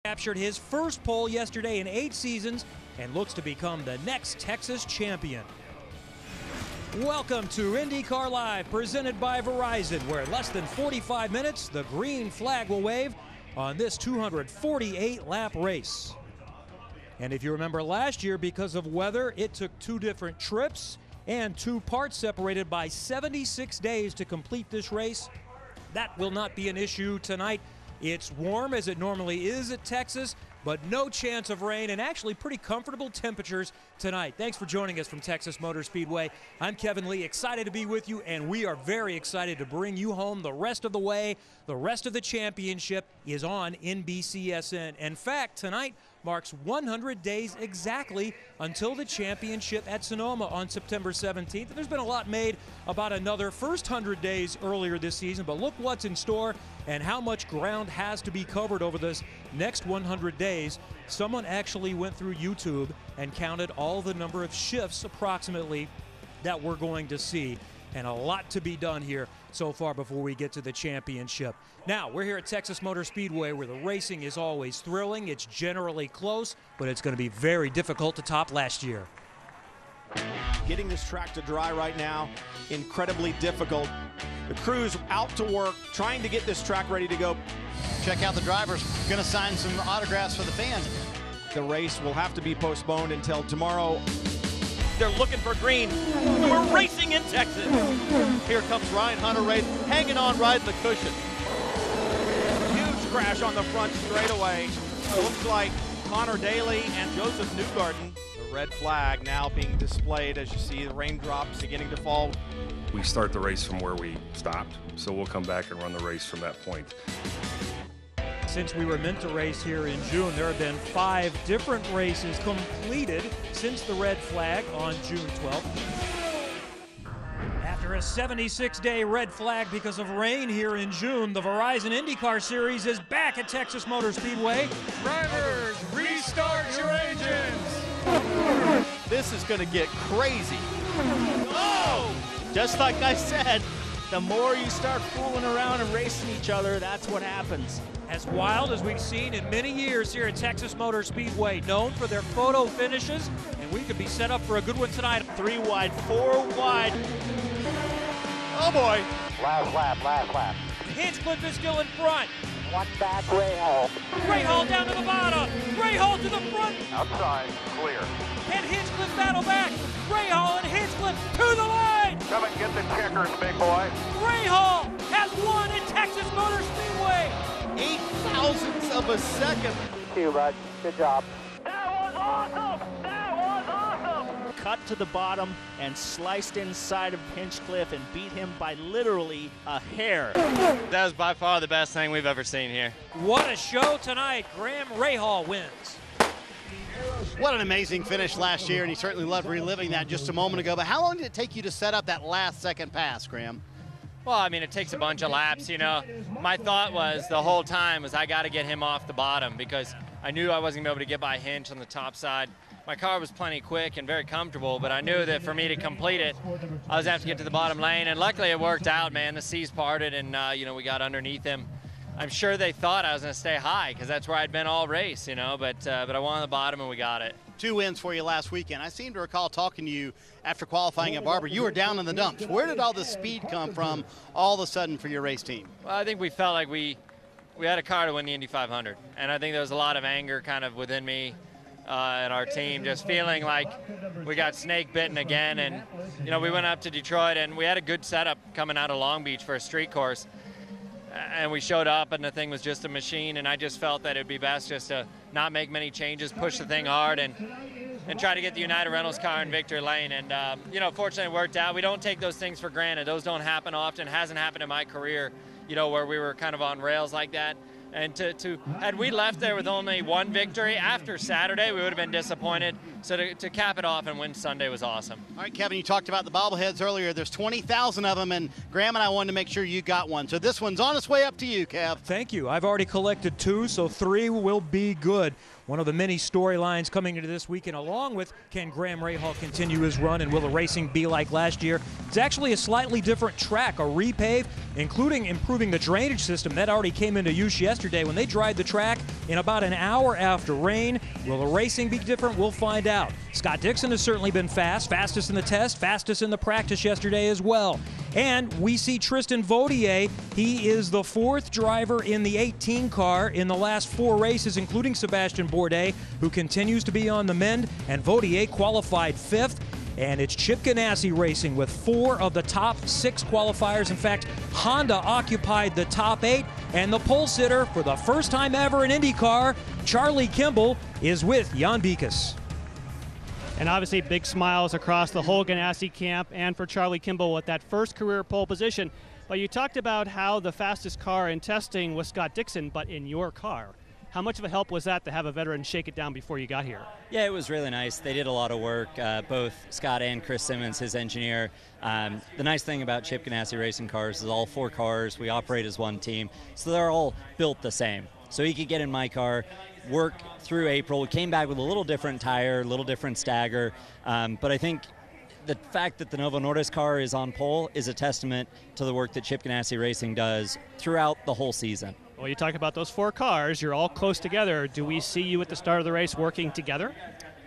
Captured his first pole yesterday in 8 seasons and looks to become the next Texas champion. Welcome to IndyCar Live, presented by Verizon, where in less than 45 minutes, the green flag will wave on this 248-lap race. And if you remember last year, because of weather, it took 2 different trips and 2 parts separated by 76 days to complete this race. That will not be an issue tonight. It's warm as it normally is at Texas, but no chance of rain and actually pretty comfortable temperatures tonight. Thanks for joining us from Texas Motor Speedway. I'm Kevin Lee, excited to be with you, and we are very excited to bring you home the rest of the way. The rest of the championship is on NBCSN. In fact, tonight marks 100 days exactly until the championship at Sonoma on September 17th. And there's been a lot made about another first 100 days earlier this season, but look what's in store and how much ground has to be covered over this next 100 days. Someone actually went through YouTube and counted all the number of shifts approximately that we're going to see, and a lot to be done here so far before we get to the championship. Now, we're here at Texas Motor Speedway, where the racing is always thrilling. It's generally close, but it's going to be very difficult to top last year. Getting this track to dry right now, incredibly difficult. The crew's out to work, trying to get this track ready to go. Check out the drivers, going to sign some autographs for the fans. The race will have to be postponed until tomorrow. They're looking for green. We're racing in Texas. Here comes Ryan Hunter-Reay, hanging on, riding the cushion. Huge crash on the front straightaway. Looks like Connor Daly and Joseph Newgarden. The red flag now being displayed as you see the raindrops beginning to fall. We start the race from where we stopped, so we'll come back and run the race from that point. Since we were meant to race here in June, there have been 5 different races completed since the red flag on June 12th. After a 76-day red flag because of rain here in June, the Verizon IndyCar Series is back at Texas Motor Speedway. Drivers, restart your engines! This is going to get crazy. Oh! Just like I said, the more you start fooling around and racing each other, that's what happens. As wild as we've seen in many years here at Texas Motor Speedway, known for their photo finishes, and we could be set up for a good one tonight. 3 wide, 4 wide. Oh boy. Last lap. Hinchcliffe is still in front. One back, Rahal. Rahal down to the bottom. Rahal to the front. Outside, clear. And Hinchcliffe battle back. Rahal and Hinchcliffe to the line. Come and get the checkers, big boy. Rahal has won at Texas Motor Speedway. 8 thousandths of a second. Thank you, bud. Good job. That was awesome! Cut to the bottom and sliced inside of Hinchcliffe and beat him by literally a hair. That was by far the best thing we've ever seen here. What a show tonight. Graham Rahal wins. What an amazing finish last year, and he certainly loved reliving that just a moment ago. But how long did it take you to set up that last second pass, Graham? Well, I mean, it takes a bunch of laps, you know. My thought was the whole time was I got to get him off the bottom because I knew I wasn't going to be able to get by Hinch on the top side. My car was plenty quick and very comfortable, but I knew that for me to complete it, I was going to have to get to the bottom lane, and luckily it worked out, man. The seas parted, and, you know, we got underneath him. I'm sure they thought I was going to stay high because that's where I'd been all race, you know, but I won on the bottom and we got it. 2 wins for you last weekend. I seem to recall talking to you after qualifying at Barber. You were down in the dumps. Where did all this speed come from all of a sudden for your race team? Well, I think we felt like we had a car to win the Indy 500, and I think there was a lot of anger kind of within me and our team, just feeling like we got snake bitten again. And, you know, we went up to Detroit and we had a good setup coming out of Long Beach for a street course. And we showed up and the thing was just a machine, and I just felt that it'd be best just to not make many changes, push the thing hard, and try to get the United Rentals car in victory lane. And, you know, fortunately it worked out. We don't take those things for granted. Those don't happen often. It hasn't happened in my career, you know, where we were kind of on rails like that. And had we left there with only 1 victory after Saturday, we would have been disappointed. So to cap it off and win Sunday was awesome. All right, Kevin, you talked about the bobbleheads earlier. There's 20,000 of them, and Graham and I wanted to make sure you got one. So this one's on its way up to you, Kev. Thank you. I've already collected 2, so 3 will be good. One of the many storylines coming into this weekend, along with can Graham Rahal continue his run and will the racing be like last year? It's actually a slightly different track, a repave, including improving the drainage system. That already came into use yesterday when they dried the track in about an hour after rain. Will the racing be different? We'll find out. Scott Dixon has certainly been fast, fastest in the test, fastest in the practice yesterday as well. And we see Tristan Vautier. He is the 4th driver in the 18 car in the last 4 races, including Sebastian Bourdais, who continues to be on the mend. And Vautier qualified 5th. And it's Chip Ganassi racing with 4 of the top 6 qualifiers. In fact, Honda occupied the top 8. And the pole sitter for the first time ever in IndyCar, Charlie Kimball, is with Jan Beekes. And obviously big smiles across the whole Ganassi camp and for Charlie Kimball with that first career pole position. But you talked about how the fastest car in testing was Scott Dixon, but in your car. How much of a help was that to have a veteran shake it down before you got here? Yeah, it was really nice. They did a lot of work, both Scott and Chris Simmons, his engineer. The nice thing about Chip Ganassi racing cars is all 4 cars, we operate as one team, so they're all built the same. So he could get in my car, work through April. We came back with a little different tire, a little different stagger, but I think the fact that the Novo Nordisk car is on pole is a testament to the work that Chip Ganassi Racing does throughout the whole season. Well, you talk about those 4 cars. You're all close together. Do we see you at the start of the race working together?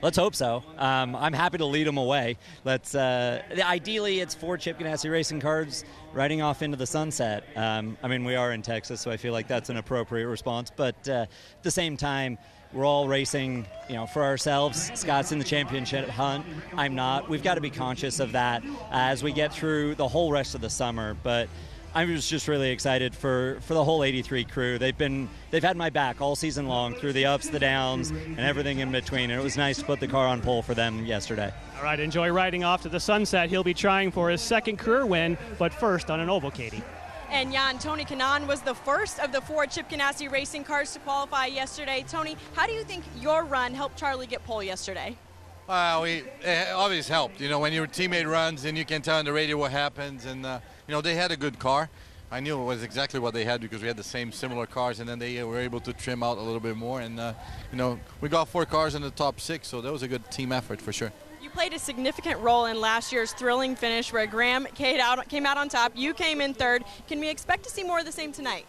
Let's hope so. I'm happy to lead them away. Ideally, it's 4 Chip Ganassi Racing cars riding off into the sunset. I mean, we are in Texas, so I feel like that's an appropriate response. But at the same time, we're all racing, for ourselves. Scott's in the championship hunt. I'm not. We've got to be conscious of that as we get through the whole rest of the summer. But I was just really excited for the whole 83 crew. They've had my back all season long through the ups, the downs, and everything in between. And it was nice to put the car on pole for them yesterday. All right, enjoy riding off to the sunset. He'll be trying for his 2nd career win, but first on an oval, Katie. And Jan, Tony Kanaan was the first of the 4 Chip Ganassi racing cars to qualify yesterday. Tony, how do you think your run helped Charlie get pole yesterday? It always helped. When your teammate runs and you can tell on the radio what happens. And, they had a good car. I knew it was exactly what they had because we had the same similar cars, and then they were able to trim out a little bit more. And, we got 4 cars in the top 6, so that was a good team effort for sure. You played a significant role in last year's thrilling finish where Graham came out on top. You came in 3rd. Can we expect to see more of the same tonight?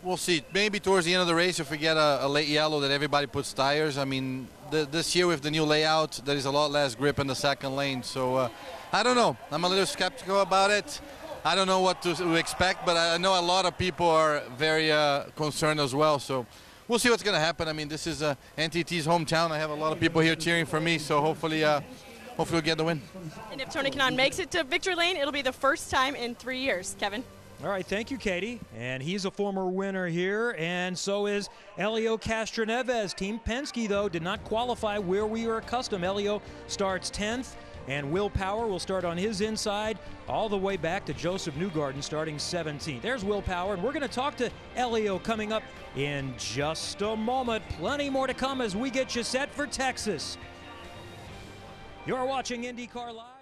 We'll see. Maybe towards the end of the race, if we get a late yellow that everybody puts tires. I mean, this year with the new layout, there is a lot less grip in the 2nd lane. So I don't know. I'm a little skeptical about it. I don't know what to expect, but I know a lot of people are very concerned as well. So we'll see what's going to happen. I mean, this is NTT's hometown. I have a lot of people here cheering for me, so hopefully we'll get the win. And if Tony Kanaan makes it to victory lane, it'll be the first time in 3 years. Kevin? All right, thank you, Katie. And he's a former winner here, and so is Elio Castroneves. Team Penske, though, did not qualify where we are accustomed. Elio starts 10th, and Will Power will start on his inside all the way back to Joseph Newgarden starting 17th. There's Will Power, and we're going to talk to Elio coming up in just a moment. Plenty more to come as we get you set for Texas. You're watching IndyCar Live.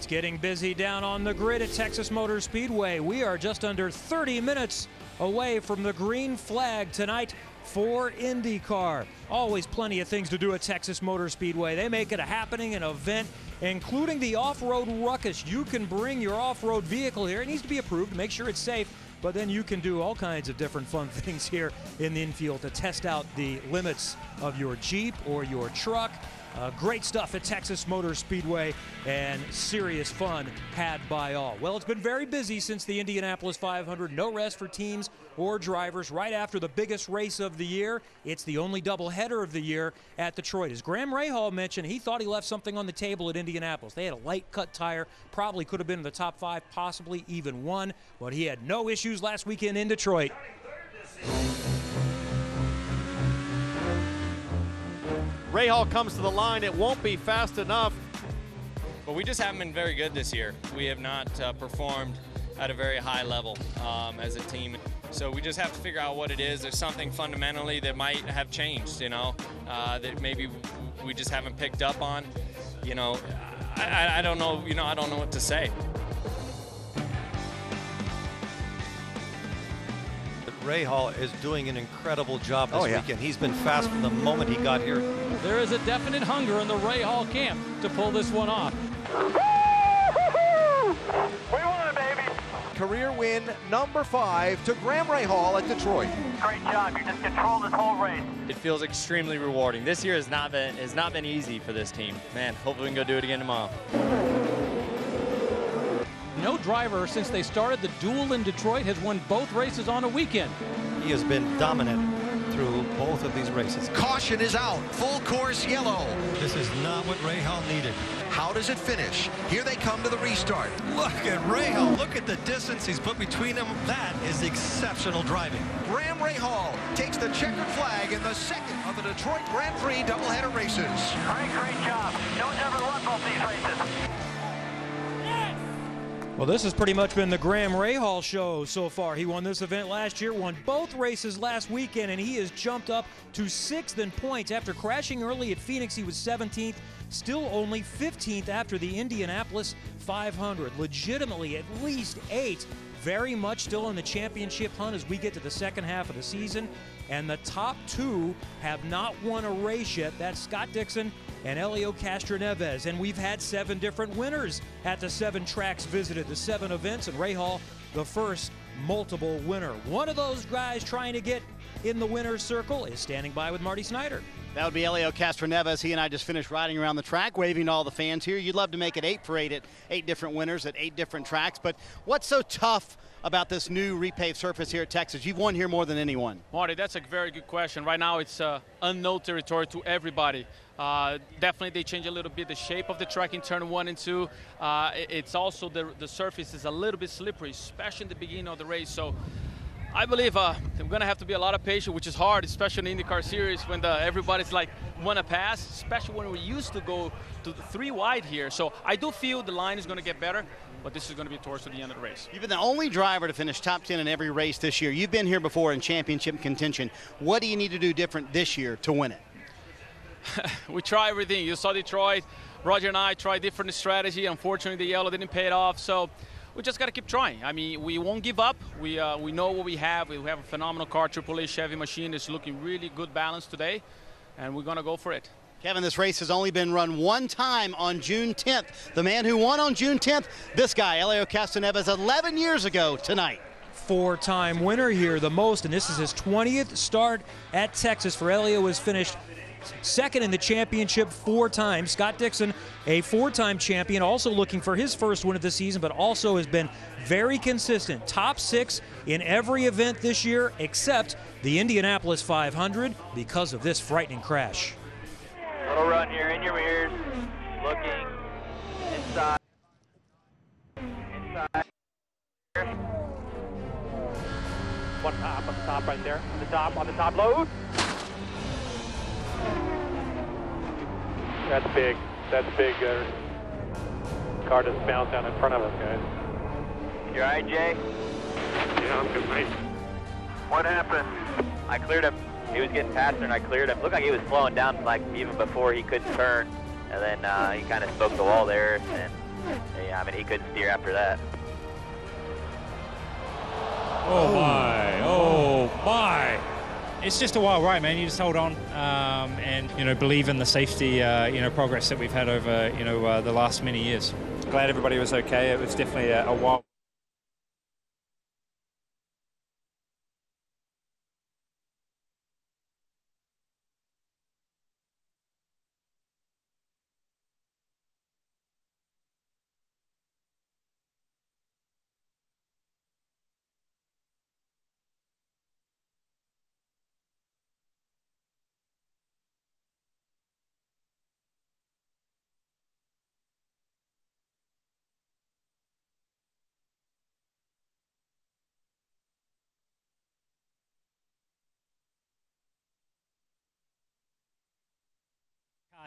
It's getting busy down on the grid at Texas Motor Speedway. We are just under 30 minutes away from the green flag tonight for IndyCar. Always plenty of things to do at Texas Motor Speedway. They make it a happening, an event, including the off-road ruckus. You can bring your off-road vehicle here. It needs to be approved to make sure it's safe, but then you can do all kinds of different fun things here in the infield to test out the limits of your Jeep or your truck. Great stuff at Texas Motor Speedway, and serious fun had by all. Well, it's been very busy since the Indianapolis 500. No rest for teams or drivers right after the biggest race of the year. It's the only doubleheader of the year at Detroit. As Graham Rahal mentioned, he thought he left something on the table at Indianapolis. They had a light cut tire, probably could have been in the top 5, possibly even won, but he had no issues last weekend in Detroit. Rahal comes to the line. It won't be fast enough. But we just haven't been very good this year. We have not performed at a very high level as a team. So we just have to figure out what it is. There's something fundamentally that might have changed, that maybe we just haven't picked up on. I don't know, I don't know what to say. Rahal is doing an incredible job this weekend. He's been fast from the moment he got here. There is a definite hunger in the Rahal camp to pull this one off. We won it, baby. Career win number 5 to Graham Rahal at Detroit. Great job. You just controlled this whole race. It feels extremely rewarding. This year has not been easy for this team. Man, hopefully we can go do it again tomorrow. No driver since they started the duel in Detroit has won both races on a weekend. He has been dominant through both of these races. Caution is out. Full course yellow. This is not what Rahal needed. How does it finish? Here they come to the restart. Look at Rahal. Look at the distance he's put between them. That is exceptional driving. Graham Rahal takes the checkered flag in the second of the Detroit Grand Prix doubleheader races. Great job. Don't ever luck off these races. Well, this has pretty much been the Graham Rahal show so far. He won this event last year, won both races last weekend, and he has jumped up to 6th in points. After crashing early at Phoenix, he was 17th, still only 15th after the Indianapolis 500. Legitimately at least 8. Very much still in the championship hunt as we get to the second half of the season. And the top 2 have not won a race yet. That's Scott Dixon and Helio Castroneves. And we've had 7 different winners at the 7 tracks visited, the 7 events, and Rahal, the first multiple winner. One of those guys trying to get in the winner's circle is standing by with Marty Snyder. That would be Helio Castroneves. He and I just finished riding around the track, waving to all the fans here. You'd love to make it 8 for 8 at 8 different winners at 8 different tracks. But what's so tough about this new repaved surface here at Texas? You've won here more than anyone. Marty, that's a very good question. Right now it's unknown territory to everybody. Definitely they change a little bit the shape of the track in turn 1 and 2. It's also the surface is a little bit slippery, especially in the beginning of the race. So I believe I'm going to have to be a lot of patient, which is hard, especially in the IndyCar series when everybody's like want to pass, especially when we used to go to the 3 wide here. So I do feel the line is going to get better, but this is going to be towards the end of the race. You've been the only driver to finish top 10 in every race this year. You've been here before in championship contention. What do you need to do different this year to win it? We try everything. You saw Detroit. Roger and I tried different strategy. Unfortunately, the yellow didn't pay it off. So we just got to keep trying. I mean, we won't give up. We know what we have. We have a phenomenal car, AAA Chevy machine. It's looking really good balance today, and we're going to go for it. Kevin, this race has only been run one time on June 10th. The man who won on June 10th, this guy, Helio Castroneves, 11 years ago tonight. 4-time winner here, the most, and this is his 20th start at Texas. For Helio, has finished second in the championship 4 times. Scott Dixon, a 4-time champion, also looking for his first win of the season, but also has been very consistent. Top 6 in every event this year, except the Indianapolis 500, because of this frightening crash. Little run here in your mirrors, looking inside. One top on the top right there. On the top load. That's big. Car just bounced down in front of us, guys. You all right, Jay? Yeah, I'm good, mate. What happened? I cleared him. He was getting past her, and I cleared him. Looked like he was slowing down, like even before he could turn. And then he kind of spoke the wall there, and Yeah, I mean, he couldn't steer after that. Oh my, oh my. It's just a wild ride, man. You just hold on and, you know, believe in the safety, you know, progress that we've had over, you know, the last many years. Glad everybody was okay. It was definitely a wild.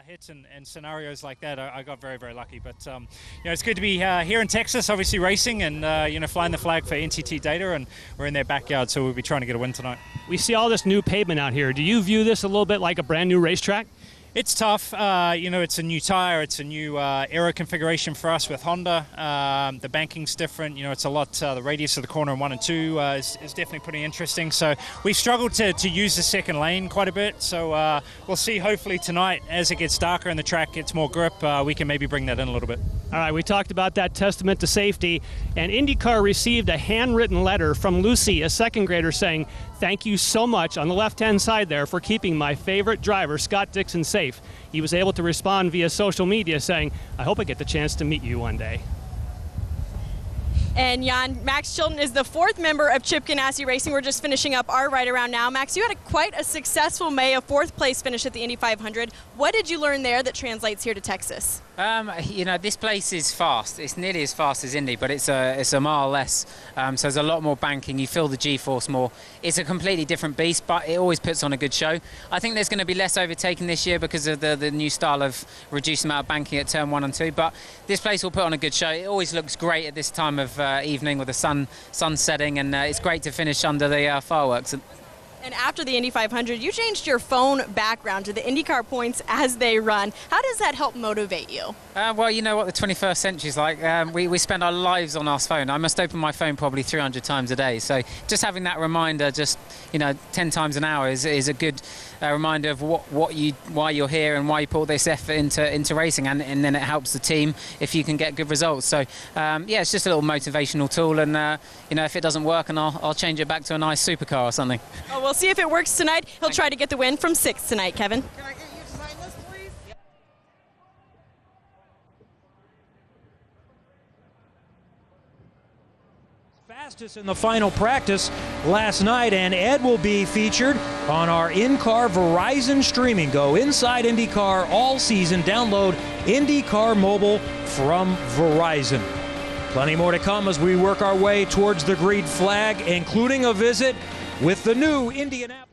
Hits and scenarios like that, I got very, very lucky. But you know, it's good to be here in Texas, obviously racing and you know, flying the flag for NTT Data, and we're in their backyard, so we'll be trying to get a win tonight. We see all this new pavement out here. Do you view this a little bit like a brand new racetrack? It's tough. You know, it's a new tire, it's a new aero configuration for us with Honda. The banking's different. You know, it's a lot. The radius of the corner in 1 and 2 is definitely pretty interesting. So we've struggled to use the second lane quite a bit. So we'll see. Hopefully tonight, as it gets darker and the track gets more grip, we can maybe bring that in a little bit. All right, we talked about that testament to safety, and IndyCar received a handwritten letter from Lucy, a second grader, saying, "Thank you so much," on the left-hand side there, "for keeping my favorite driver, Scott Dixon, safe." He was able to respond via social media saying, "I hope I get the chance to meet you one day." And Jan, Max Chilton is the 4th member of Chip Ganassi Racing. We're just finishing up our ride around now. Max, you had quite a successful May, a 4th place finish at the Indy 500. What did you learn there that translates here to Texas? You know, this place is fast. It's nearly as fast as Indy, but it's a mile less. So there's a lot more banking. You feel the G-force more. It's a completely different beast, but it always puts on a good show. I think there's going to be less overtaking this year because of the new style of reduced amount of banking at turn 1 and 2. But this place will put on a good show. It always looks great at this time of evening with the sun setting, and it's great to finish under the fireworks. And after the Indy 500, you changed your phone background to the IndyCar points as they run. How does that help motivate you? Well, you know what the 21st century is like. We spend our lives on our phone. I must open my phone probably 300 times a day. So just having that reminder, just 10 times an hour, is a good reminder of why you're here and why you put this effort into racing, and then it helps the team if you can get good results. So yeah, it's just a little motivational tool, and if it doesn't work, and I'll change it back to a nice supercar or something. Oh, we'll see if it works tonight. He'll try to get the win from 6th tonight, Kevin. Fastest in the final practice last night, and Ed will be featured on our in-car Verizon streaming. Go inside IndyCar all season. Download IndyCar Mobile from Verizon. Plenty more to come as we work our way towards the green flag, including a visit with the new Indianapolis.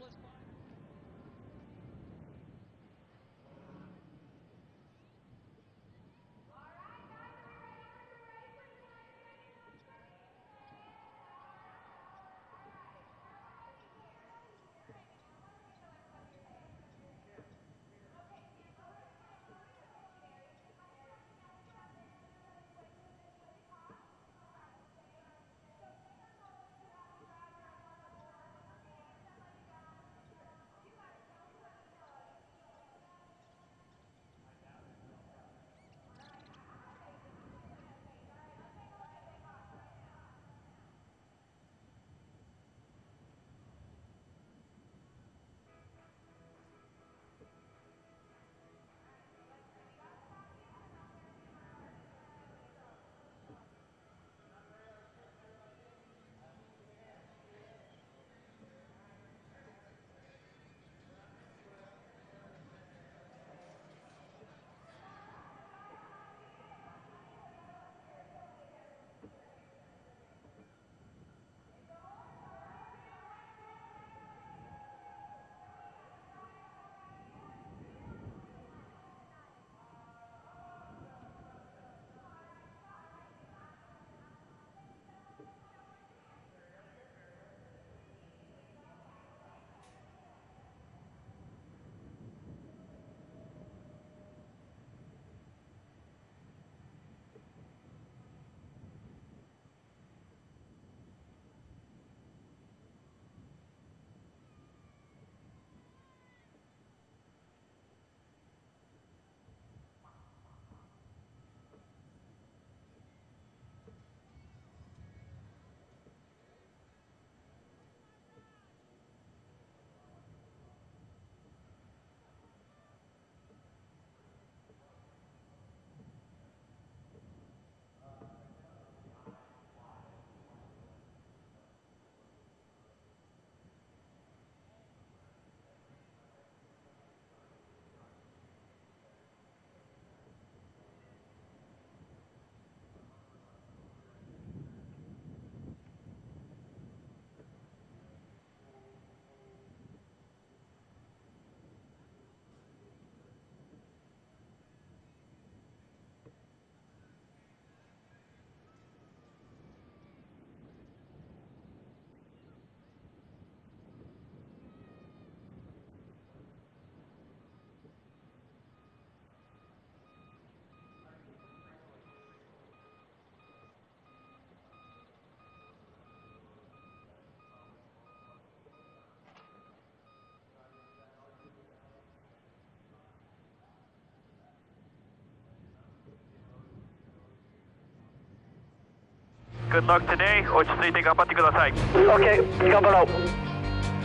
good luck today. 落ち着いて頑張ってください。Okay, 頑張ろう。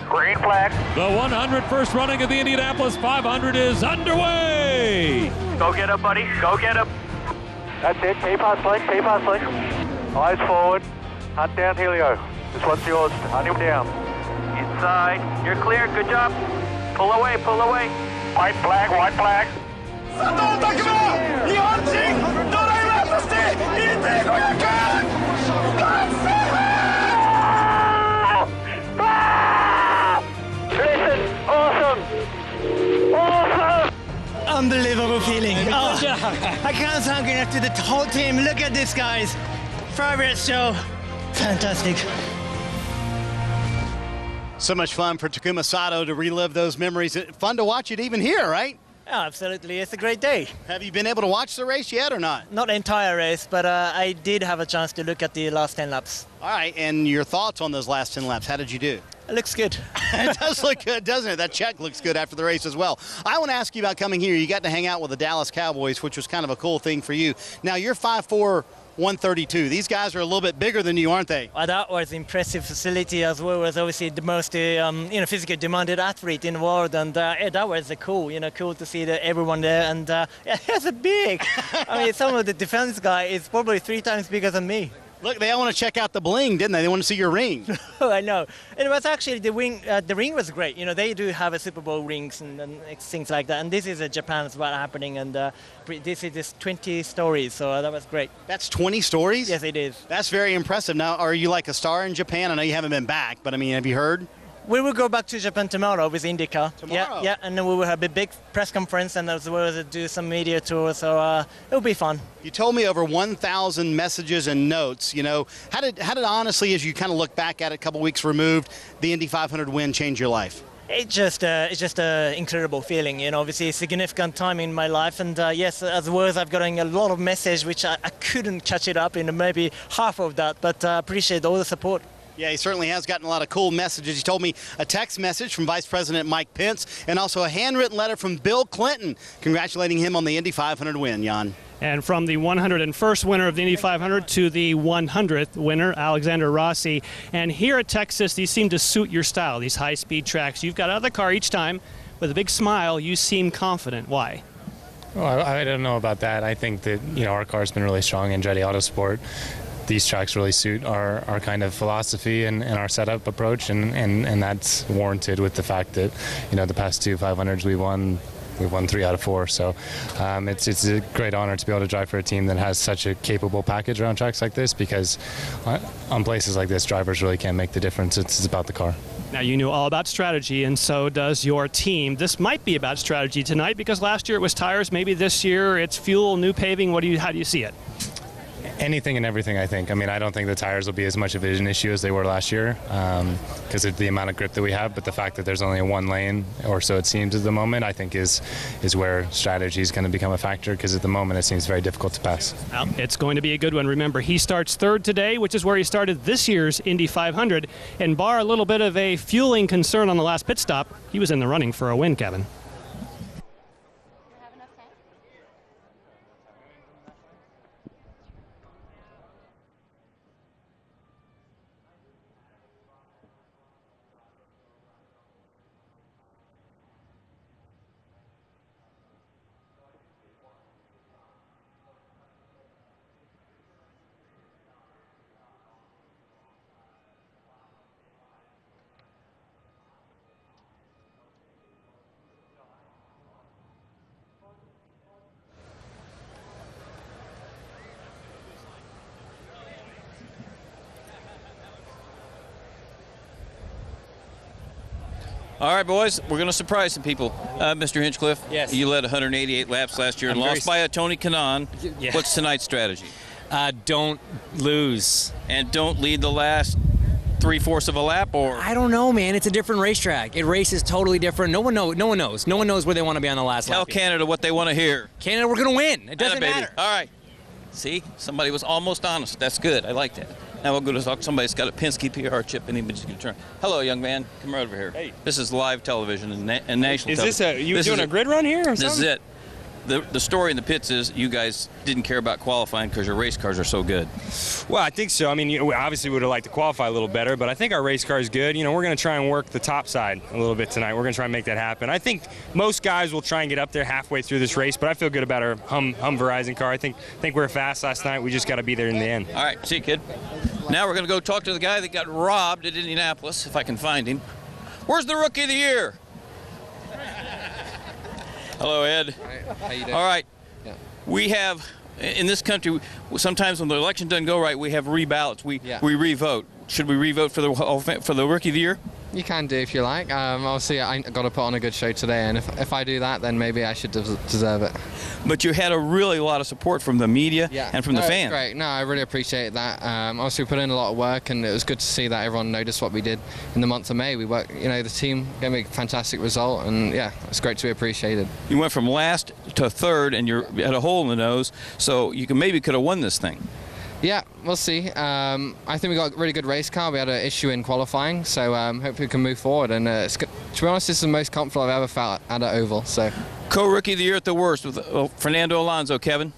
Green flag. The 101st running of the Indianapolis 500 is underway. Go get him, buddy. Go get him. That's it. Keep hustling. Keep hustling. Eyes forward. Hunt down Helio. This one's yours. Hunt him down. Inside. You're clear. Good job. Pull away. Pull away. White flag. White flag. 佐藤拓磨、日本人ドライバーとしてインディ500 Listen, awesome! Awesome! Unbelievable feeling. Oh, I can't thank enough to the whole team. Look at this, guys. Favorite show. Fantastic. So much fun for Takuma Sato to relive those memories. Fun to watch it even here, right? Yeah, absolutely. It's a great day. Have you been able to watch the race yet or not? Not the entire race, but I did have a chance to look at the last 10 laps. All right, and your thoughts on those last 10 laps? How did you do? It looks good. It does look good, doesn't it? That check looks good after the race as well. I want to ask you about coming here. You got to hang out with the Dallas Cowboys, which was kind of a cool thing for you. Now, you're 5'4", 132. These guys are a little bit bigger than you, aren't they? Well, that was impressive facility as well. Was obviously the most physically demanded athlete in the world, and that was cool. Cool to see everyone there, and it's big. I mean, some of the defense guy is probably 3 times bigger than me. Look, they all want to check out the bling, didn't they? They want to see your ring. I know. It was actually the ring. The ring was great. They do have a Super Bowl rings and things like that. And this is Japan as well happening. And this is 20 stories, so that was great. That's 20 stories? Yes, it is. That's very impressive. Now, are you like a star in Japan? I know you haven't been back, but I mean, have you heard? We will go back to Japan tomorrow with IndyCar. Tomorrow? Yeah, and then we will have a big press conference and as well as do some media tour, so it'll be fun. You told me over 1,000 messages and notes. How did honestly, as you kind of look back at it a couple weeks removed, the Indy 500 win change your life? It's just an incredible feeling, obviously a significant time in my life, and yes, as well as I've gotten a lot of message, which I couldn't catch it up in maybe half of that, but appreciate all the support. Yeah, he certainly has gotten a lot of cool messages. He told me a text message from Vice President Mike Pence and also a handwritten letter from Bill Clinton congratulating him on the Indy 500 win, Jan. And from the 101st winner of the Indy 500 to the 100th winner, Alexander Rossi. And here at Texas, these seem to suit your style, these high-speed tracks. You've got out of the car each time with a big smile. You seem confident. Why? Well, I don't know about that. I think that, our car's been really strong in Andretti Autosport. These tracks really suit our kind of philosophy and our setup approach, and that's warranted with the fact that, the past 2 500s we've won 3 out of 4. So it's a great honor to be able to drive for a team that has such a capable package around tracks like this, because on places like this, drivers really can't make the difference. It's about the car. Now, you knew all about strategy, and so does your team. This might be about strategy tonight, because last year it was tires. Maybe this year it's fuel, new paving. How do you see it? Anything and everything, I think. I mean, I don't think the tires will be as much of an issue as they were last year because of the amount of grip that we have, but the fact that there's only one lane, or so it seems at the moment, I think is where strategy is going to become a factor, because at the moment it seems very difficult to pass. Well, it's going to be a good one. Remember, he starts 3rd today, which is where he started this year's Indy 500, and bar a little bit of a fueling concern on the last pit stop, he was in the running for a win, Kevin. All right, boys, we're going to surprise some people. Mr. Hinchcliffe, yes. You led 188 laps last year and lost by a Tony Kanaan. Yeah. What's tonight's strategy? Don't lose. And don't lead the last 3/4 of a lap, or? I don't know, man. It's a different racetrack. It races totally different. No one knows. No one knows where they want to be on the last lap. Tell Canada what they want to hear. Canada, we're going to win. It doesn't matter. All right. See, somebody was almost honest. That's good. I like that. Now we'll go to talk to somebody that's got a Penske PR chip and he's going to turn. Hello, young man. Come right over here. Hey. This is live television and national television. Is this you doing a grid run here or something? This is it. the story in the pits is you guys didn't care about qualifying because your race cars are so good. Well, I think so. I mean, we obviously would have liked to qualify a little better, but I think our race car is good. We're going to try and work the top side a little bit tonight. We're going to try and make that happen. I think most guys will try and get up there halfway through this race, but I feel good about our Hum Verizon car. I think we were fast last night. We just got to be there in the end. All right, see you, kid. Now we're going to go talk to the guy that got robbed at Indianapolis, if I can find him. Where's the Rookie of the Year? Hello, Ed. How you doing? All right. Yeah. We have, in this country, sometimes when the election doesn't go right, we have reballots. We re-vote. Should we re-vote for the Rookie of the Year? You can do if you like. Obviously, I got to put on a good show today, and if I do that, then maybe I should deserve it. But you had a lot of support from the media and from the fans. Great. No, I really appreciate that. Obviously, we put in a lot of work, and it was good to see that everyone noticed what we did in the month of May. We worked, the team gave me a fantastic result, and yeah, it's great to be appreciated. You went from last to third, and you had a hole in the nose, so you could have won this thing. Yeah, we'll see. I think we got a really good race car. We had an issue in qualifying, so hopefully we can move forward. And to be honest, this is the most comfortable I've ever felt at an oval. So, Co-Rookie of the Year at the worst with Fernando Alonso, Kevin.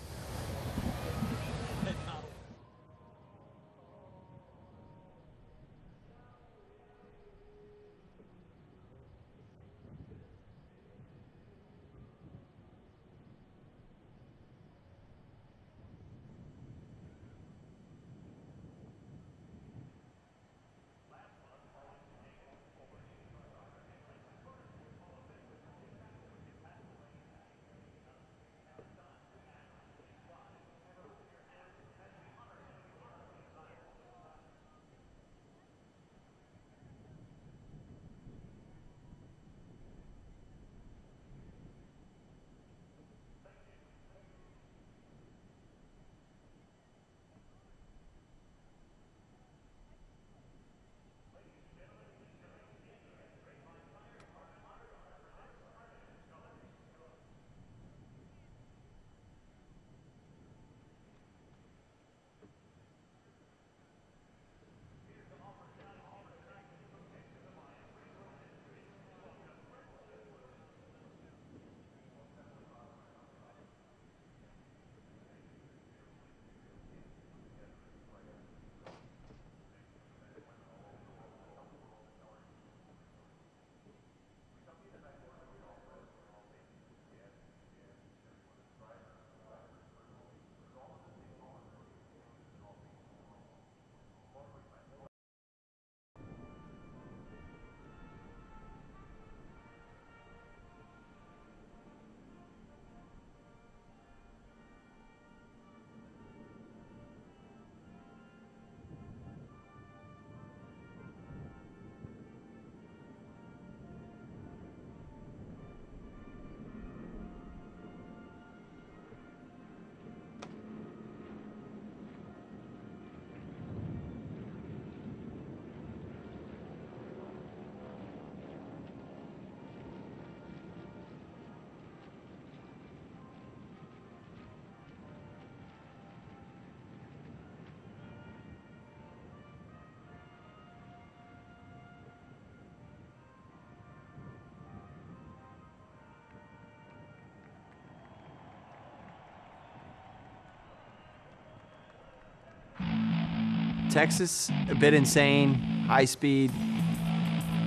Texas, a bit insane, high speed,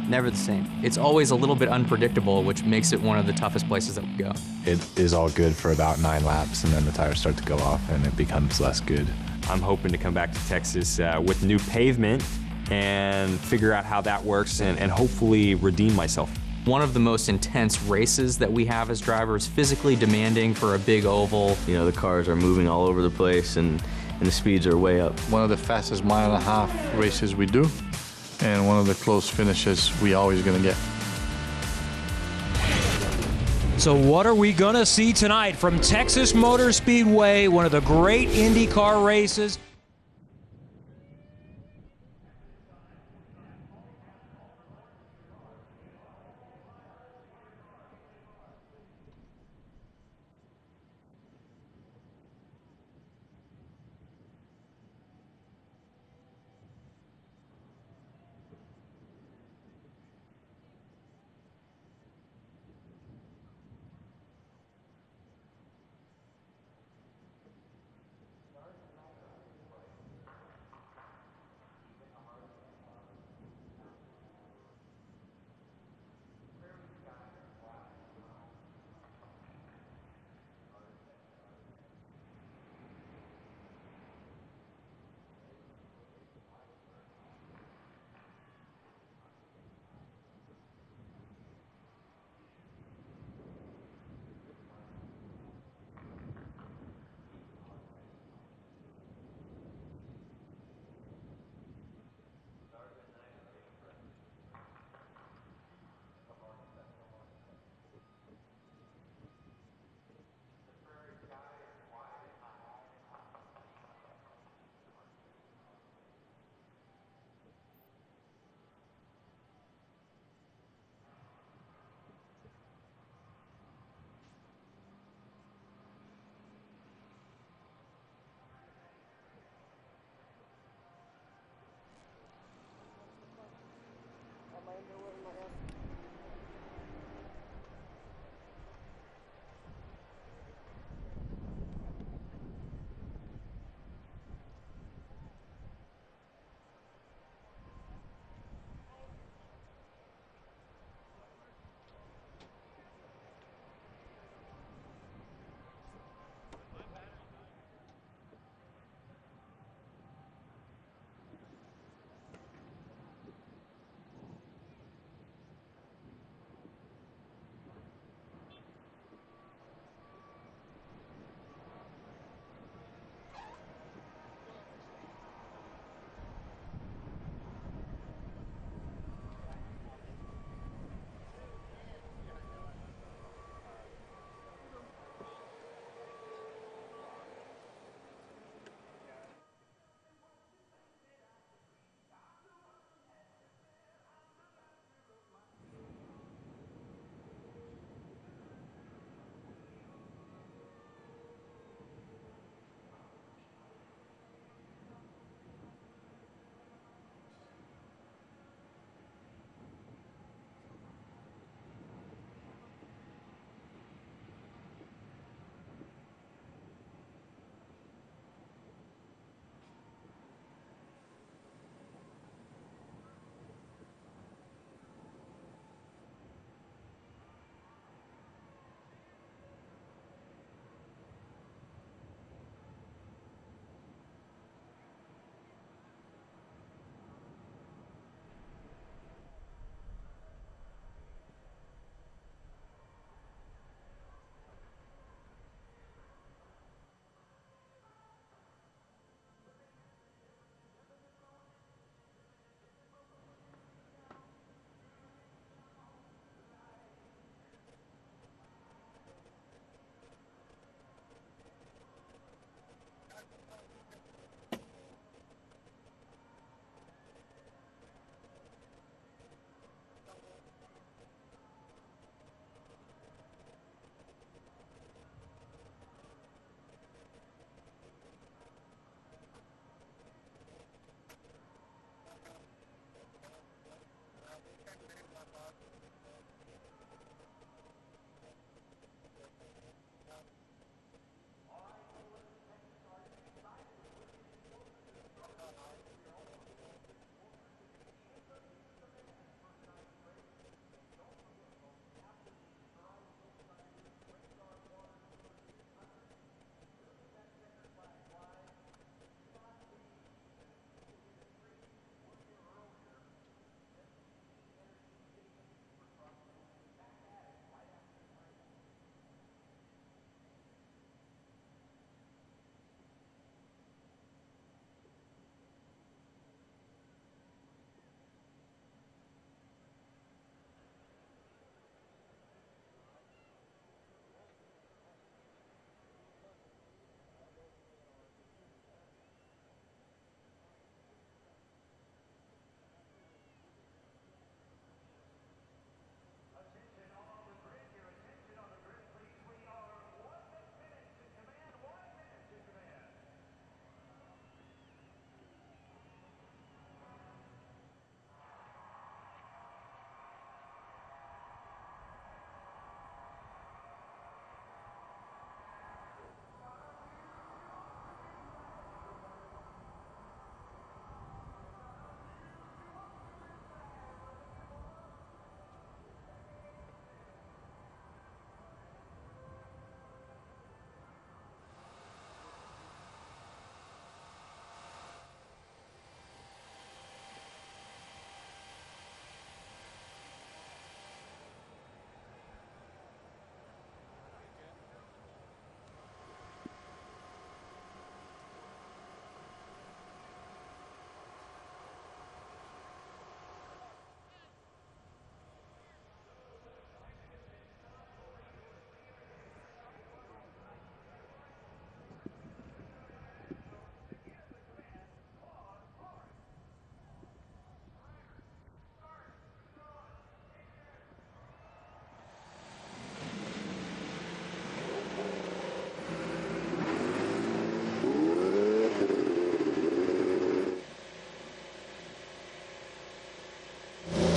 never the same. It's always a little bit unpredictable, which makes it one of the toughest places that we go. It is all good for about 9 laps, and then the tires start to go off, and it becomes less good. I'm hoping to come back to Texas with new pavement and figure out how that works and hopefully redeem myself. One of the most intense races that we have as drivers, physically demanding for a big oval. The cars are moving all over the place and the speeds are way up. One of the fastest 1.5 mile races we do, and one of the close finishes we always gonna get. So what are we gonna see tonight from Texas Motor Speedway, one of the great IndyCar races?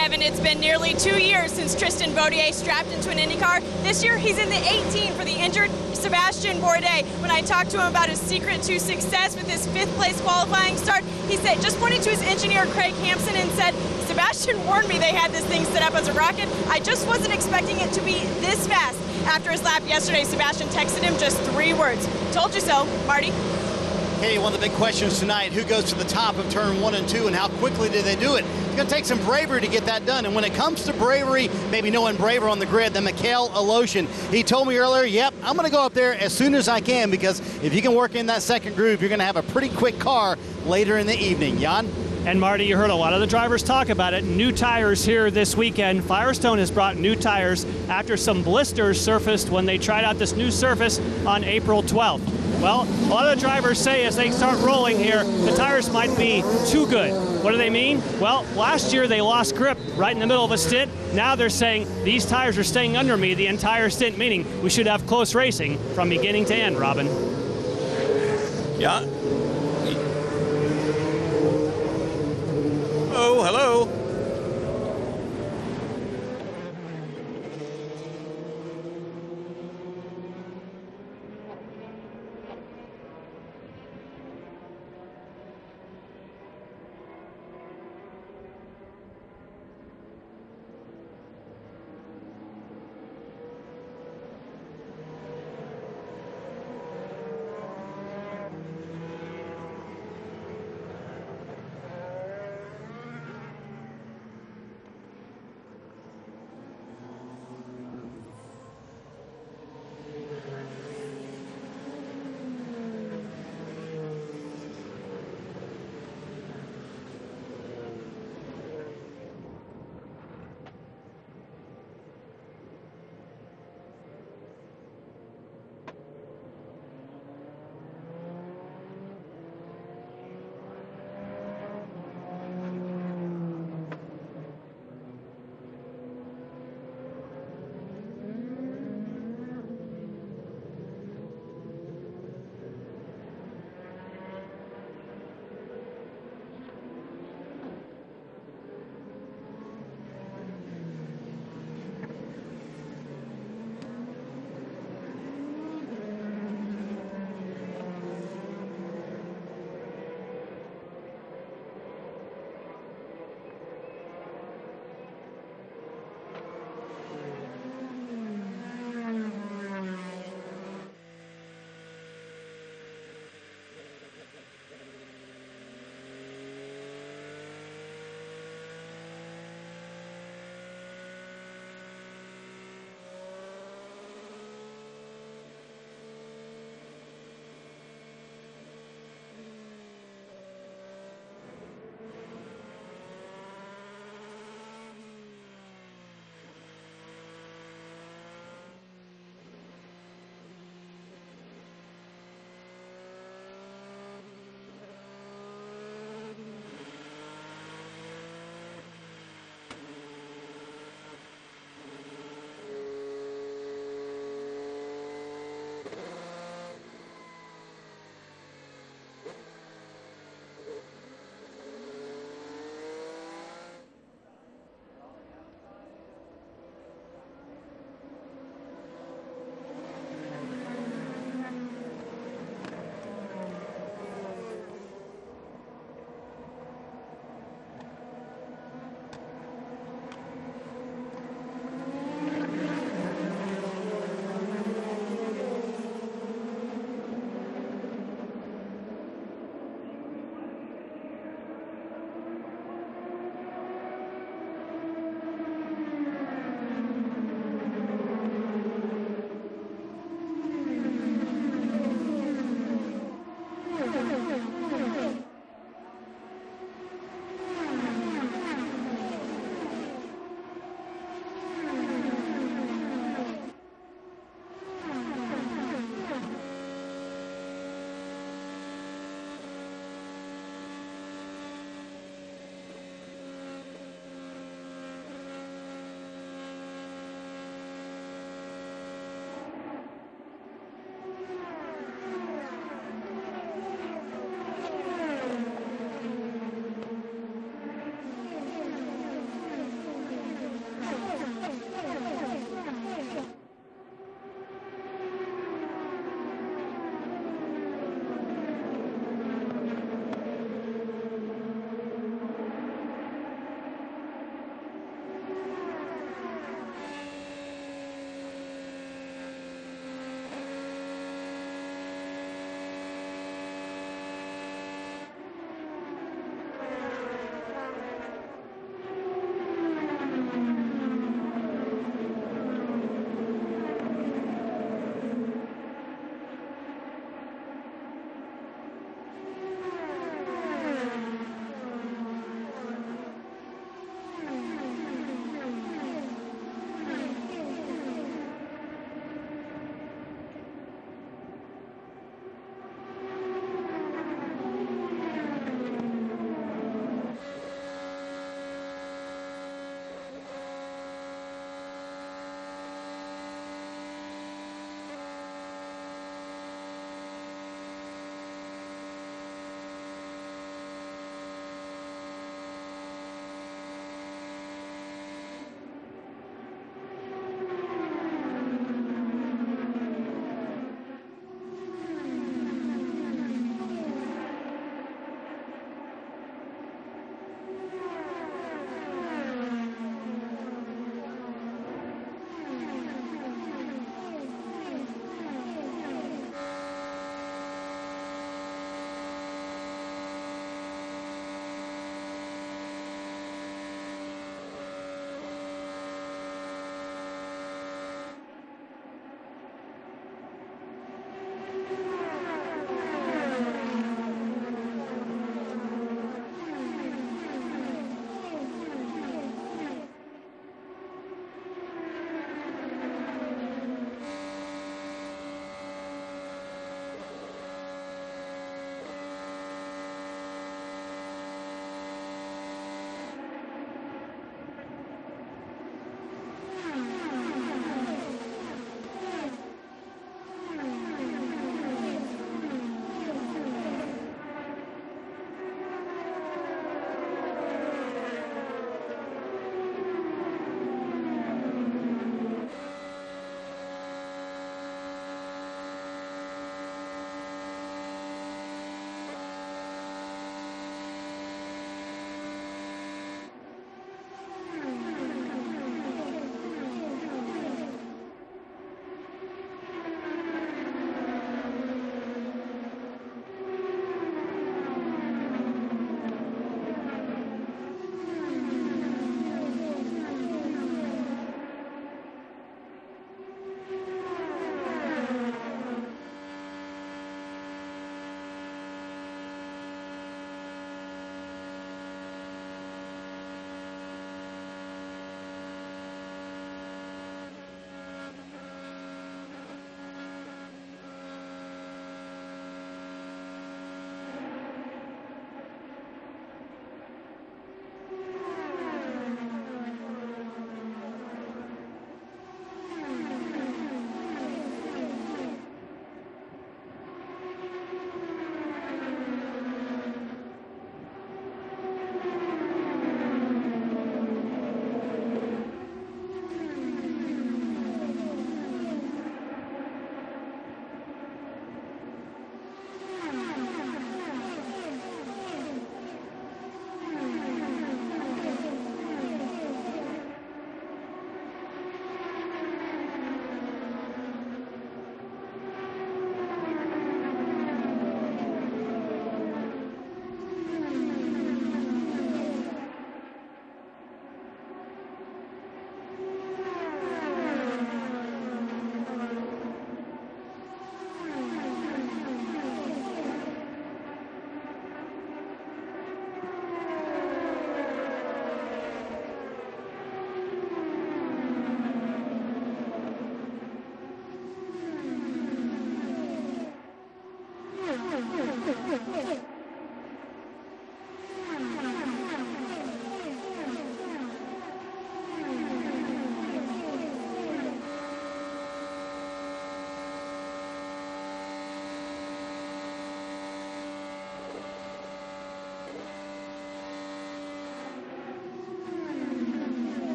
Kevin, it's been nearly 2 years since Tristan Vautier strapped into an IndyCar. This year, he's in the 18 for the injured Sebastian Bourdais. When I talked to him about his secret to success with his 5th place qualifying start, he said, just pointed to his engineer, Craig Hampson, and said, Sebastian warned me they had this thing set up as a rocket. I just wasn't expecting it to be this fast. After his lap yesterday, Sebastian texted him just 3 words. Told you so, Marty. Hey, one of the big questions tonight, who goes to the top of turn 1 and 2 and how quickly do they do it? It's going to take some bravery to get that done. And when it comes to bravery, maybe no one braver on the grid than Alonso. He told me earlier, yep, I'm going to go up there as soon as I can, because if you can work in that second groove, you're going to have a pretty quick car later in the evening. Jan? And Marty, you heard a lot of the drivers talk about it. New tires here this weekend. Firestone has brought new tires after some blisters surfaced when they tried out this new surface on April 12th. Well, a lot of the drivers say as they start rolling here, the tires might be too good. What do they mean? Well, last year they lost grip right in the middle of a stint. Now they're saying these tires are staying under me the entire stint, meaning we should have close racing from beginning to end, Robin. Yeah. Oh, hello.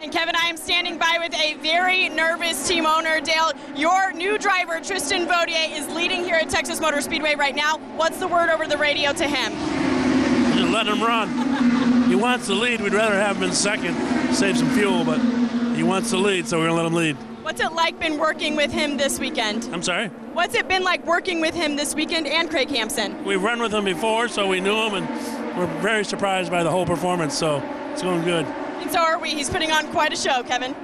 And Kevin, I am standing by with a very nervous team owner. Dale, your new driver, Tristan Vautier, is leading here at Texas Motor Speedway right now. What's the word over the radio to him? Just let him run. He wants to lead. We'd rather have him in second, save some fuel, but he wants to lead, so we're going to let him lead. What's it like been working with him this weekend? I'm sorry? What's it been like working with him this weekend and Craig Hampson? We've run with him before, so we knew him, and we're very surprised by the whole performance, so it's going good. And so are we. He's putting on quite a show, Kevin.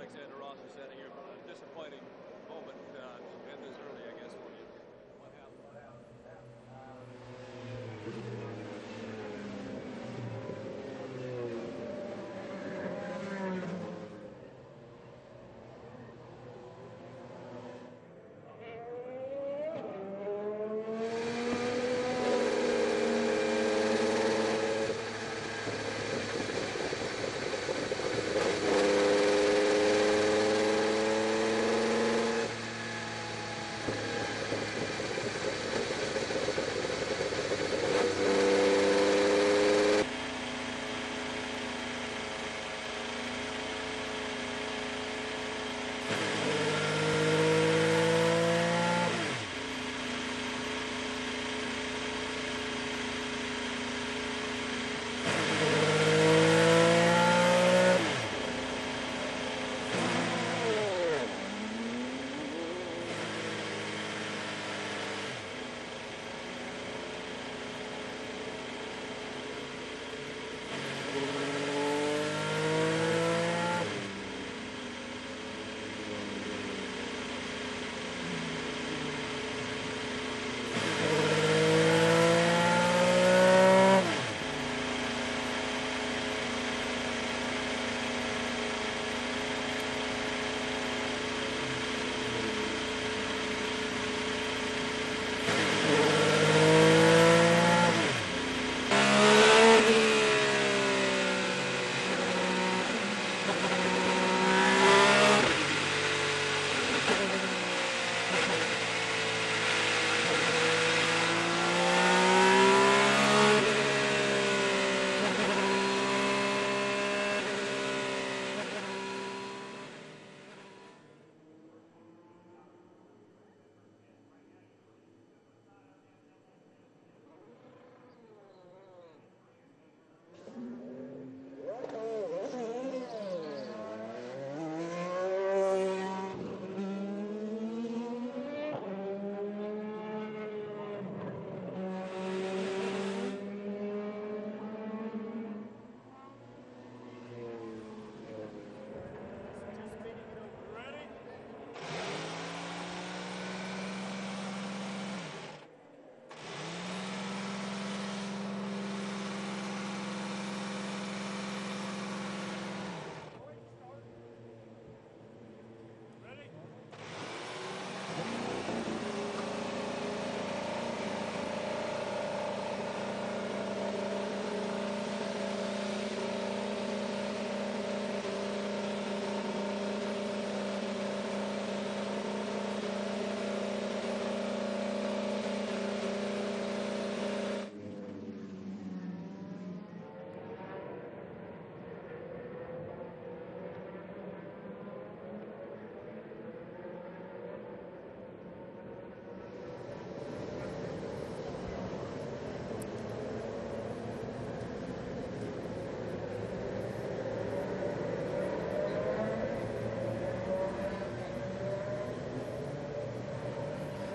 Alexander Ross is setting here, but a disappointing moment to end this early, I guess, for you. What happened?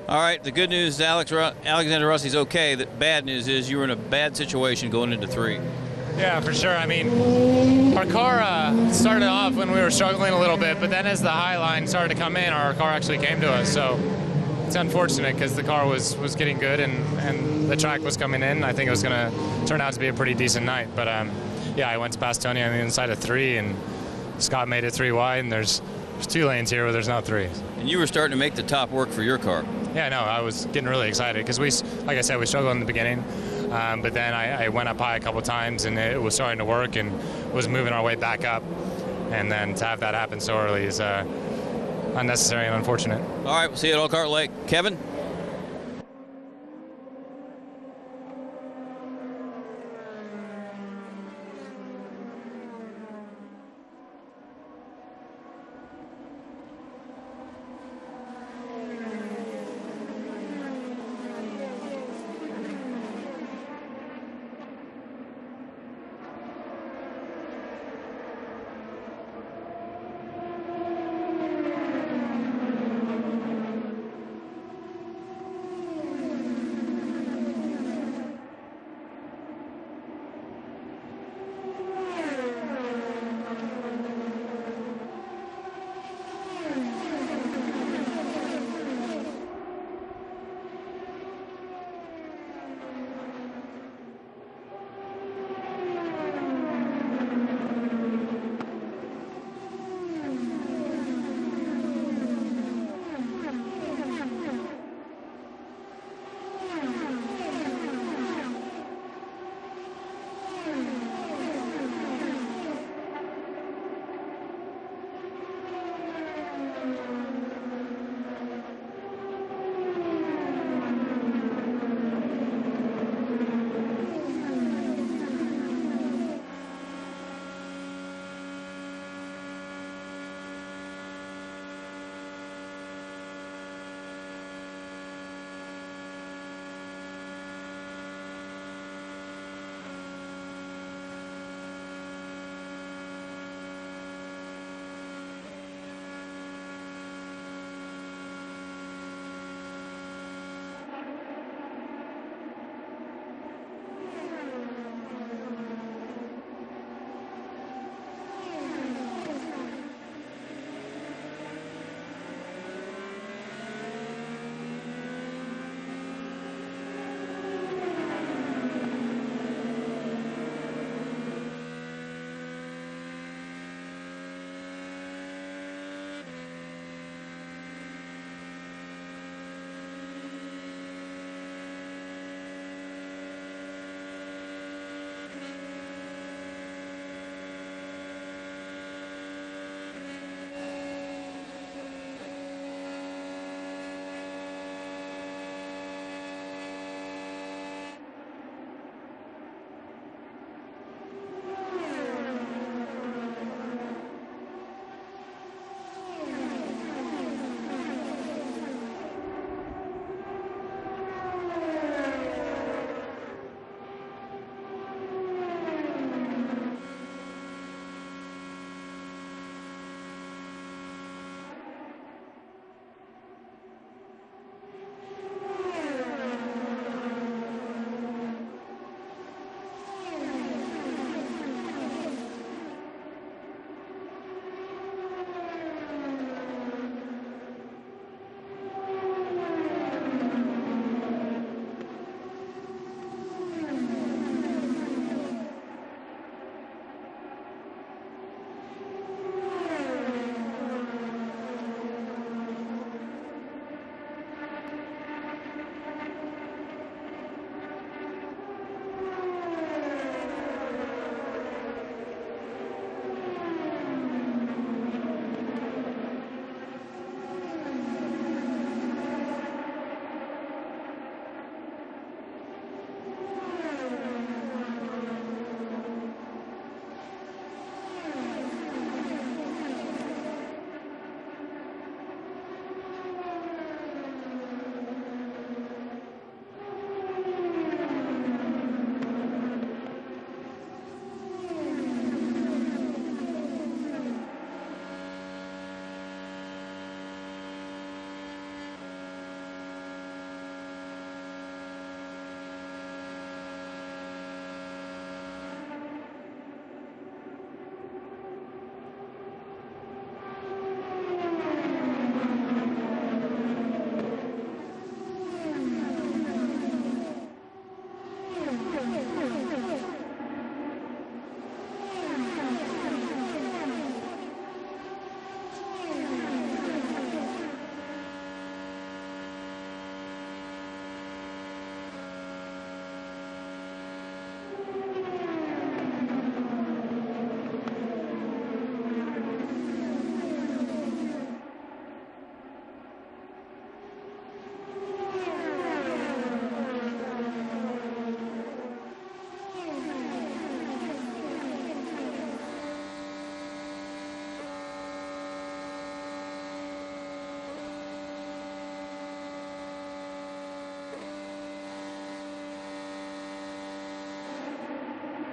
All right, the good news is Alexander Rossi's okay. The bad news is you were in a bad situation going into 3. Yeah, for sure. I mean, our car started off when we were struggling a little bit, but then as the high line started to come in, our car actually came to us. So it's unfortunate because the car was getting good and the track was coming in. I think it was going to turn out to be a pretty decent night. But yeah, I went past Tony on the inside of 3, and Scott made it 3 wide, and there's 2 lanes here where there's not 3. And you were starting to make the top work for your car. Yeah, no, I was getting really excited because like I said, we struggled in the beginning, but then I went up high a couple times and it was starting to work and was moving our way back up. And then to have that happen so early is unnecessary and unfortunate. All right, we'll see you at Elkhart Lake. Kevin?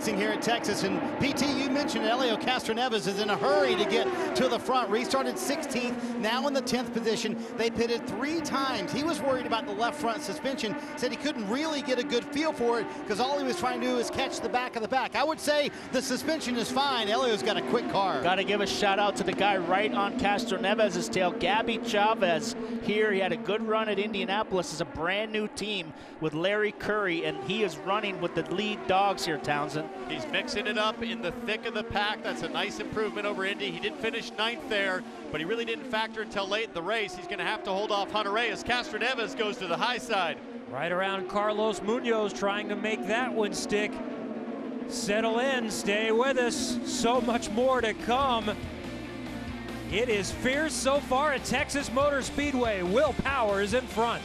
Here at Texas, and PT, you mentioned Helio Castroneves is in a hurry to get to the front. Restarted 16th, now in the 10th position. They pitted 3 times. He was worried about the left front suspension, said he couldn't really get a good feel for it because all he was trying to do is catch the back of the back. I would say the suspension is fine. Helio's got a quick car. Got to give a shout out to the guy right on Castroneves' tail, Gabby Chavez. Here, he had a good run at Indianapolis as a brand new team with Larry Curry, and he is running with the lead dogs here, Townsend. He's mixing it up in the thick of the pack. That's a nice improvement over Indy. He did finish 9th there, but he really didn't factor until late in the race. He's going to have to hold off Hunter Ray as Castroneves goes to the high side. Right around Carlos Munoz, trying to make that one stick. Settle in, stay with us. So much more to come. It is fierce so far at Texas Motor Speedway. Will Power is in front.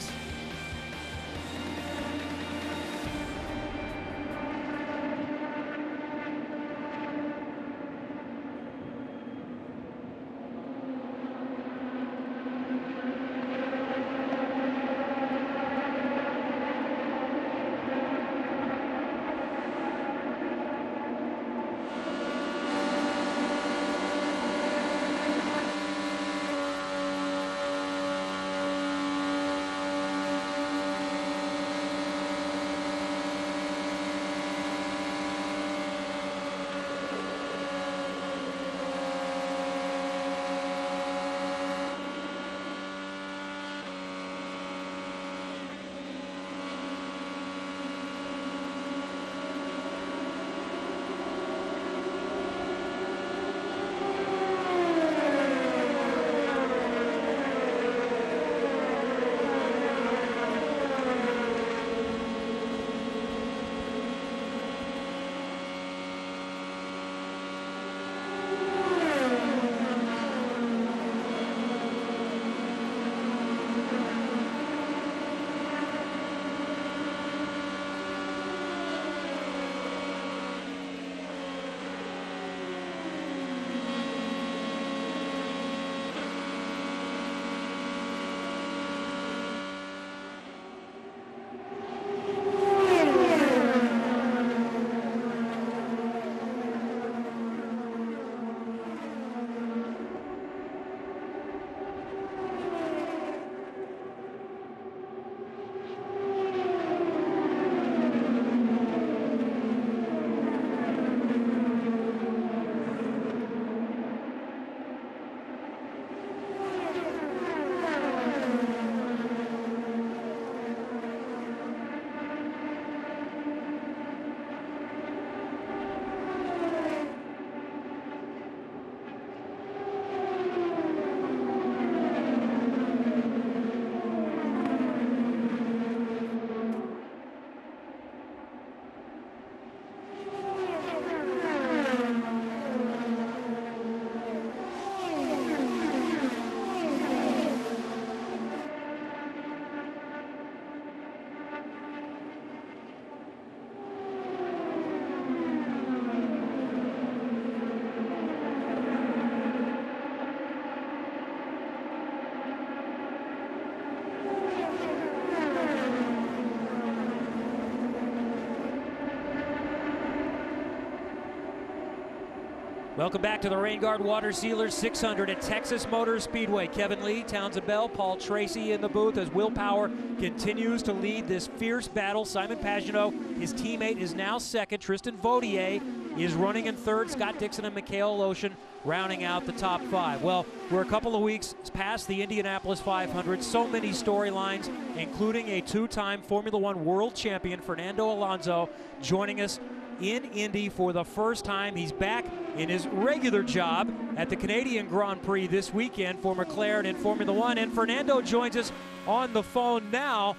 Welcome back to the Rain Guard Water Sealers 600 at Texas Motor Speedway. Kevin Lee, Townsend Bell, Paul Tracy in the booth as Will Power continues to lead this fierce battle. Simon Pagenaud, his teammate, is now second. Tristan Vautier is running in third. Scott Dixon and Mikhail Loshin rounding out the top 5. Well, we're a couple of weeks past the Indianapolis 500. So many storylines, including a 2-time Formula One world champion, Fernando Alonso, joining us in Indy for the first time. He's back in his regular job at the Canadian Grand Prix this weekend for McLaren in Formula One. And Fernando joins us on the phone now.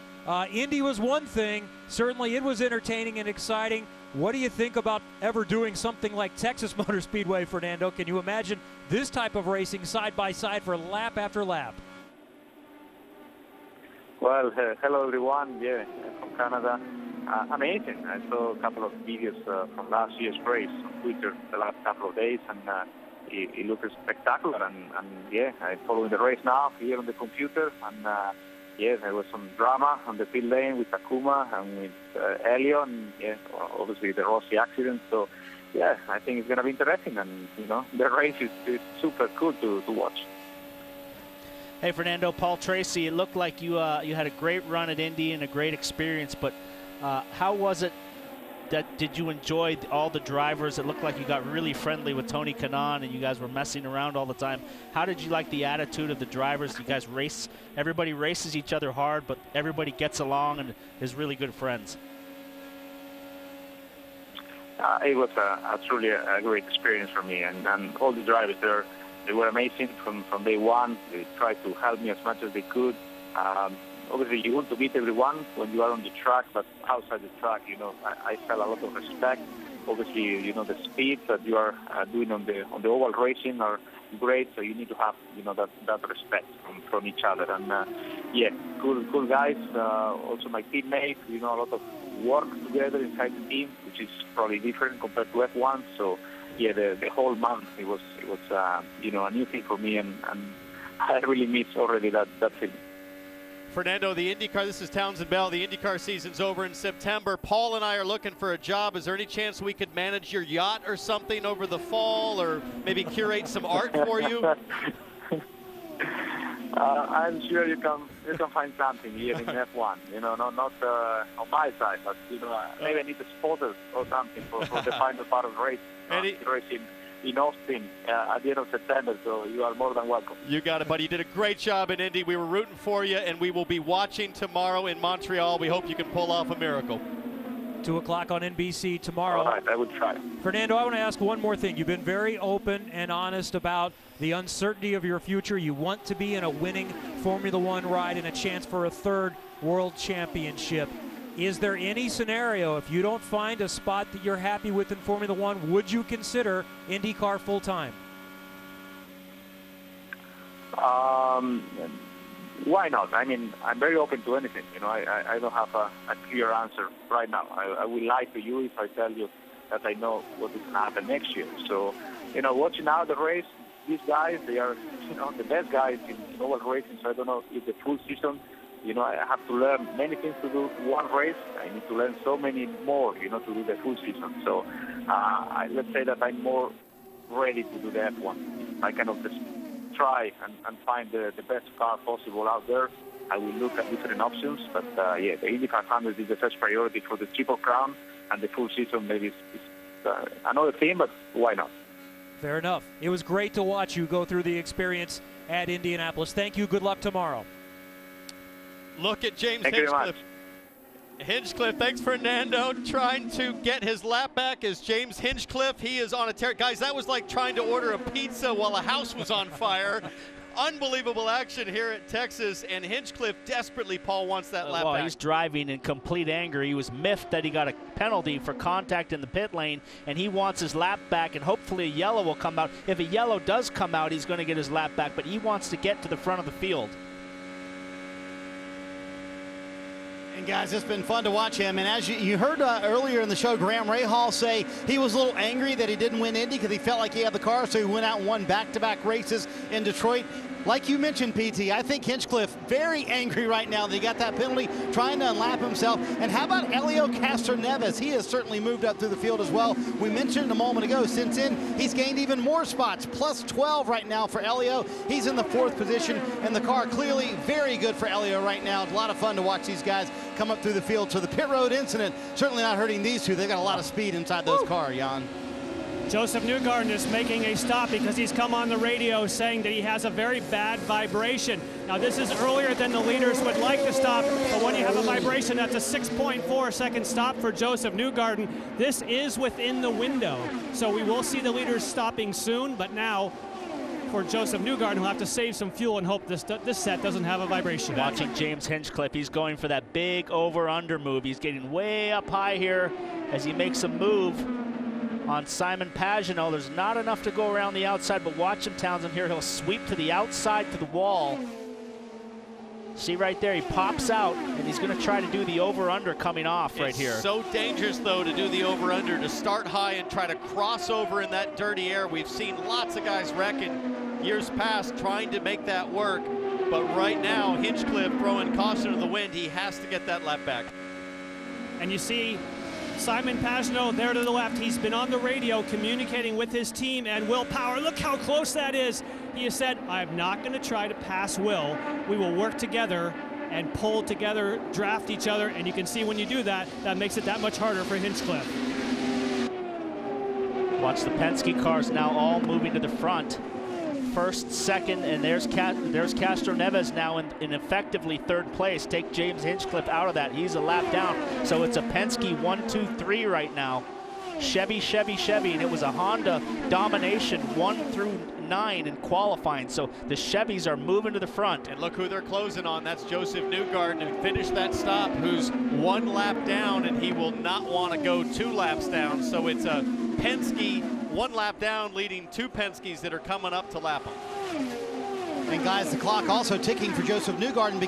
Indy was one thing. Certainly it was entertaining and exciting. What do you think about ever doing something like Texas Motor Speedway, Fernando? Can you imagine this type of racing side by side for lap after lap? Well, hello everyone. Yeah, from Canada. Amazing. I saw a couple of videos from last year's race on Twitter the last couple of days, and it looked spectacular. And yeah, I'm following the race now here on the computer, and yeah, there was some drama on the pit lane with Takuma and with Elio, and yeah, obviously the Rossi accident. So, yeah, I think it's going to be interesting, and the race is super cool to watch. Hey, Fernando, Paul Tracy, it looked like you had a great run at Indy and a great experience, but how was it? Did you enjoy all the drivers? It looked like you got really friendly with Tony Kanaan and you guys were messing around all the time. How did you like the attitude of the drivers? You guys race, everybody races each other hard, but everybody gets along and is really good friends. It was truly a great experience for me, and all the drivers there, they were amazing from day one. They tried to help me as much as they could. Obviously, you want to beat everyone when you are on the track, but outside the track, I felt a lot of respect. Obviously, the speeds that you are doing on the oval racing are great, so you need to have that respect from each other. And yeah, cool guys. Also, my teammates, a lot of work together inside the team, which is probably different compared to F1. So yeah, the whole month it was a new thing for me, and I really miss already that feeling. Fernando, the IndyCar, this is Townsend Bell. The IndyCar season's over in September. Paul and I are looking for a job. Is there any chance we could manage your yacht or something over the fall, or maybe curate some art for you? I'm sure you can find something here in F1. Not on my side, but maybe I need a spotter or something for the final part of the race. Racing in Austin at the end of September, so you are more than welcome. You got it, buddy. You did a great job in Indy. We were rooting for you, and we will be watching tomorrow in Montreal. We hope you can pull off a miracle. 2 o'clock on NBC tomorrow. All right, I would try. Fernando, I want to ask one more thing. You've been very open and honest about the uncertainty of your future. You want to be in a winning Formula One ride and a chance for a 3rd World Championship. Is there any scenario, if you don't find a spot that you're happy with in Formula One, would you consider IndyCar full-time? Why not? I mean, I'm very open to anything. I don't have a clear answer right now. I will lie to you if I tell you that I know what is going to happen next year. So, watching out the race, these guys, they are, the best guys in oval racing, so I don't know if the full season, I have to learn many things to do one race. I need to learn so many more, to do the full season. So let's say that I'm more ready to do the F1. I kind of just try and find the best car possible out there. I will look at different options. But, yeah, the IndyCar 100 is the first priority for the Triple Crown, and the full season maybe is another thing, but why not? Fair enough. It was great to watch you go through the experience at Indianapolis. Thank you. Good luck tomorrow. Look at James Hinchcliffe. Hinchcliffe, thanks Fernando, trying to get his lap back as James Hinchcliffe. He is on a tear. Guys, that was like trying to order a pizza while a house was on fire. Unbelievable action here at Texas, and Hinchcliffe desperately, Paul, wants that lap back. He's driving in complete anger. He was miffed that he got a penalty for contact in the pit lane, and he wants his lap back, and hopefully a yellow will come out. If a yellow does come out, he's going to get his lap back, but he wants to get to the front of the field. And guys, it's been fun to watch him. And as you heard earlier in the show, Graham Rahal say he was a little angry that he didn't win Indy because he felt like he had the car, so he went out and won back-to-back races in Detroit. Like you mentioned, PT, I think Hinchcliffe very angry right now that he got that penalty, trying to unlap himself. And how about Elio Castroneves? He has certainly moved up through the field as well. We mentioned a moment ago, since then, he's gained even more spots, plus 12 right now for Elio. He's in the 4th position, and the car clearly very good for Elio right now. It's a lot of fun to watch these guys come up through the field. So the pit road incident certainly not hurting these two. They've got a lot of speed inside those cars, Jan. Joseph Newgarden is making a stop because he's come on the radio saying that he has a very bad vibration. Now, this is earlier than the leaders would like to stop, but when you have a vibration, that's a 6.4-second stop for Joseph Newgarden. This is within the window, so we will see the leaders stopping soon, but now for Joseph Newgarden, he'll have to save some fuel and hope this set doesn't have a vibration. Watching James Hinchcliffe, he's going for that big over-under move. He's getting way up high here as he makes a move on Simon Pagenaud. There's not enough to go around the outside, but watch him, Townsend, here. He'll sweep to the outside to the wall. See right there, he pops out, and he's going to try to do the over-under coming off right here. It's so dangerous, though, to do the over-under, to start high and try to cross over in that dirty air. We've seen lots of guys wreck in years past trying to make that work. But right now, Hinchcliffe throwing caution to the wind. He has to get that lap back. And you see Simon Pagenaud there to the left. He's been on the radio communicating with his team and Will Power. Look how close that is. He has said, I'm not going to try to pass Will. We will work together and pull together, draft each other. And you can see when you do that, that makes it that much harder for Hinchcliffe. Watch the Penske cars now all moving to the front. First, second, and there's Castro Neves now in effectively third place. Take James Hinchcliffe out of that. He's a lap down. So it's a Penske 1, 2, 3 right now. Chevy, Chevy, Chevy, and it was a Honda domination 1 through 9 in qualifying. So the Chevys are moving to the front. And look who they're closing on. That's Joseph Newgarden, who finished that stop, who's 1 lap down, and he will not want to go 2 laps down. So it's a Penske 1 lap down, leading 2 Penskes that are coming up to lap him. And guys, the clock also ticking for Joseph Newgarden,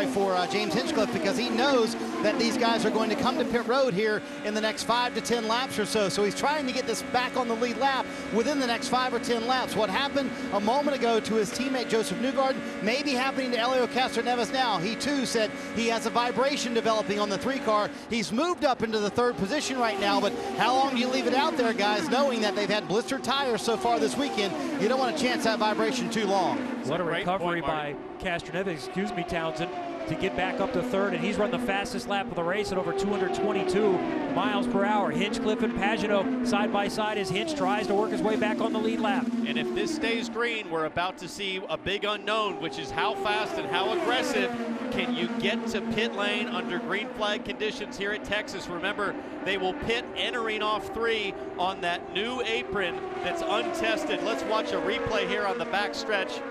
for James Hinchcliffe, because he knows that these guys are going to come to pit road here in the next 5 to 10 laps or so. So he's trying to get this back on the lead lap within the next 5 or 10 laps. What happened a moment ago to his teammate Joseph Newgarden may be happening to Helio Castroneves now. He too said he has a vibration developing on the 3 car. He's moved up into the 3rd position right now, but how long do you leave it out there, guys, knowing that they've had blistered tires so far this weekend? You don't want to chance that vibration too long. What a recovery by Castroneves, excuse me, Townsend, to get back up to 3rd, and he's run the fastest lap of the race at over 222 miles per hour. Hinchcliffe and Pagenaud side by side as Hinch tries to work his way back on the lead lap. And if this stays green, we're about to see a big unknown, which is how fast and how aggressive can you get to pit lane under green flag conditions here at Texas. Remember, they will pit entering off 3 on that new apron that's untested. Let's watch a replay here on the back stretch.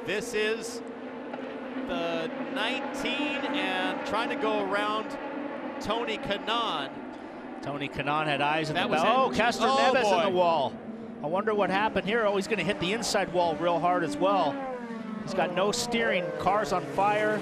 This is the 19 and trying to go around Tony Kanaan. Tony Kanaan had eyes in the back. Oh, Castroneves in the wall. I wonder what happened here. Oh, he's going to hit the inside wall real hard as well. He's got no steering. Car's on fire.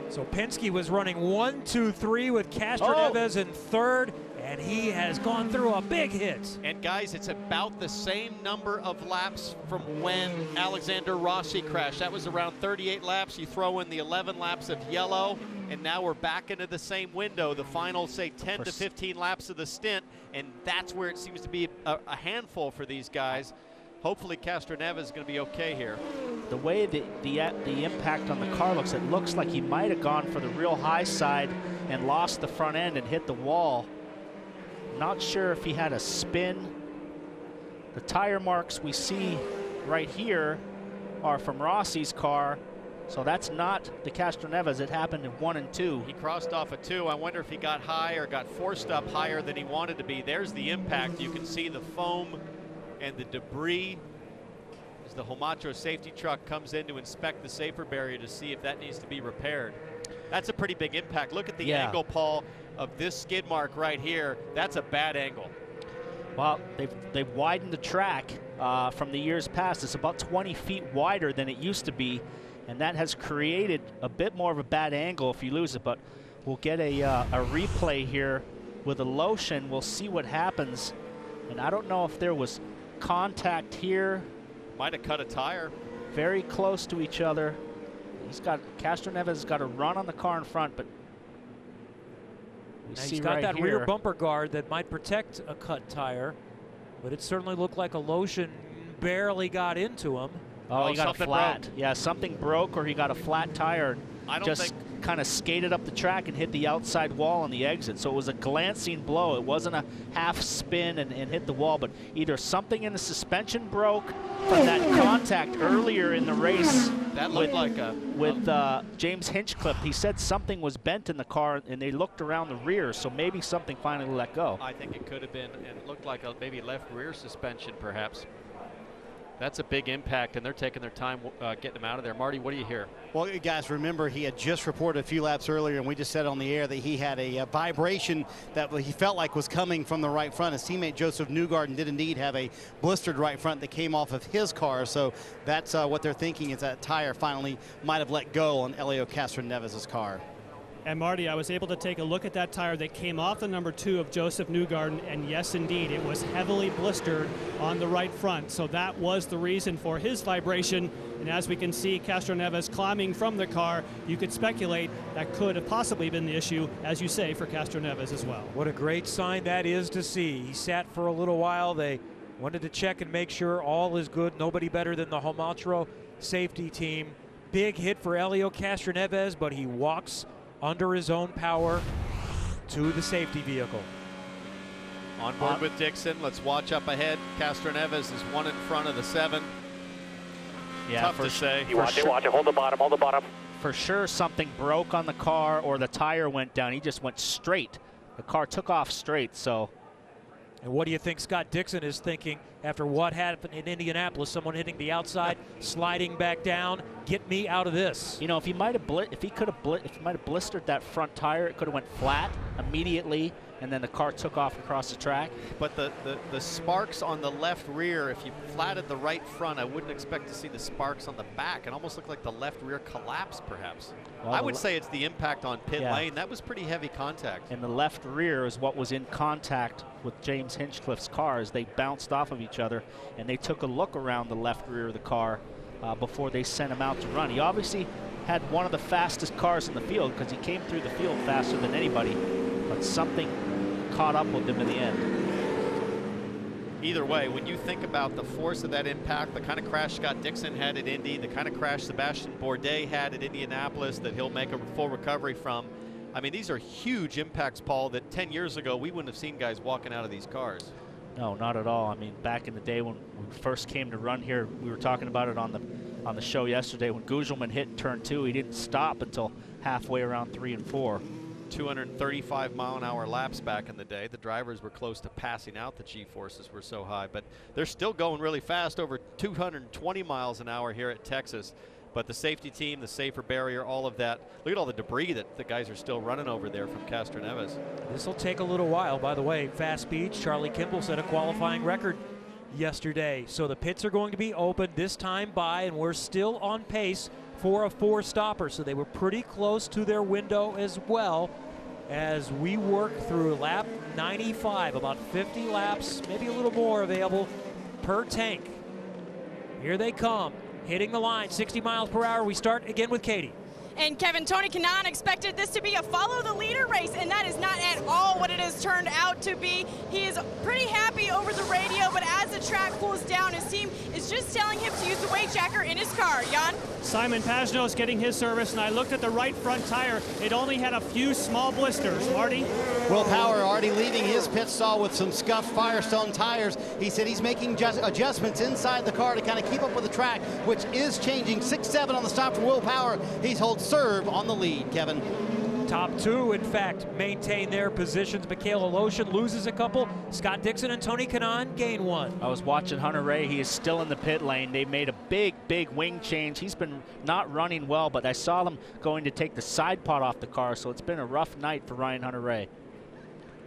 So Penske was running 1, 2, 3 with Castroneves in 3rd. And he has gone through a big hit. And guys, it's about the same number of laps from when Alexander Rossi crashed. That was around 38 laps. You throw in the 11 laps of yellow, and now we're back into the same window. The final, say, 10 to 15 laps of the stint, and that's where it seems to be a handful for these guys. Hopefully Castroneves is going to be okay here. The way the impact on the car looks, it looks like he might have gone for the real high side and lost the front end and hit the wall. Not sure if he had a spin. The tire marks we see right here are from Rossi's car, so that's not the Castroneves. It happened in 1 and 2. He crossed off a 2. I wonder if he got high or got forced up higher than he wanted to be. There's the impact. You can see the foam and the debris as the Homatro safety truck comes in to inspect the safer barrier to see if that needs to be repaired. That's a pretty big impact. Look at the angle, Paul, of this skid mark right here. That's a bad angle. Well, they've widened the track from the years past. It's about 20 feet wider than it used to be, and that has created a bit more of a bad angle if you lose it. But we'll get a replay here with a lotion. We'll see what happens. And I don't know if there was contact here. Might have cut a tire. Very close to each other. Castroneves has got a run on the car in front, but he's got that rear bumper guard that might protect a cut tire, but it certainly looked like a lotion barely got into him. Oh, he got a flat. Broke. Yeah, something broke or he got a flat tire. I don't just kind of skated up the track and hit the outside wall on the exit. So it was a glancing blow. It wasn't a half spin and hit the wall, but either something in the suspension broke from that contact earlier in the race. That looked with James Hinchcliffe. He said something was bent in the car, and they looked around the rear, so maybe something finally let go. I think it could have been, and it looked like a maybe left rear suspension, perhaps. That's a big impact, and they're taking their time getting him out of there. Marty, what do you hear? Well, guys, remember he had just reported a few laps earlier, and we just said on the air that he had a vibration that he felt like was coming from the right front. His teammate Joseph Newgarden did indeed have a blistered right front that came off of his car, so that's what they're thinking is that tire finally might have let go on Helio Castroneves' car. And Marty, I was able to take a look at that tire that came off the number 2 of Joseph Newgarden, and yes, indeed, it was heavily blistered on the right front. So that was the reason for his vibration. And as we can see Castroneves climbing from the car, you could speculate that could have possibly been the issue, as you say, for Castroneves as well. What a great sign that is to see. He sat for a little while. They wanted to check and make sure all is good. Nobody better than the Homatro safety team. Big hit for Helio Castroneves, but he walks under his own power to the safety vehicle. On board with Dixon. Let's watch up ahead. Castroneves is 1 in front of the 7. Yeah, tough to say. Watch it. Hold the bottom. Hold the bottom. For sure, something broke on the car or the tire went down. He just went straight. The car took off straight. So. And what do you think Scott Dixon is thinking after what happened in Indianapolis? Someone hitting the outside, sliding back down. Get me out of this. You know, if he might have blistered that front tire, it could have went flat immediately, and then the car took off across the track. But the sparks on the left rear, if you flatted the right front, I wouldn't expect to see the sparks on the back. It almost looked like the left rear collapsed, perhaps. Well, I would say it's the impact on pit lane. That was pretty heavy contact. And the left rear is what was in contact with James Hinchcliffe's car as they bounced off of each other, and they took a look around the left rear of the car before they sent him out to run. He obviously had one of the fastest cars in the field because he came through the field faster than anybody, but something caught up with him in the end. Either way, when you think about the force of that impact, the kind of crash Scott Dixon had at Indy, the kind of crash Sebastian Bourdais had at Indianapolis that he'll make a full recovery from, I mean, these are huge impacts, Paul, that 10 years ago we wouldn't have seen guys walking out of these cars. No, not at all. I mean, back in the day when we first came to run here, we were talking about it on the show yesterday. When Gugelman hit turn 2, he didn't stop until halfway around 3 and 4. 235-mile-an-hour laps back in the day. The drivers were close to passing out. The G-forces were so high, but they're still going really fast, over 220 miles an hour here at Texas. But the safety team, the safer barrier, all of that. Look at all the debris that the guys are still running over there from Castroneves. This will take a little while. By the way, fast speeds, Charlie Kimball set a qualifying record yesterday. So the pits are going to be open this time by, and we're still on pace for a 4-stopper. So they were pretty close to their window as well as we work through lap 95. About 50 laps, maybe a little more available per tank. Here they come. Hitting the line, 60 miles per hour. We start again with Katie. And Kevin, Tony Kanaan expected this to be a follow the leader race, and that is not at all what it has turned out to be. He is pretty happy over the radio, but as the track cools down, his team is just telling him to use the weight jacker in his car. Jan? Simon Pagnos getting his service, and I looked at the right front tire. It only had a few small blisters. Marty? Will Power already leaving his pit stall with some scuffed Firestone tires. He said he's making adjustments inside the car to kind of keep up with the track, which is changing. 6-7 on the stop for Will Power. He's holds serve on the lead, Kevin. Top 2, in fact, maintain their positions. Mikhail Aloshin loses a couple. Scott Dixon and Tony Kanaan gain 1. I was watching Hunter Ray. He is still in the pit lane. They made a big wing change. He's been not running well, but I saw them going to take the side pod off the car, so it's been a rough night for Ryan Hunter Ray.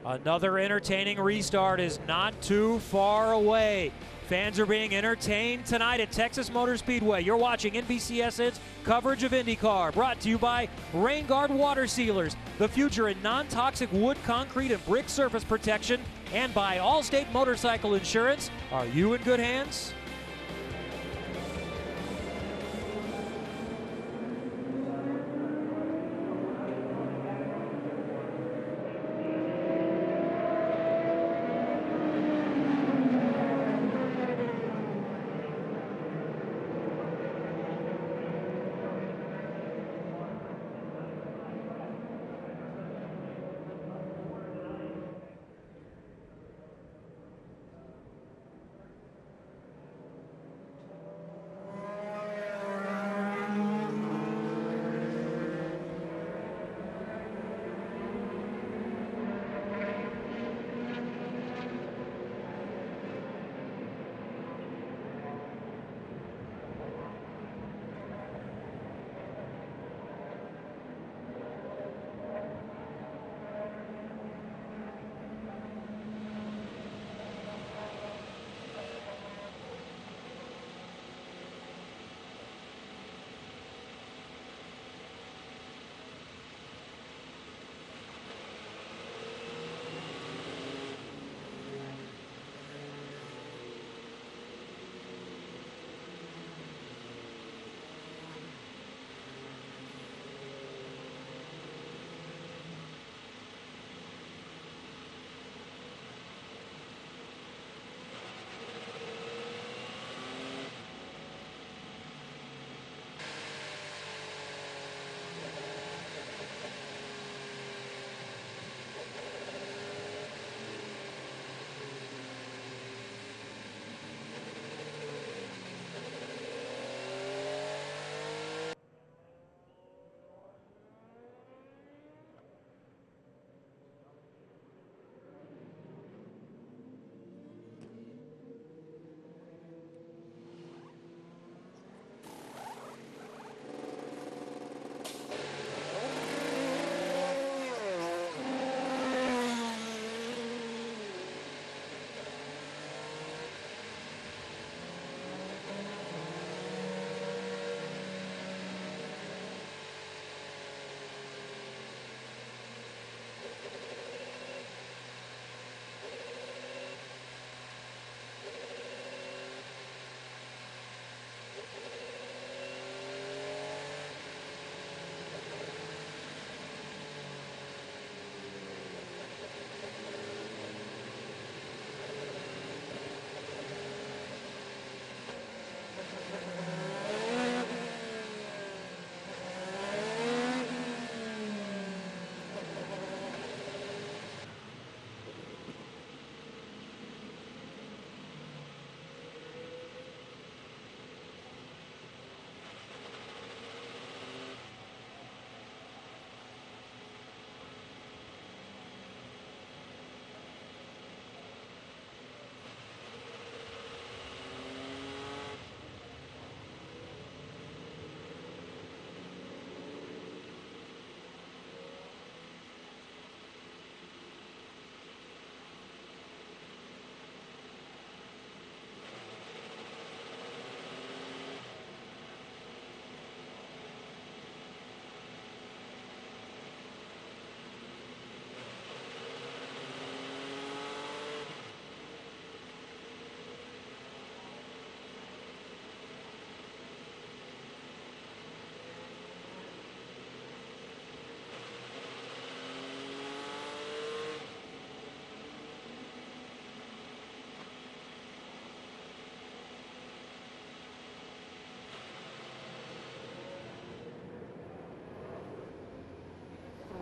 Another entertaining restart is not too far away. Fans are being entertained tonight at Texas Motor Speedway. You're watching NBCSN's coverage of IndyCar, brought to you by Rain Guard Water Sealers, the future in non-toxic wood, concrete, and brick surface protection, and by Allstate Motorcycle Insurance. Are you in good hands?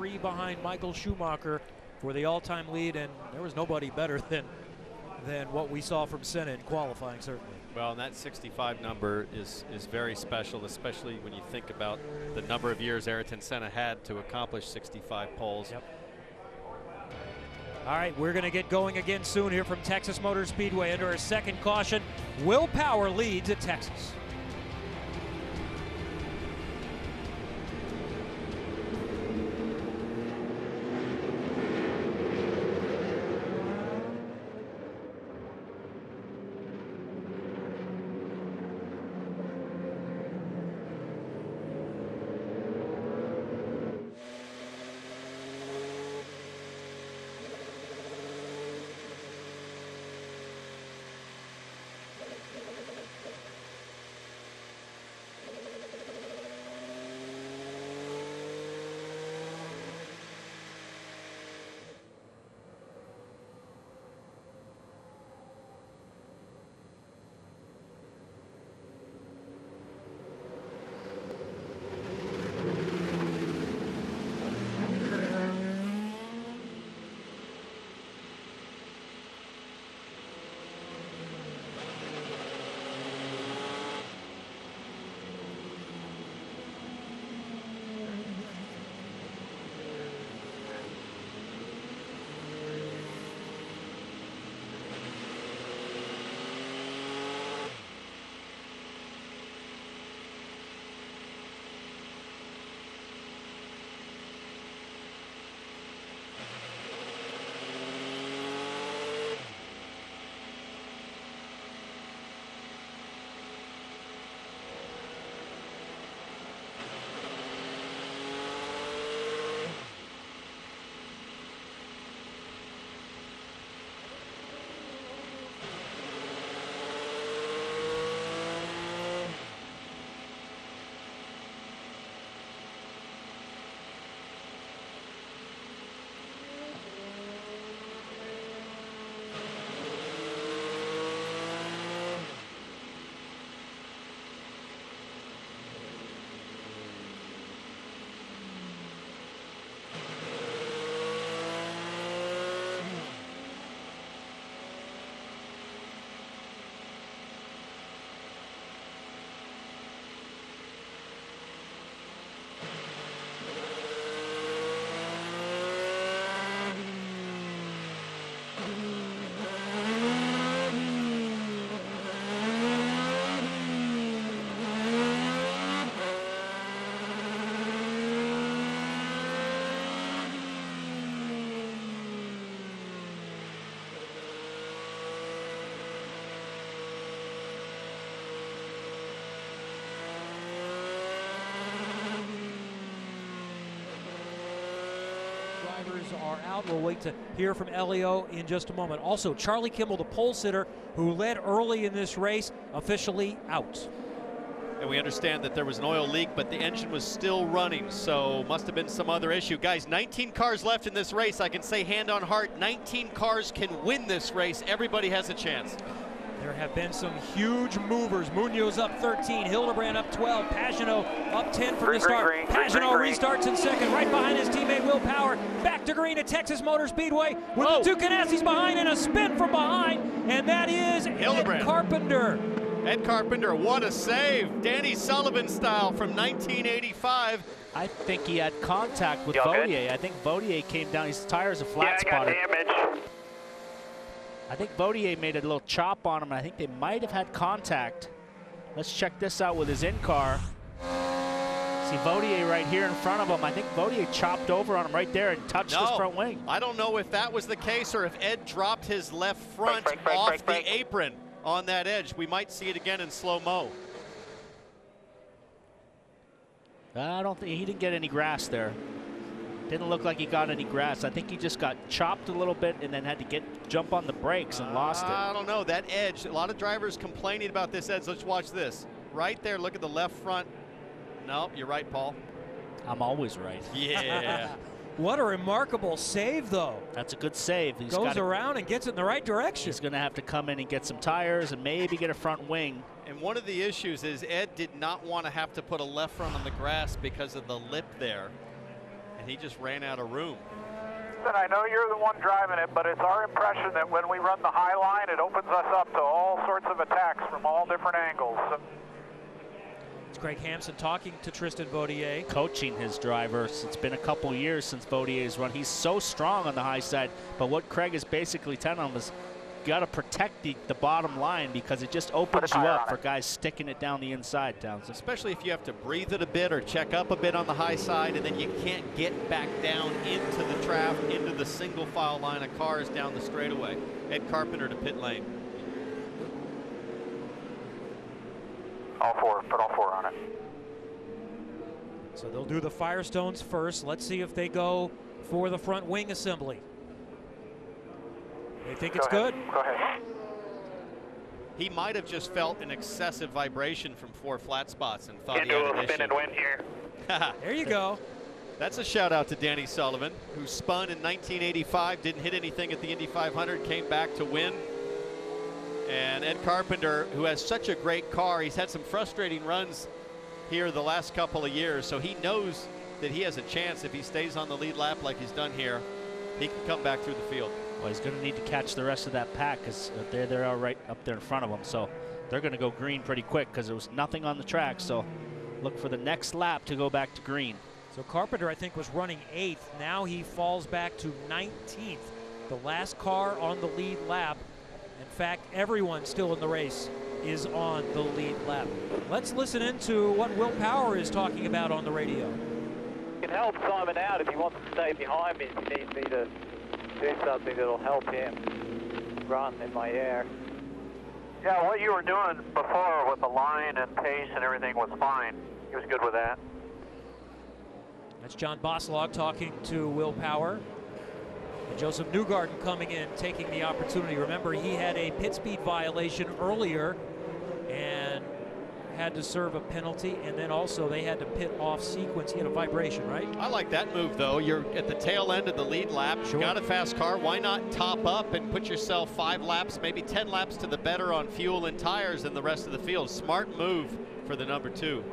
3 behind Michael Schumacher for the all-time lead, and there was nobody better than what we saw from Senna in qualifying, certainly. Well, and that 65 number is very special, especially when you think about the number of years Ayrton Senna had to accomplish 65 poles. Yep. All right, we're going to get going again soon here from Texas Motor Speedway under a second caution. Will Power leads at Texas. Are out. We'll wait to hear from Elio in just a moment. Also, Charlie Kimball, the pole sitter who led early in this race, officially out. And we understand that there was an oil leak, but the engine was still running, so must have been some other issue. Guys, 19 cars left in this race. I can say hand on heart, 19 cars can win this race. Everybody has a chance. There have been some huge movers. Munoz up 13, Hildebrand up 12, Pagano up 10 from the start. Pagano restarts in second, right behind his teammate Will Power. Back to green at Texas Motor Speedway with the 2 Ganassis behind and a spin from behind, and that is Hildebrand. Ed Carpenter. Ed Carpenter, what a save. Danny Sullivan style from 1985. I think he had contact with Vautier. I think Vautier came down, his tires are flat spotted. Damage. I think Vautier made a little chop on him, and I think they might have had contact. Let's check this out with his in-car. See Vautier right here in front of him. I think Vautier chopped over on him right there and touched his front wing. I don't know if that was the case or if Ed dropped his left front off the apron on that edge. We might see it again in slow-mo. I don't think he didn't get any grass there. Didn't look like he got any grass. I think he just got chopped a little bit and then had to jump on the brakes and lost it. I don't know. That edge, a lot of drivers complaining about this edge. Let's watch this. Right there, look at the left front. No, you're right, Paul. I'm always right. Yeah. What a remarkable save, though. That's a good save. He goes around and gets it in the right direction. He's going to have to come in and get some tires and maybe get a front wing. And one of the issues is Ed did not want to have to put a left front on the grass because of the lip there. and he just ran out of room. I know you're the one driving it, but it's our impression that when we run the high line, it opens us up to all sorts of attacks from all different angles. It's Craig Hampson talking to Tristan Vautier. Coaching his drivers. It's been a couple years since Vautier's run. He's so strong on the high side, but what Craig is basically telling him is you got to protect the bottom line because it just opens you up for guys sticking it down the inside, Townsend. Especially if you have to breathe it a bit or check up a bit on the high side, and then you can't get back down into the trap, into the single file line of cars down the straightaway. Ed Carpenter to pit lane. Put all four on it. So they'll do the Firestones first. Let's see if they go for the front wing assembly. They think it's good. Go ahead. He might have just felt an excessive vibration from 4 flat spots and thought Into he had an a spin issue. and win here. There you go. That's a shout out to Danny Sullivan, who spun in 1985, didn't hit anything at the Indy 500, came back to win. And Ed Carpenter, who has such a great car, he's had some frustrating runs here the last couple of years, so he knows that he has a chance if he stays on the lead lap like he's done here. He can come back through the field. Well, he's going to need to catch the rest of that pack because they're all right up there in front of him. So they're going to go green pretty quick because there was nothing on the track. So look for the next lap to go back to green. So Carpenter, I think, was running 8th. Now he falls back to 19th. The last car on the lead lap. In fact, everyone still in the race is on the lead lap. Let's listen into what Will Power is talking about on the radio. You can help Simon out if he wants to stay behind me. If he needs me to do something that'll help him run in my air. Yeah, what you were doing before with the line and pace and everything was fine. He was good with that. That's John Boslog talking to Will Power. And Joseph Newgarden coming in, taking the opportunity. Remember, he had a pit speed violation earlier and had to serve a penalty, and then also they had to pit off sequence. He had a vibration, right? I like that move, though. You're at the tail end of the lead lap. Sure. Got a fast car. Why not top up and put yourself 5 laps, maybe 10 laps to the better on fuel and tires than the rest of the field? Smart move for the number 2.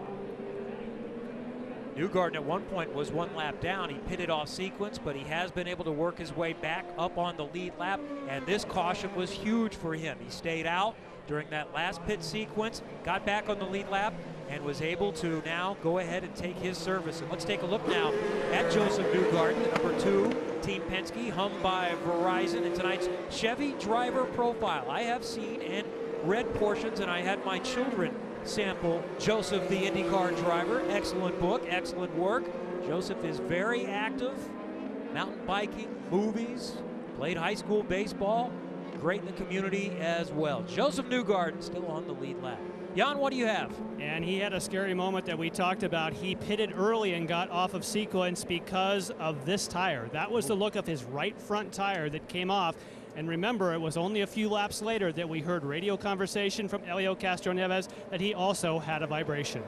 Newgarden at one point was 1 lap down. He pitted off sequence, but he has been able to work his way back up on the lead lap, and this caution was huge for him. He stayed out during that last pit sequence, got back on the lead lap, and was able to now go ahead and take his service. And let's take a look now at Joseph Newgarden, the number 2, Team Penske, hummed by Verizon in tonight's Chevy driver profile. I have seen and read portions, and I had my children sample Joseph, the IndyCar driver. Excellent book, excellent work. Joseph is very active, mountain biking, movies, played high school baseball, great in the community as well. Joseph Newgarden still on the lead lap. Jan, what do you have? And he had a scary moment that we talked about. He pitted early and got off of sequence because of this tire. That was the look of his right front tire that came off. And remember, it was only a few laps later that we heard radio conversation from Helio Castroneves that he also had a vibration.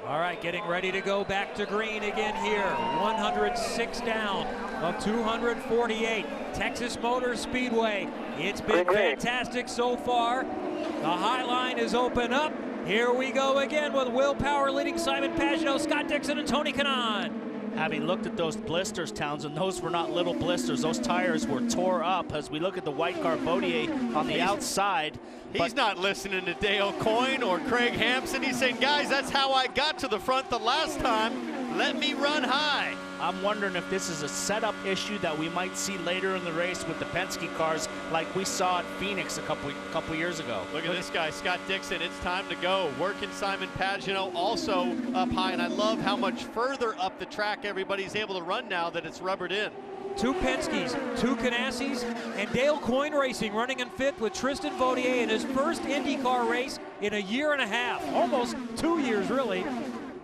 All right, getting ready to go back to green again here. 106 down of 248. Texas Motor Speedway. It's been fantastic so far. The high line is open up. Here we go again with Will Power leading Simon Pagenaud, Scott Dixon, and Tony Kanaan. Having looked at those blisters, Townsend, those were not little blisters. Those tires were tore up as we look at the white car Vautier on the outside. He's not listening to Dale Coyne or Craig Hampson. He's saying, guys, that's how I got to the front the last time. Let me run high. I'm wondering if this is a setup issue that we might see later in the race with the Penske cars like we saw at Phoenix a couple years ago. Look at this guy, Scott Dixon. It's time to go. Working Simon Pagenaud also up high, and I love how much further up the track everybody's able to run now that it's rubbered in. 2 Penskes, 2 Ganassis, and Dale Coyne Racing running in 5th with Tristan Vautier in his first IndyCar race in a year and a half. Almost 2 years, really.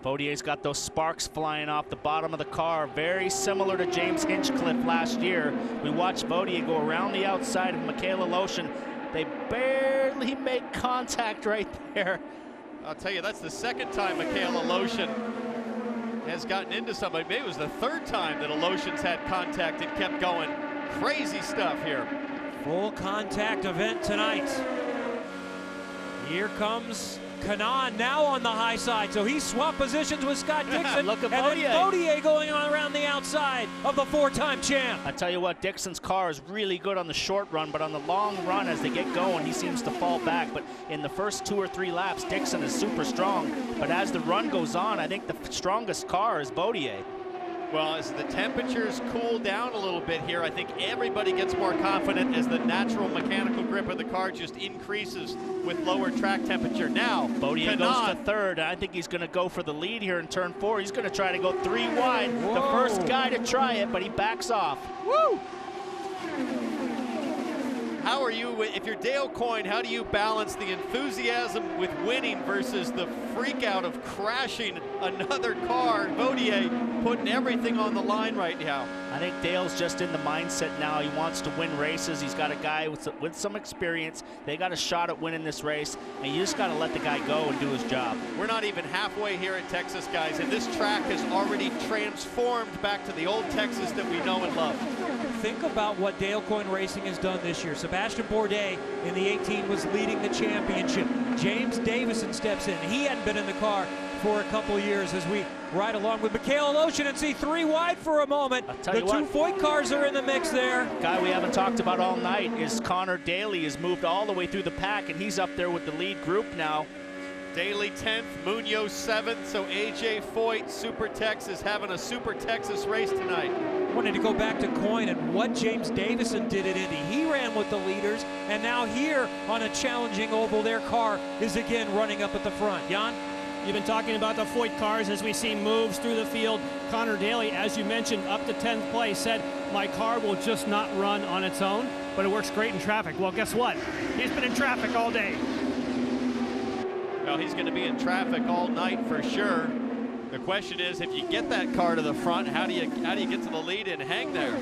Vautier's got those sparks flying off the bottom of the car, very similar to James Hinchcliffe last year. We watched Vautier go around the outside of Michaela Lotion. They barely make contact right there. I'll tell you, that's the second time Michaela Lotion has gotten into somebody. Maybe it was the 3rd time that a Lotion's had contact and kept going. Crazy stuff here. Full contact event tonight. Here comes Kanaan now on the high side, so he swapped positions with Scott Dixon. Look at and then Bodier going on around the outside of the 4-time champ. I tell you what, Dixon's car is really good on the short run, but on the long run, as they get going, he seems to fall back. But in the first 2 or 3 laps, Dixon is super strong. But as the run goes on, I think the strongest car is Bodier. Well, as the temperatures cool down a little bit here, I think everybody gets more confident as the natural mechanical grip of the car just increases with lower track temperature. Now, Bodier goes to third, and I think he's going to go for the lead here in turn 4. He's going to try to go 3 wide. Whoa. The first guy to try it, but he backs off. Woo! How are you, if you're Dale Coyne, how do you balance the enthusiasm with winning versus the freak out of crashing another car? Bodier putting everything on the line right now. I think Dale's just in the mindset now. He wants to win races. He's got a guy with some experience. They got a shot at winning this race, and you just got to let the guy go and do his job. We're not even halfway here at Texas, guys, and this track has already transformed back to the old Texas that we know and love. Think about what Dale Coyne Racing has done this year. Sebastian Bourdais in the 18 was leading the championship. James Davison steps in. He hadn't been in the car for a couple years as we ride along with Mikhail Aloshin and see 3 wide for a moment. The 2 Foyt cars are in the mix there. Guy we haven't talked about all night is Connor Daly. Has moved all the way through the pack, and he's up there with the lead group now. Daly 10th, Munoz 7th, so AJ Foyt, Super Tex, is having a Super Texas race tonight. I wanted to go back to Coyne and what James Davison did at Indy. He ran with the leaders, and now here on a challenging oval, their car is again running up at the front. Jan? You've been talking about the Foyt cars as we see moves through the field. Connor Daly, as you mentioned, up to 10th place, said, my car will just not run on its own, but it works great in traffic. Well, guess what? He's been in traffic all day. Well, he's going to be in traffic all night for sure. The question is, if you get that car to the front, how do you get to the lead and hang there?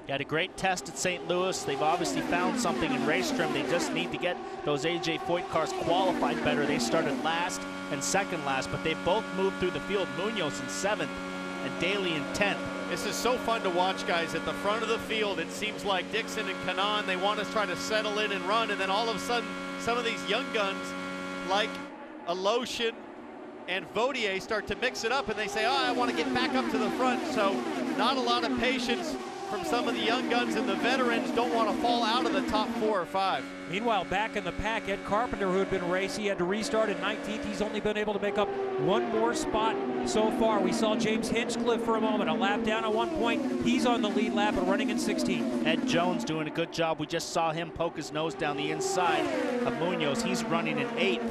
He had a great test at St. Louis. They've obviously found something in race trim. They just need to get those AJ Foyt cars qualified better. They started last and second last, but they both moved through the field. Munoz in 7th and Daly in 10th. This is so fun to watch, guys. At the front of the field, it seems like Dixon and Kanaan, they want to try to settle in and run, and then all of a sudden, some of these young guns like Aloshin and Bodier start to mix it up, and they say, oh, I want to get back up to the front. So not a lot of patience from some of the young guns, and the veterans don't want to fall out of the top 4 or 5. Meanwhile, back in the pack, Ed Carpenter, who had been racing, he had to restart at 19th. He's only been able to make up 1 more spot so far. We saw James Hinchcliffe for a moment, a lap down at one point. He's on the lead lap and running in 16th. Ed Jones doing a good job. We just saw him poke his nose down the inside of Munoz. He's running in 8th.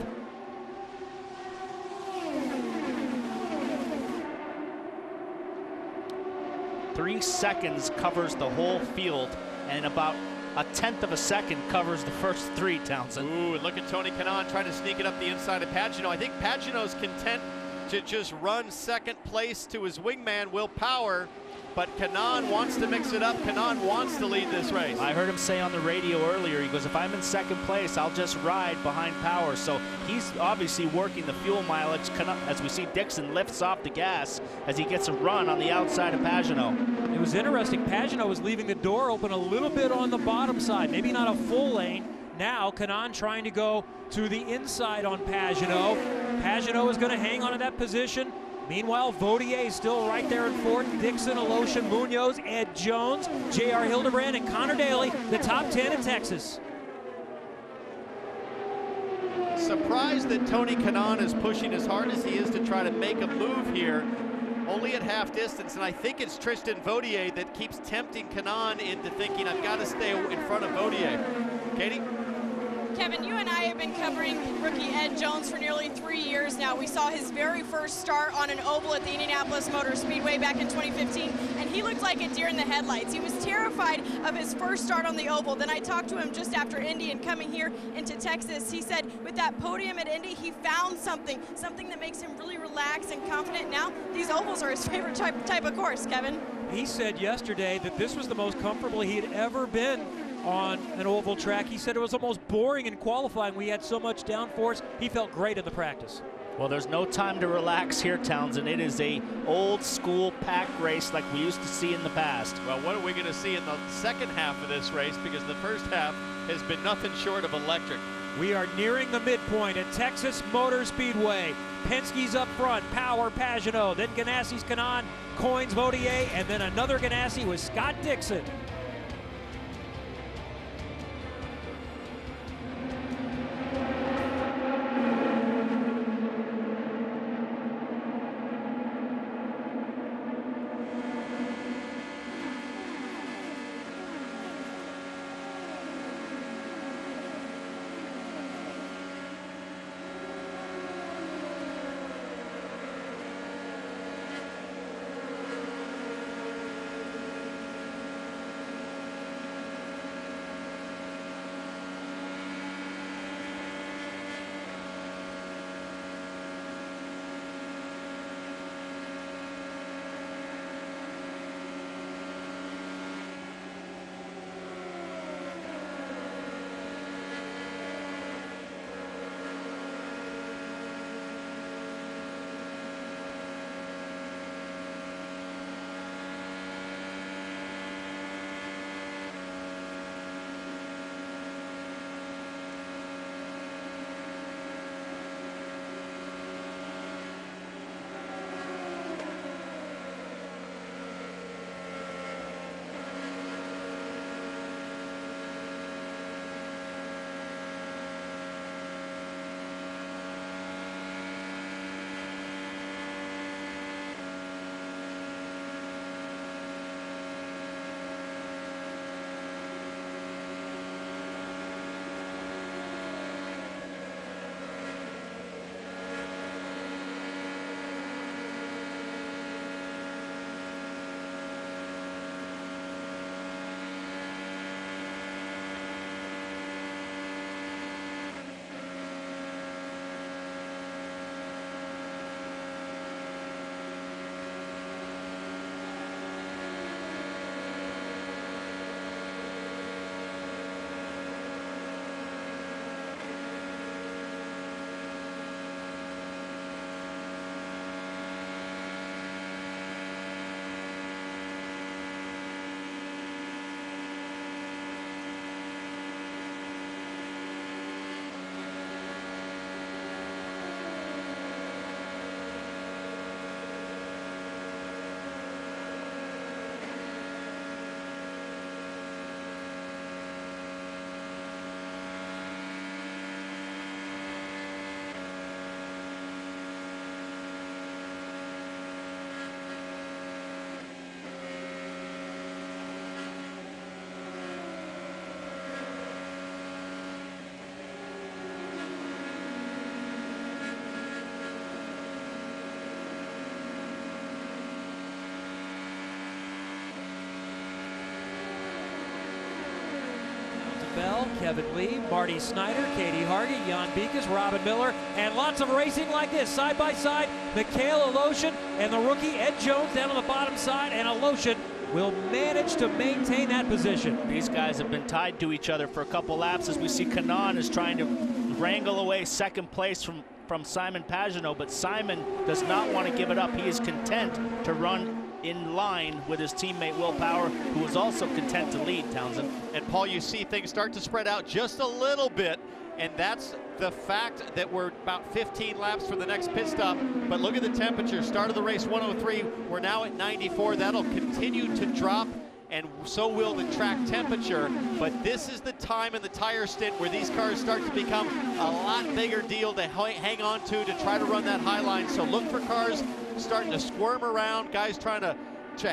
Three seconds covers the whole field, and about a 1/10 of a second covers the first 3, Townsend. Ooh, and look at Tony Kanaan trying to sneak it up the inside of Pagenaud. I think Pagenaud's content to just run second place to his wingman, Will Power, but Kanaan wants to mix it up. Kanaan wants to lead this race. I heard him say on the radio earlier, he goes, if I'm in second place, I'll just ride behind Power. So he's obviously working the fuel mileage. As we see, Dixon lifts off the gas as he gets a run on the outside of Pagenaud. It was interesting. Pagenaud was leaving the door open a little bit on the bottom side, maybe not a full lane. Now Kanaan trying to go to the inside on Pagenaud. Pagenaud is going to hang on to that position. Meanwhile, Bodier is still right there in 4th. Dixon, Aloshin, Munoz, Ed Jones, J.R. Hildebrand, and Connor Daly, the top 10 in Texas. Surprised that Tony Kanaan is pushing as hard as he is to try to make a move here, only at half distance, and I think it's Tristan Bodier that keeps tempting Kanaan into thinking, I've got to stay in front of Bodier. Katie? Kevin, you and I have been covering rookie Ed Jones for nearly 3 years now. We saw his very first start on an oval at the Indianapolis Motor Speedway back in 2015, and he looked like a deer in the headlights. He was terrified of his first start on the oval. Then I talked to him just after Indy and coming here into Texas. He said with that podium at Indy, he found something that makes him really relaxed and confident. Now, these ovals are his favorite type of course, Kevin. He said yesterday that this was the most comfortable he had ever been on an oval track. He said it was almost boring in qualifying. We had so much downforce. He felt great in the practice. Well, there's no time to relax here, Townsend. It is a old school pack race like we used to see in the past. Well, what are we going to see in the second half of this race? Because the first half has been nothing short of electric. We are nearing the midpoint at Texas Motor Speedway. Penske's up front, Power, Pagenaud, then Ganassi's Kanaan, Coins, Vautier, and then another Ganassi with Scott Dixon. Bell, Kevin Lee, Marty Snyder, Katie Hargett, Jan Beekes, Robin Miller, and lots of racing like this, side by side. Mikhail Aloshin and the rookie Ed Jones down on the bottom side, and Aloshin will manage to maintain that position. These guys have been tied to each other for a couple laps, as we see Kanaan is trying to wrangle away second place from Simon Pagenaud, but Simon does not want to give it up. He is content to run in line with his teammate Will Power, who is also content to lead, Townsend. And Paul, you see things start to spread out just a little bit, and that's the fact that we're about 15 laps for the next pit stop. But look at the temperature. Start of the race 103. We're now at 94. That'll continue to drop, and so will the track temperature. But this is the time in the tire stint where these cars start to become a lot bigger deal to hang on to try to run that high line. So look for cars starting to squirm around, guys trying to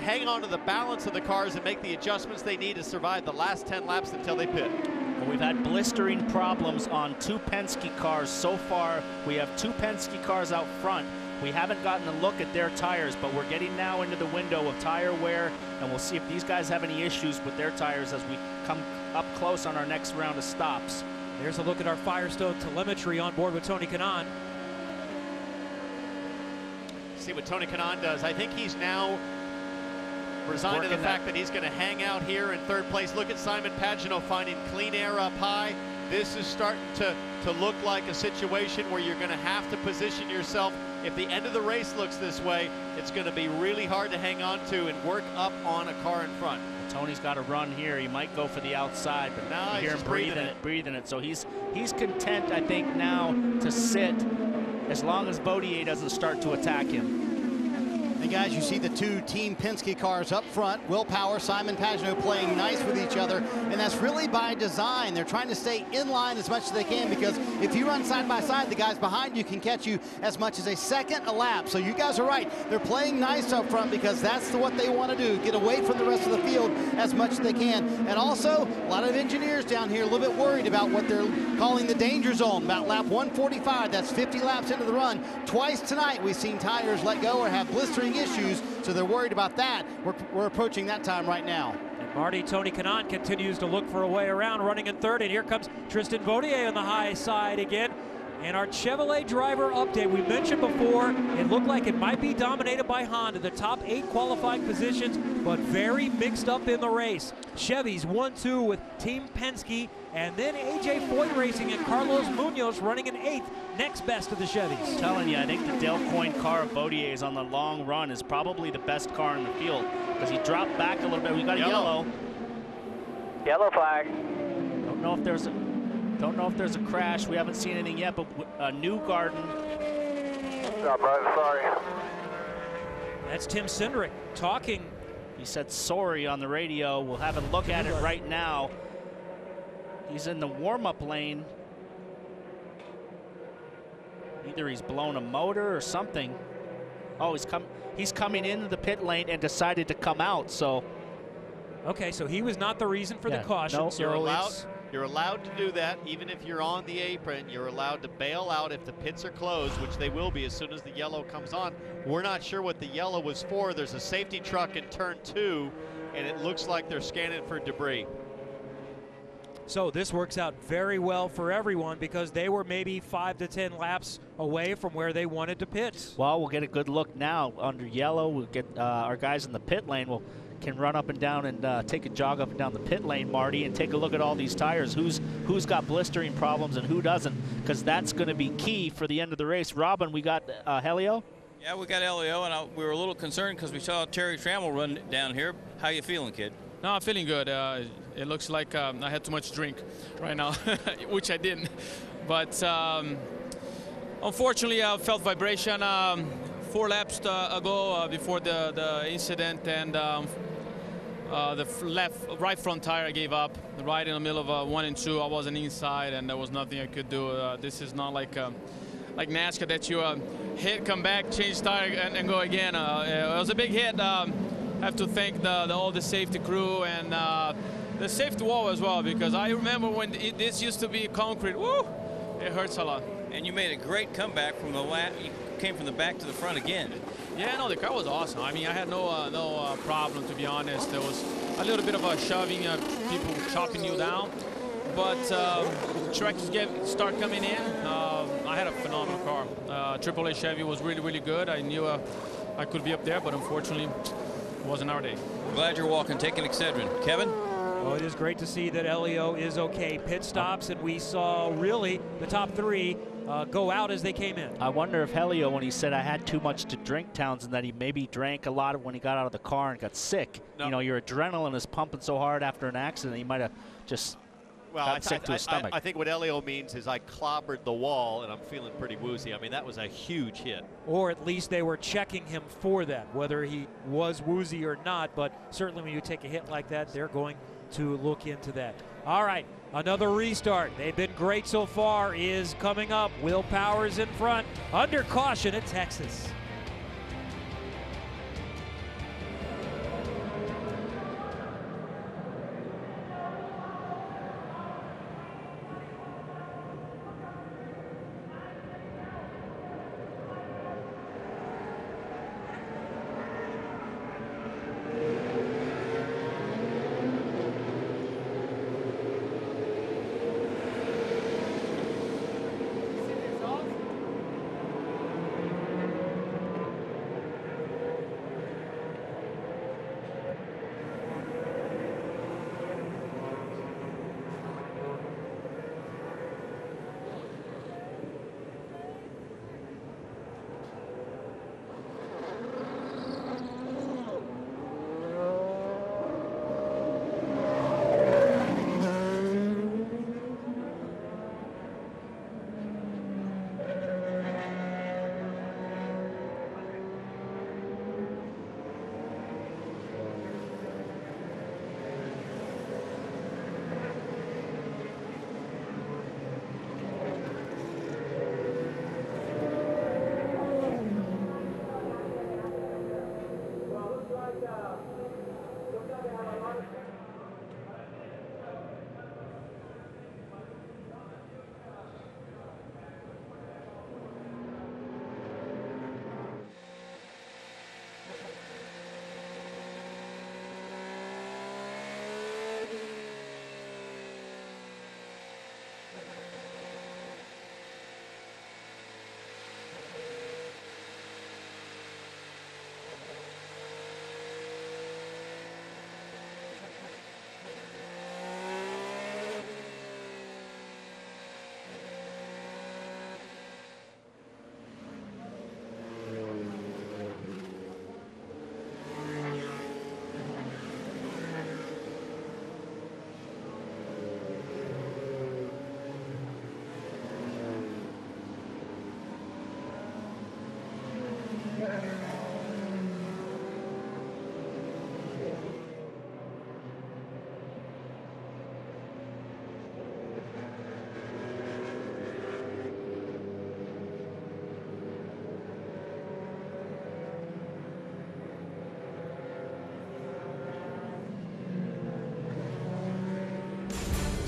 hang on to the balance of the cars and make the adjustments they need to survive the last 10 laps until they pit. Well, we've had blistering problems on 2 Penske cars so far. We have 2 Penske cars out front. We haven't gotten a look at their tires, but we're getting now into the window of tire wear, and we'll see if these guys have any issues with their tires as we come up close on our next round of stops. There's a look at our Firestone telemetry on board with Tony Kanaan. See what Tony Kanaan does. I think he's now resigned to the fact that he's going to hang out here in third place. Look at Simon Pagenaud finding clean air up high. This is starting to look like a situation where you're going to have to position yourself if the end of the race looks this way, it's going to be really hard to hang on to and work up on a car in front. Tony's got a run here. He might go for the outside, but now you hear him breathing it. So he's content, I think, now to sit as long as Bautier doesn't start to attack him. And guys, you see the two Team Penske cars up front. Will Power, Simon Pagenaud playing nice with each other, and that's really by design. They're trying to stay in line as much as they can, because if you run side by side, the guys behind you can catch you as much as a second a lap. So you guys are right. They're playing nice up front because that's what they want to do, get away from the rest of the field as much as they can. And also, a lot of engineers down here a little bit worried about what they're calling the danger zone, about lap 145. That's 50 laps into the run. Twice tonight we've seen tires let go or have blistering issues, so they're worried about that. We're approaching that time right now. And Marty, Tony Kanaan continues to look for a way around, running in third, and here comes Tristan Bautier on the high side again. And our Chevrolet driver update, we mentioned before, it looked like it might be dominated by Honda, the top 8 qualifying positions, but very mixed up in the race. Chevy's 1-2 with Team Penske, and then AJ Foyt Racing and Carlos Munoz running in 8th, next best of the Chevys. I'm telling you, I think the Dale Coyne car of Bautier's on the long run is probably the best car in the field, because he dropped back a little bit. We got a yellow. Yellow flag. Don't know if there's a crash. We haven't seen anything yet, but Newgarden. Sorry. That's Tim Cindric talking. He said sorry on the radio. We'll have a look at it right now. He's in the warm-up lane. Either he's blown a motor or something. Oh, he's coming into the pit lane and decided to come out, so. Okay, so he was not the reason for the caution. No, So You're allowed to do that, even if you're on the apron. You're allowed to bail out if the pits are closed, which they will be as soon as the yellow comes on. We're not sure what the yellow was for. There's a safety truck in turn 2, and it looks like they're scanning for debris. So this works out very well for everyone, because they were maybe 5 to 10 laps away from where they wanted to pit. Well, we'll get a good look now under yellow. We'll get our guys in the pit lane can run up and down and take a jog up and down the pit lane, Marty, and take a look at all these tires. Who's got blistering problems and who doesn't, because that's going to be key for the end of the race. Robin, we got Helio? Yeah, we got Helio, and we were a little concerned because we saw Terry Trammell run down here. How you feeling, kid? No, I'm feeling good. It looks like I had too much drink right now, which I didn't. But unfortunately, I felt vibration 4 laps ago before the incident, and the right front tire gave up right in the middle of 1 and 2. I wasn't inside, and there was nothing I could do. This is not like NASCAR that you hit, come back, change tire, and go again. It was a big hit. Have to thank all the safety crew and the safety wall as well, because I remember when this used to be concrete. Woo! It hurts a lot. And you made a great comeback from the lap. You came from the back to the front again. Yeah, no, the car was awesome. I mean, I had no problem, to be honest. There was a little bit of a shoving, people chopping you down. But tracks start coming in. I had a phenomenal car. AAA Chevy was really, really good. I knew I could be up there, but unfortunately, it wasn't our day. Glad you're walking, taking Excedrin. Kevin? Oh, it is great to see that Helio is okay. Pit stops, and we saw really the top 3 go out as they came in. I wonder if Helio, when he said I had too much to drink, Townsend, that he maybe drank a lot when he got out of the car and got sick. No. You know, your adrenaline is pumping so hard after an accident, he might have just got sick to his stomach. I think what Helio means is I clobbered the wall and I'm feeling pretty woozy. I mean, that was a huge hit. Or at least they were checking him for that, whether he was woozy or not. But certainly when you take a hit like that, they're going to look into that. All right, another restart. They've been great so far is coming up. Will Powers in front, under caution at Texas.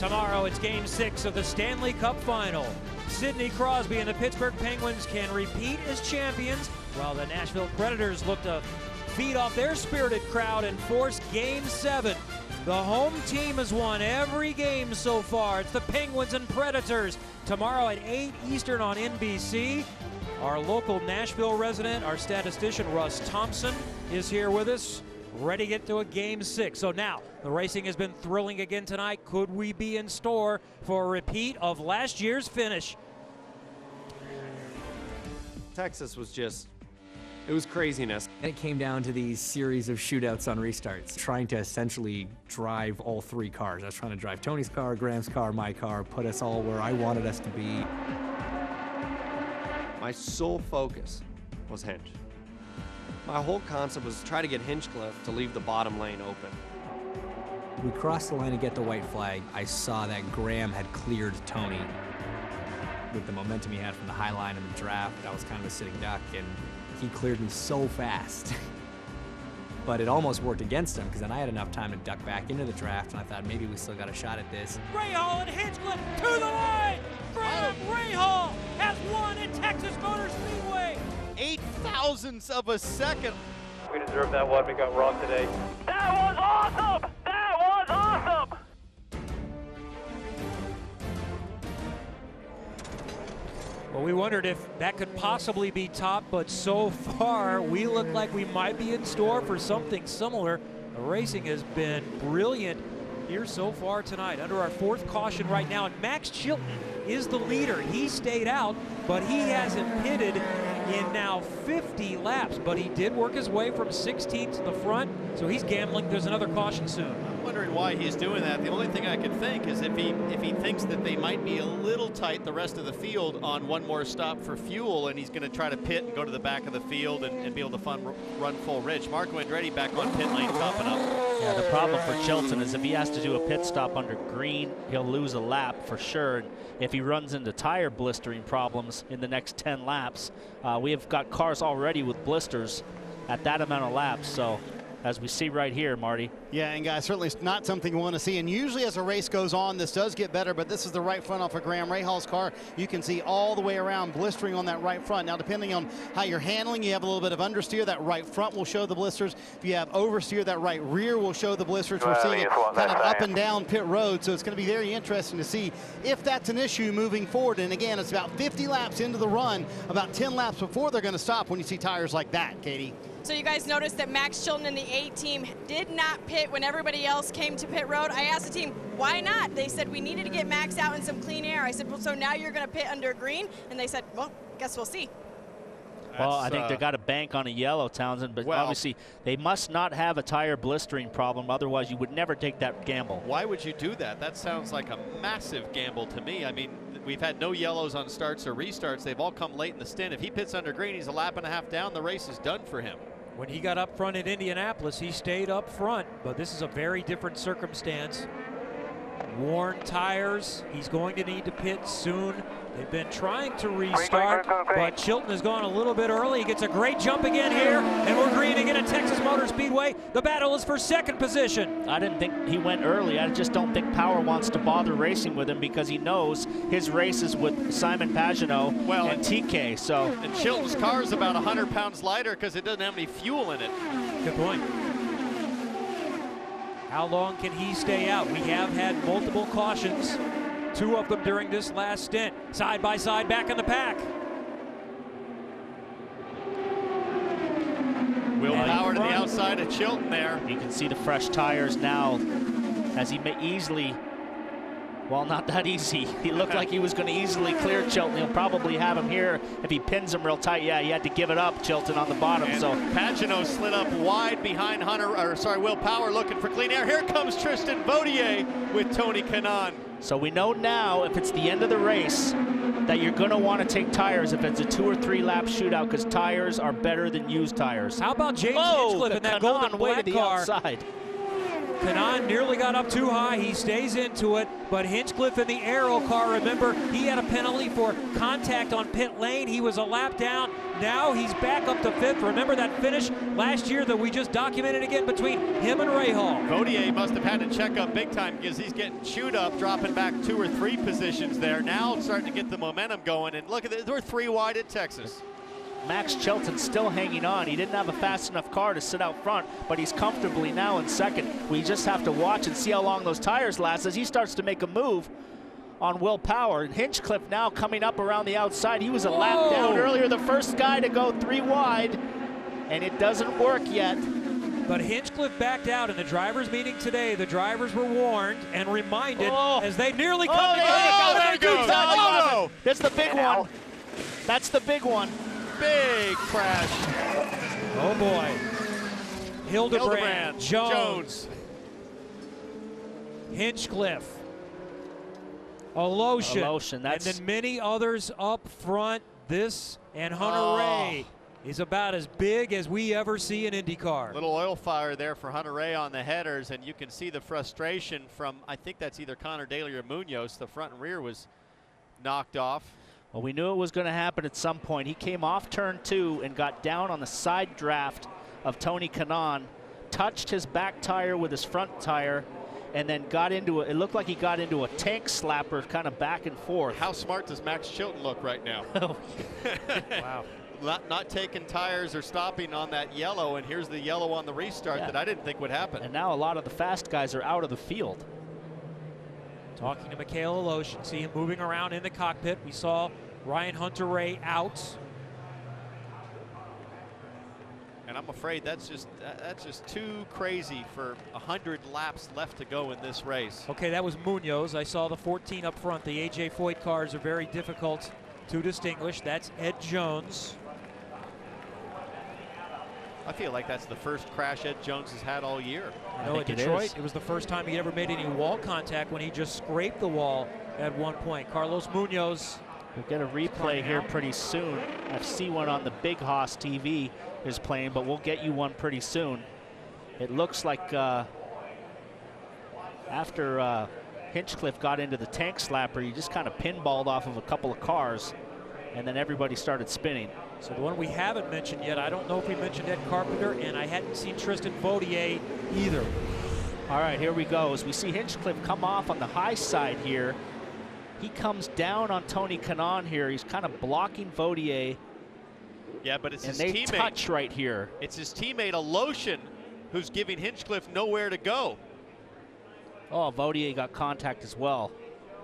Tomorrow it's Game 6 of the Stanley Cup Final. Sidney Crosby and the Pittsburgh Penguins can repeat as champions, while the Nashville Predators look to feed off their spirited crowd and force Game 7. The home team has won every game so far. It's the Penguins and Predators. Tomorrow at 8 Eastern on NBC. Our local Nashville resident, our statistician Russ Thompson, is here with us, ready to get to a Game 6. So now, the racing has been thrilling again tonight. Could we be in store for a repeat of last year's finish? Texas was just, it was craziness. And it came down to these series of shootouts on restarts, trying to essentially drive all three cars. I was trying to drive Tony's car, Graham's car, my car, put us all where I wanted us to be. My sole focus was Hinch. My whole concept was to try to get Hinchcliffe to leave the bottom lane open. We crossed the line to get the white flag. I saw that Graham had cleared Tony. With the momentum he had from the high line in the draft, I was kind of a sitting duck, and he cleared me so fast. But it almost worked against him, because then I had enough time to duck back into the draft, and I thought maybe we still got a shot at this. Rahal and Hinchcliffe to the line! Graham Rahal has won at Texas Motor Speedway! 0.008 of a second. We deserve that one we got wrong today. That was awesome! That was awesome! Well, we wondered if that could possibly be top, but so far we look like we might be in store for something similar. The racing has been brilliant here so far tonight. Under our fourth caution right now, and Max Chilton is the leader. He stayed out, but he hasn't pitted in now 50 laps, but he did work his way from 16th to the front, so he's gambling there's another caution soon. I'm wondering why he's doing that. The only thing I can think is if he thinks that they might be a little tight, the rest of the field, on one more stop for fuel, and he's going to try to pit and go to the back of the field and be able to run full ridge. Marco Andretti back on pit lane, topping up. Yeah, the problem for Chilton is if he has to do a pit stop under green, he'll lose a lap for sure. And if he runs into tire blistering problems in the next 10 laps, we have got cars already with blisters at that amount of laps. So as we see right here, Marty. Yeah, and guys, certainly not something we want to see. And usually as a race goes on, this does get better, but this is the right front off of Graham Rahal's car. You can see all the way around blistering on that right front. Now, depending on how you're handling, you have a little bit of understeer. That right front will show the blisters. If you have oversteer, that right rear will show the blisters. We're seeing it kind of up and down pit road, so it's going to be very interesting to see if that's an issue moving forward. And again, it's about 50 laps into the run, about 10 laps before they're going to stop when you see tires like that, Katie. So you guys noticed that Max Chilton and the 8 team did not pit when everybody else came to pit road. I asked the team, why not? They said, we needed to get Max out in some clean air. I said, well, so now you're going to pit under green? And they said, well, guess we'll see. Well, I think they got a bank on a yellow, Townsend, but obviously they must not have a tire blistering problem. Otherwise, you would never take that gamble. Why would you do that? That sounds like a massive gamble to me. I mean, we've had no yellows on starts or restarts. They've all come late in the stint. If he pits under green, he's a lap and a half down. The race is done for him. When he got up front in Indianapolis, he stayed up front, but this is a very different circumstance. Worn tires. He's going to need to pit soon. They've been trying to restart, but Chilton has gone a little bit early. He gets a great jump again here, and we're green again at Texas Motor Speedway. The battle is for second position. I didn't think he went early. I just don't think Power wants to bother racing with him because he knows his race is with Simon Pagenaud and TK. So, and Chilton's car is about 100 pounds lighter because it doesn't have any fuel in it. Good point. How long can he stay out? We have had multiple cautions, 2 of them during this last stint. Side by side back in the pack. Will Power to the outside of Chilton there. You can see the fresh tires now as he may easily, well, not that easy. He looked like he was going to easily clear Chilton. He'll probably have him here if he pins him real tight. Yeah, he had to give it up, Chilton, on the bottom. And so Pagenaud slid up wide behind Will Power looking for clean air. Here comes Tristan Vautier with Tony Kanaan. So we know now if it's the end of the race that you're going to want to take tires if it's a 2 or 3 lap shootout because tires are better than used tires. How about James Hinchcliffe in that golden way black to the car? outside. Kanaan nearly got up too high. He stays into it, but Hinchcliffe in the Aero car, remember, he had a penalty for contact on pit lane. He was a lap down. Now he's back up to 5th. Remember that finish last year that we just documented again between him and Rahal? Vautier must have had to check up big time because he's getting chewed up, dropping back 2 or 3 positions there. Now starting to get the momentum going, and look at this, we're 3 wide at Texas. Max Chilton's still hanging on. He didn't have a fast enough car to sit out front, but he's comfortably now in 2nd. We just have to watch and see how long those tires last as he starts to make a move on Will Power. Hinchcliffe now coming up around the outside. He was a lap down earlier, the first guy to go 3 wide, and it doesn't work yet. But Hinchcliffe backed out in the drivers' meeting today. The drivers were warned and reminded as they nearly come together. There it goes. Oh, that's the big one. That's the big one. Big crash. Oh boy. Hildebrand, Jones. Hinchcliffe. Alonso. And then many others up front. This and Hunter Ray is about as big as we ever see in IndyCar. Little oil fire there for Hunter Ray on the headers, and you can see the frustration from, I think that's either Connor Daly or Munoz. The front and rear was knocked off. Well, we knew it was going to happen at some point. He came off turn 2 and got down on the side draft of Tony Kanaan, touched his back tire with his front tire, and then got into it looked like he got into a tank slapper kind of back and forth. How smart does Max Chilton look right now? Wow. Not taking tires or stopping on that yellow, and here's the yellow on the restart that I didn't think would happen. And now a lot of the fast guys are out of the field. Talking to Mikhail Aloshin, see him moving around in the cockpit. We saw Ryan Hunter-Ray out. And I'm afraid that's just too crazy for 100 laps left to go in this race. Okay, that was Munoz. I saw the 14 up front. The A.J. Foyt cars are very difficult to distinguish. That's Ed Jones. I feel like that's the first crash Ed Jones has had all year. I know, at Detroit, it was the first time he ever made any wall contact when he just scraped the wall at one point. Carlos Munoz. We'll get a replay here pretty soon. FC1 on the Big Hoss TV is playing, but we'll get you one pretty soon. It looks like after Hinchcliffe got into the tank slapper, he just kind of pinballed off of a couple of cars, and then everybody started spinning. So the one we haven't mentioned yet, I don't know if we mentioned Ed Carpenter, and I hadn't seen Tristan Vautier either. All right, here we go. As we see Hinchcliffe come off on the high side here, he comes down on Tony Kanaan here. He's kind of blocking Vautier. Yeah, but it's his teammate. teammate. Touch right here. It's his teammate Aloshin who's giving Hinchcliffe nowhere to go. Oh, Vautier got contact as well.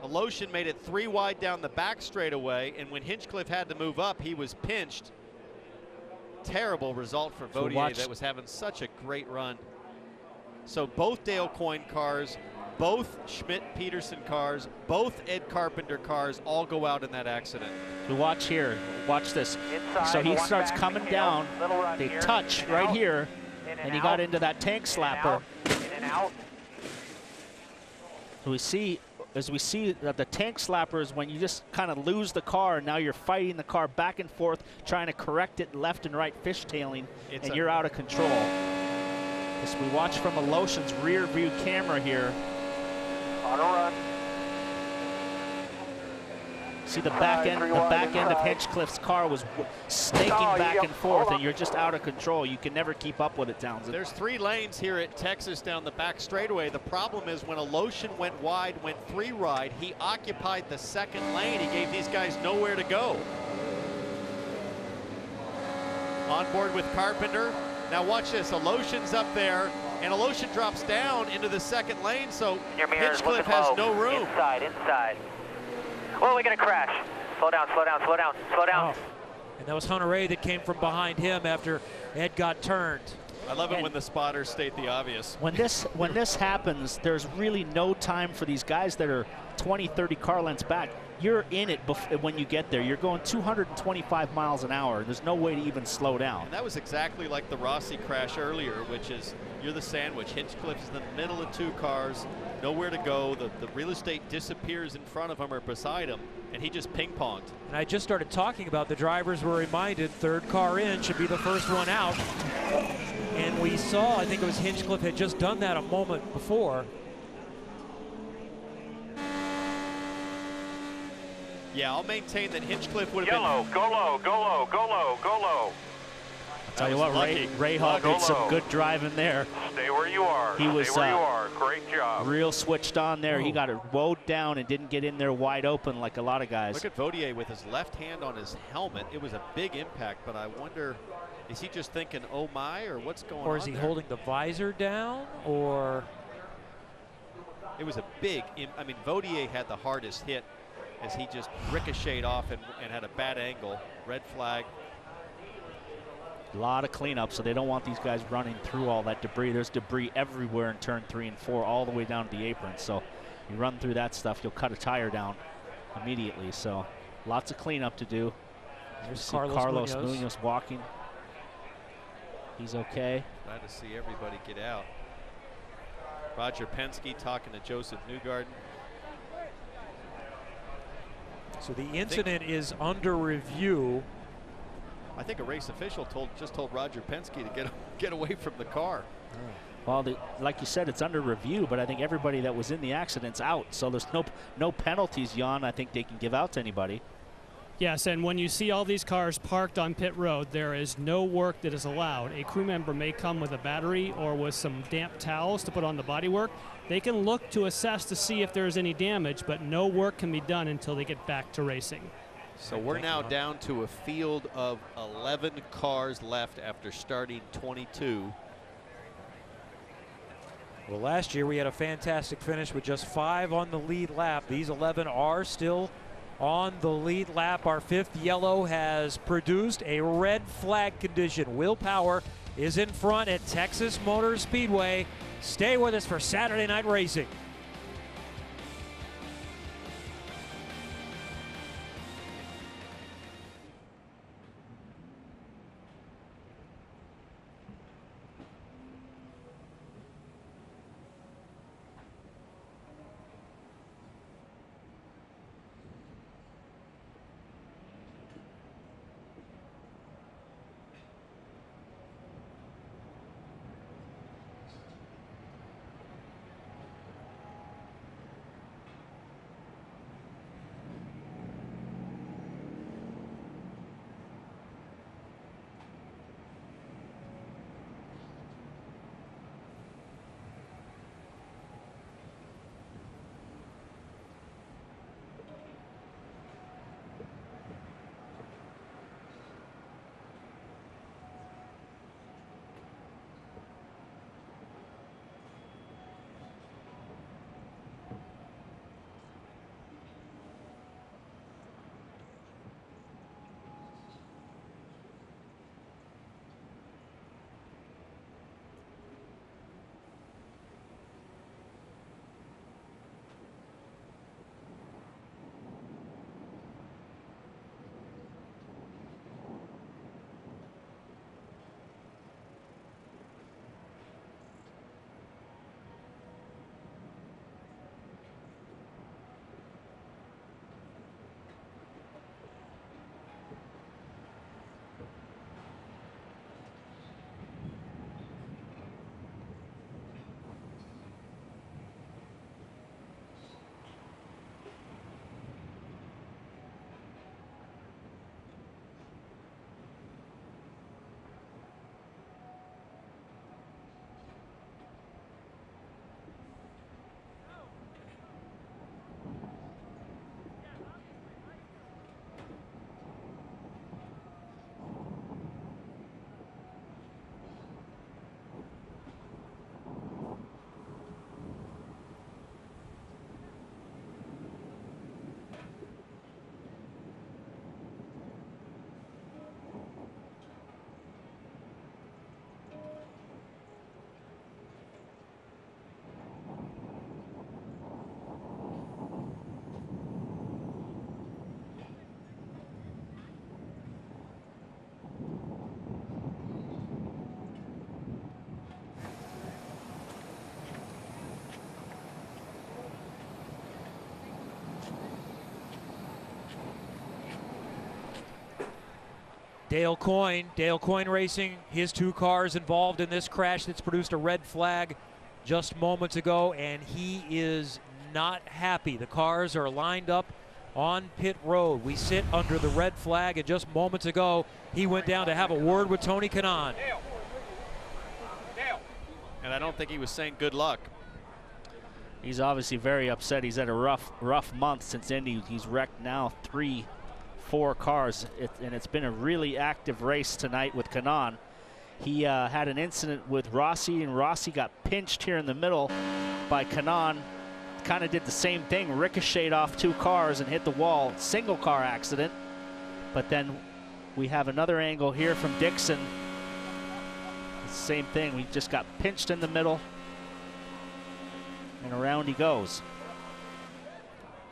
Aloshin made it 3 wide down the back straightaway, and when Hinchcliffe had to move up, he was pinched. Terrible result for Vautier that was having such a great run. So both Dale Coyne cars, both Schmidt-Peterson cars, both Ed Carpenter cars all go out in that accident. We watch here. Watch this. Inside, so he starts coming down. They touch right here, and he got into that tank slapper. In and out. So we see, as we see that the tank slapper is when you just kind of lose the car, and now you're fighting the car back and forth, trying to correct it left and right, fishtailing, and you're out of control. As we watch from Aloshin's rear view camera here. Auto run. See the back end of Hinchcliffe's car was snaking back and forth, and you're just out of control. You can never keep up with it, Townsend. There's 3 lanes here at Texas down the back straightaway. The problem is when Aloshin went wide, went 3 wide, he occupied the 2nd lane. He gave these guys nowhere to go. On board with Carpenter. Now watch this, Aloshin's up there, and Aloshin drops down into the 2nd lane, so Hinchcliffe has no room. Inside. Oh, we're gonna crash. Slow down. Oh. And that was Hunter-Ray that came from behind him after Ed got turned. I love it when the spotters state the obvious. When this happens, there's really no time for these guys that are 20, 30 car lengths back. You're in it when you get there. You're going 225 miles an hour. There's no way to even slow down. And that was exactly like the Rossi crash earlier, which is you're the sandwich. Hinchcliffe's in the middle of 2 cars, nowhere to go. The real estate disappears in front of him or beside him, and he just ping-ponged. And I just started talking about the drivers were reminded 3rd car in should be the first one out. And we saw, I think it was Hinchcliffe had just done that a moment before. Yeah, I'll maintain that Hinchcliffe would have Yellow, been... go low, go low, go low, go low. Tell you what, Ray Hall did some good driving there. Stay where you are. He was Stay where you are. Great job. Real switched on there. He got it rowed down and didn't get in there wide open like a lot of guys. Look at Vautier with his left hand on his helmet. It was a big impact, but I wonder, is he just thinking, oh my, or what's going on? Or is he holding the visor down, or? It was a big, I mean, Vautier had the hardest hit as he just ricocheted off and had a bad angle. Red flag. A lot of cleanup, so they don't want these guys running through all that debris. There's debris everywhere in turn 3 and 4, all the way down to the apron. So you run through that stuff, you'll cut a tire down immediately. So lots of cleanup to do. There's Carlos Munoz walking. He's okay. Glad to see everybody get out. Roger Penske talking to Joseph Newgarden. So the incident is under review. I think a race official just told Roger Penske to get away from the car. Well, like you said, it's under review, but I think everybody that was in the accident's out. So there's no penalties, Jan, I think they can give out to anybody. Yes, and when you see all these cars parked on pit road, there is no work that is allowed. A crew member may come with a battery or with some damp towels to put on the bodywork. They can look to assess to see if there's any damage, but no work can be done until they get back to racing. So we're now down to a field of 11 cars left after starting 22. Well, last year we had a fantastic finish with just 5 on the lead lap. These 11 are still on the lead lap. Our 5th yellow has produced a red flag condition. Will Power is in front at Texas Motor Speedway. Stay with us for Saturday Night Racing. Dale Coyne Racing, his 2 cars involved in this crash that's produced a red flag just moments ago, and he is not happy. The cars are lined up on pit road. We sit under the red flag, and just moments ago, he went down to have a word with Tony Kanaan. And I don't think he was saying good luck. He's obviously very upset. He's had a rough month since Indy. He's wrecked now 4 cars, and it's been a really active race tonight with Kanaan. He had an incident with Rossi, and Rossi got pinched here in the middle by Kanaan. Kind of did the same thing, ricocheted off 2 cars and hit the wall. Single car accident. But then we have another angle here from Dixon. Same thing, we just got pinched in the middle, and around he goes.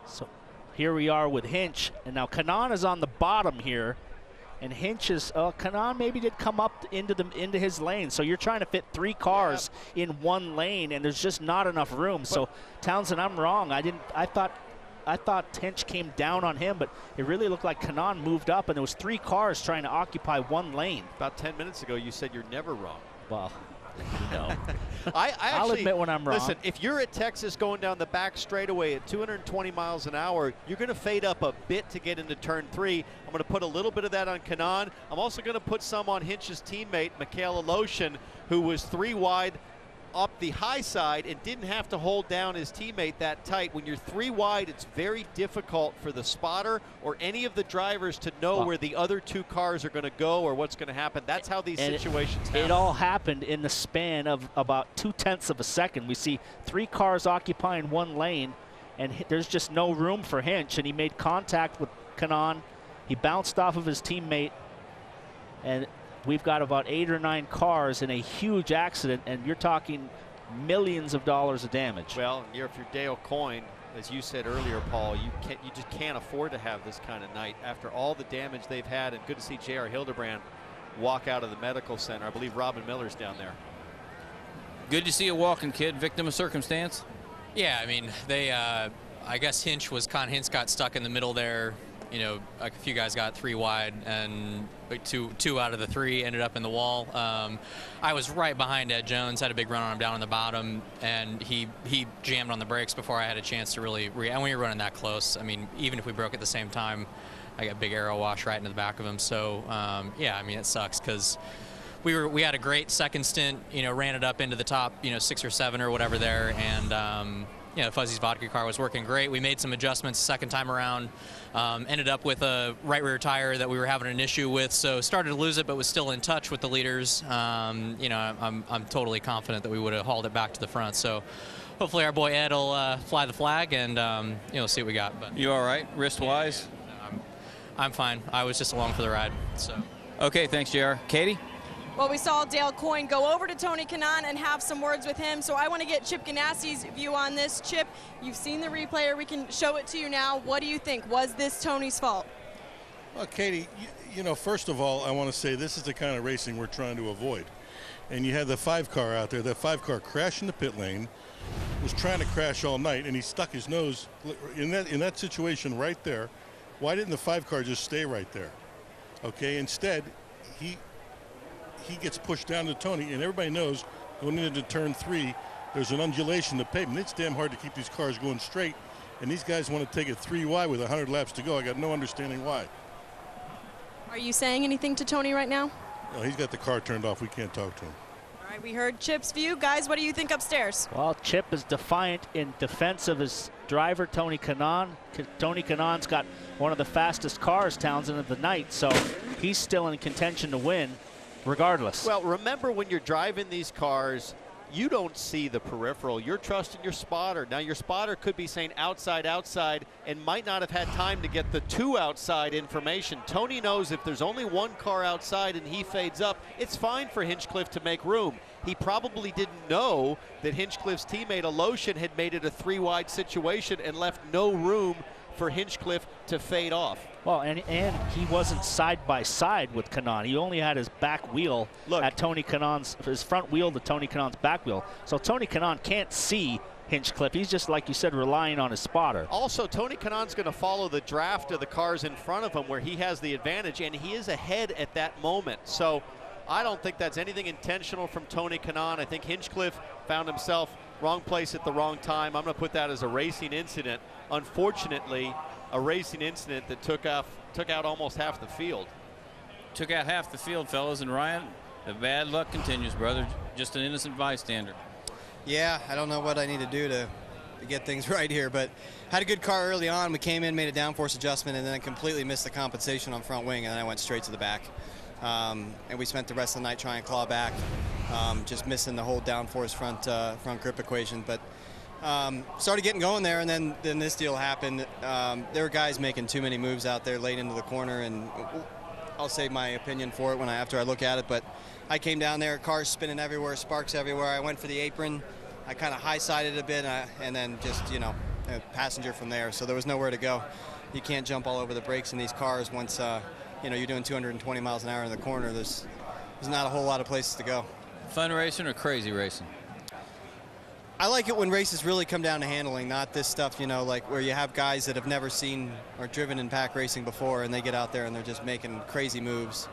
So here we are with Hinch, and now Kanaan is on the bottom here, and Hinch is, Kanaan maybe did come up into his lane, so you're trying to fit 3 cars in 1 lane, and there's just not enough room. So Townsend, I'm wrong. I thought Hinch came down on him, but it really looked like Kanaan moved up, and there was 3 cars trying to occupy 1 lane. About 10 minutes ago, you said you're never wrong. Well, no. I'll admit when I'm wrong. Listen, if you're at Texas going down the back straightaway at 220 miles an hour, you're going to fade up a bit to get into turn 3. I'm going to put a little bit of that on Kanaan. I'm also going to put some on Hinch's teammate, Mikhail Aloshin, who was 3 wide up the high side and didn't have to hold down his teammate that tight. When you're 3 wide, it's very difficult for the spotter or any of the drivers to know where the other 2 cars are going to go or what's going to happen. That's how these situations happen. It all happened in the span of about 0.2 of a second. We see 3 cars occupying 1 lane, and there's just no room for Hinch, and he made contact with Kanaan. He bounced off of his teammate, and we've got about 8 or 9 cars in a huge accident, and you're talking millions of dollars of damage. Well, if you're Dale Coyne, as you said earlier, Paul, you just can't afford to have this kind of night after all the damage they've had. And good to see J.R. Hildebrand walk out of the medical center. I believe Robin Miller's down there. Good to see a walking kid, victim of circumstance. Yeah, I mean, they, I guess Hinch got stuck in the middle there. You know, a few guys got 3 wide, and two out of the 3 ended up in the wall. I was right behind Ed Jones, had a big run on him down on the bottom, and he jammed on the brakes before I had a chance to really and when you're running that close, I mean, even if we broke at the same time, I got big arrow wash right into the back of him. So yeah, I mean, it sucks because we had a great second stint, you know, ran it up into the top, you know, 6 or 7 or whatever there, and you know, Fuzzy's vodka car was working great. We made some adjustments second time around. Ended up with a right rear tire that we were having an issue with, so started to lose it, but was still in touch with the leaders. You know, I'm totally confident that we would have hauled it back to the front. So hopefully our boy Ed will fly the flag, and you know, see what we got. But you all right, wrist-wise? I'm fine. I was just along for the ride. So. Okay, thanks, JR. Katie? Well, we saw Dale Coyne go over to Tony Kanaan and have some words with him, so I want to get Chip Ganassi's view on this. Chip, you've seen the replay, or we can show it to you now. What do you think? Was this Tony's fault? Well, Katie, you know, first of all, I want to say this is the kind of racing we're trying to avoid. And you had the 5 car out there. That 5 car crashed in the pit lane, was trying to crash all night, and he stuck his nose in that situation right there. Why didn't the 5 car just stay right there? Okay, instead, he gets pushed down to Tony, and everybody knows going into turn 3, there's an undulation to pavement. It's damn hard to keep these cars going straight, and these guys want to take it 3 wide with 100 laps to go. I got no understanding why. Are you saying anything to Tony right now? No, he's got the car turned off. We can't talk to him. All right, we heard Chip's view. Guys, what do you think upstairs? Well, Chip is defiant in defense of his driver, Tony Kanaan. Tony Kanaan's got one of the fastest cars, Townsend, of the night, so he's still in contention to win regardless. Well, remember when you're driving these cars, you don't see the peripheral. You're trusting your spotter. Now, your spotter could be saying outside, outside, and might not have had time to get the 2 outside information. Tony knows if there's only 1 car outside and he fades up, it's fine for Hinchcliffe to make room. He probably didn't know that Hinchcliffe's teammate Aloshin had made it a 3 wide situation and left no room for Hinchcliffe to fade off. Well, and he wasn't side by side with Kanaan. He only had his back wheel at Tony Kanaan's, his front wheel to Tony Kanaan's back wheel. So Tony Kanaan can't see Hinchcliffe. He's just, like you said, relying on his spotter. Also, Tony Kanaan's going to follow the draft of the cars in front of him where he has the advantage, and he is ahead at that moment. So I don't think that's anything intentional from Tony Kanaan. I think Hinchcliffe found himself wrong place at the wrong time. I'm going to put that as a racing incident. Unfortunately, a racing incident that took out almost half the field. Took out half the field, fellas, and Ryan, the bad luck continues, brother. Just an innocent bystander. Yeah, I don't know what I need to do to get things right here, but had a good car early on. We came in, made a downforce adjustment, and then completely missed the compensation on front wing, and then I went straight to the back. And we spent the rest of the night trying to claw back, just missing the whole downforce front grip equation. But started getting going there, and then this deal happened. There were guys making too many moves out there late into the corner, and I'll save my opinion for it after I look at it. But I came down there, cars spinning everywhere, sparks everywhere. I went for the apron. I kind of high-sided a bit, and then just, a passenger from there. So there was nowhere to go. You can't jump all over the brakes in these cars once, you're doing 220 miles an hour in the corner. There's not a whole lot of places to go. Fun racing or crazy racing? I like it when races really come down to handling, not this stuff, like where you have guys that have never seen or driven in pack racing before, and they get out there and they're just making crazy moves.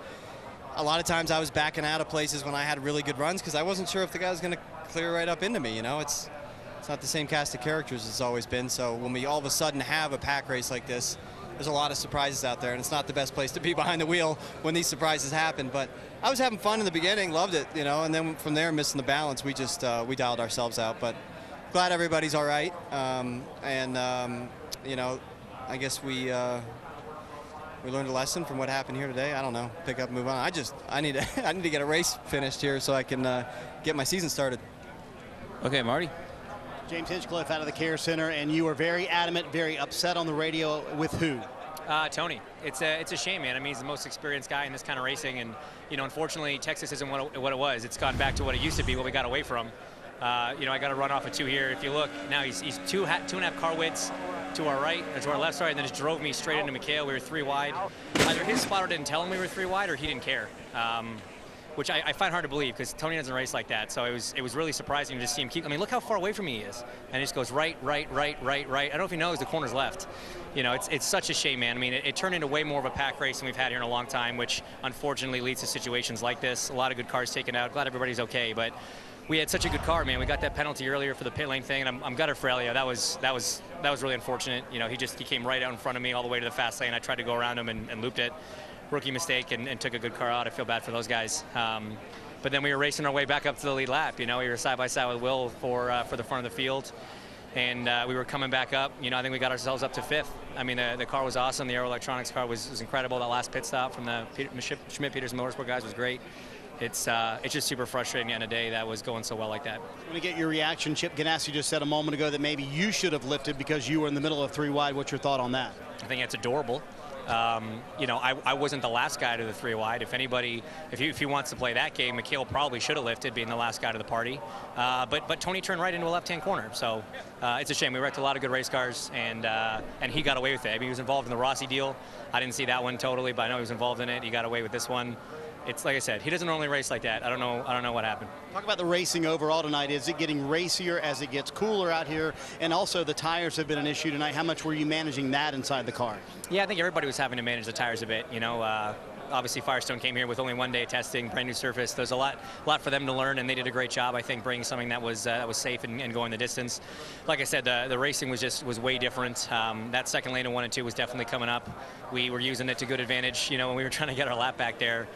A lot of times I was backing out of places when I had really good runs because I wasn't sure if the guy was going to clear right up into me. It's not the same cast of characters it's always been. So when we all of a sudden have a pack race like this, there's a lot of surprises out there, and it's not the best place to be behind the wheel when these surprises happen. But I was having fun in the beginning, loved it, and then from there, missing the balance, we just we dialed ourselves out. But glad everybody's all right, I guess we learned a lesson from what happened here today. I don't know, pick up and move on. I need to get a race finished here so I can get my season started. Okay, Marty. James Hinchcliffe out of the Care Center, and you were very adamant, very upset on the radio with who? Tony. It's a shame, man. I mean, he's the most experienced guy in this kind of racing, and unfortunately, Texas isn't what it was. It's gone back to what it used to be, what we got away from. I got to run off a 2 here. If you look now, he's 2.5 car widths to our right, or to our left, sorry, and then just drove me straight into McHale. We were 3 wide. Either his spotter didn't tell him we were 3 wide, or he didn't care. Which I find hard to believe because Tony doesn't race like that. So it was really surprising to see him keep. I mean, look how far away from me he is, and he just goes right. I don't know if he knows the corner's left. It's such a shame, man. I mean, it turned into way more of a pack race than we've had here in a long time, which unfortunately leads to situations like this. A lot of good cars taken out. Glad everybody's okay, but we had such a good car, man. We got that penalty earlier for the pit lane thing, and I'm gutted for Elio. That was really unfortunate. He came right out in front of me all the way to the fast lane. I tried to go around him and looped it. Rookie mistake and took a good car out. I feel bad for those guys. But then we were racing our way back up to the lead lap. We were side by side with Will for the front of the field, and we were coming back up. I think we got ourselves up to 5th. I mean, the car was awesome. The Aero Electronics car was incredible. That last pit stop from the Schmidt-Peterson Motorsport guys was great. It's just super frustrating in a day that was going so well like that. I want to get your reaction. Chip Ganassi just said a moment ago that maybe you should have lifted because you were in the middle of 3 wide. What's your thought on that? I think it's adorable. I wasn't the last guy to the 3 wide. If anybody, if he wants to play that game, McHale probably should have lifted, being the last guy to the party. But Tony turned right into a left-hand corner, so it's a shame. We wrecked a lot of good race cars, and he got away with it. I mean, he was involved in the Rossi deal. I didn't see that one totally, but I know he was involved in it. He got away with this one. It's like I said, he doesn't normally race like that. I don't know what happened. Talk about the racing overall tonight. Is it getting racier as it gets cooler out here? And also the tires have been an issue tonight. How much were you managing that inside the car? Yeah, I think everybody was having to manage the tires a bit. Obviously Firestone came here with only 1 day of testing, brand new surface. There's a lot for them to learn, and they did a great job, I think, bringing something that was safe and going the distance. Like I said, the racing was way different. That second lane of 1 and 2 was definitely coming up. We were using it to good advantage, when we were trying to get our lap back there.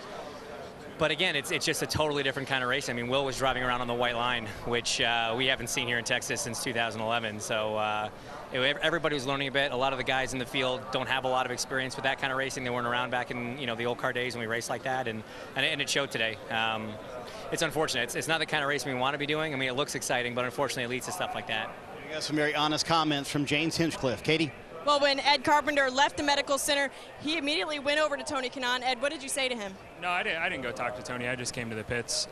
But again, it's just a totally different kind of race. I mean, Will was driving around on the white line, which we haven't seen here in Texas since 2011. So everybody was learning a bit. A lot of the guys in the field don't have a lot of experience with that kind of racing. They weren't around back in the old car days when we raced like that, and it showed today. It's unfortunate. It's not the kind of racing we want to be doing. I mean, it looks exciting, but unfortunately, it leads to stuff like that. We got some very honest comments from James Hinchcliffe. Katie? Well, when Ed Carpenter left the medical center, he immediately went over to Tony Kanaan. Ed, what did you say to him? No, I didn't go talk to Tony. I just came to the pits.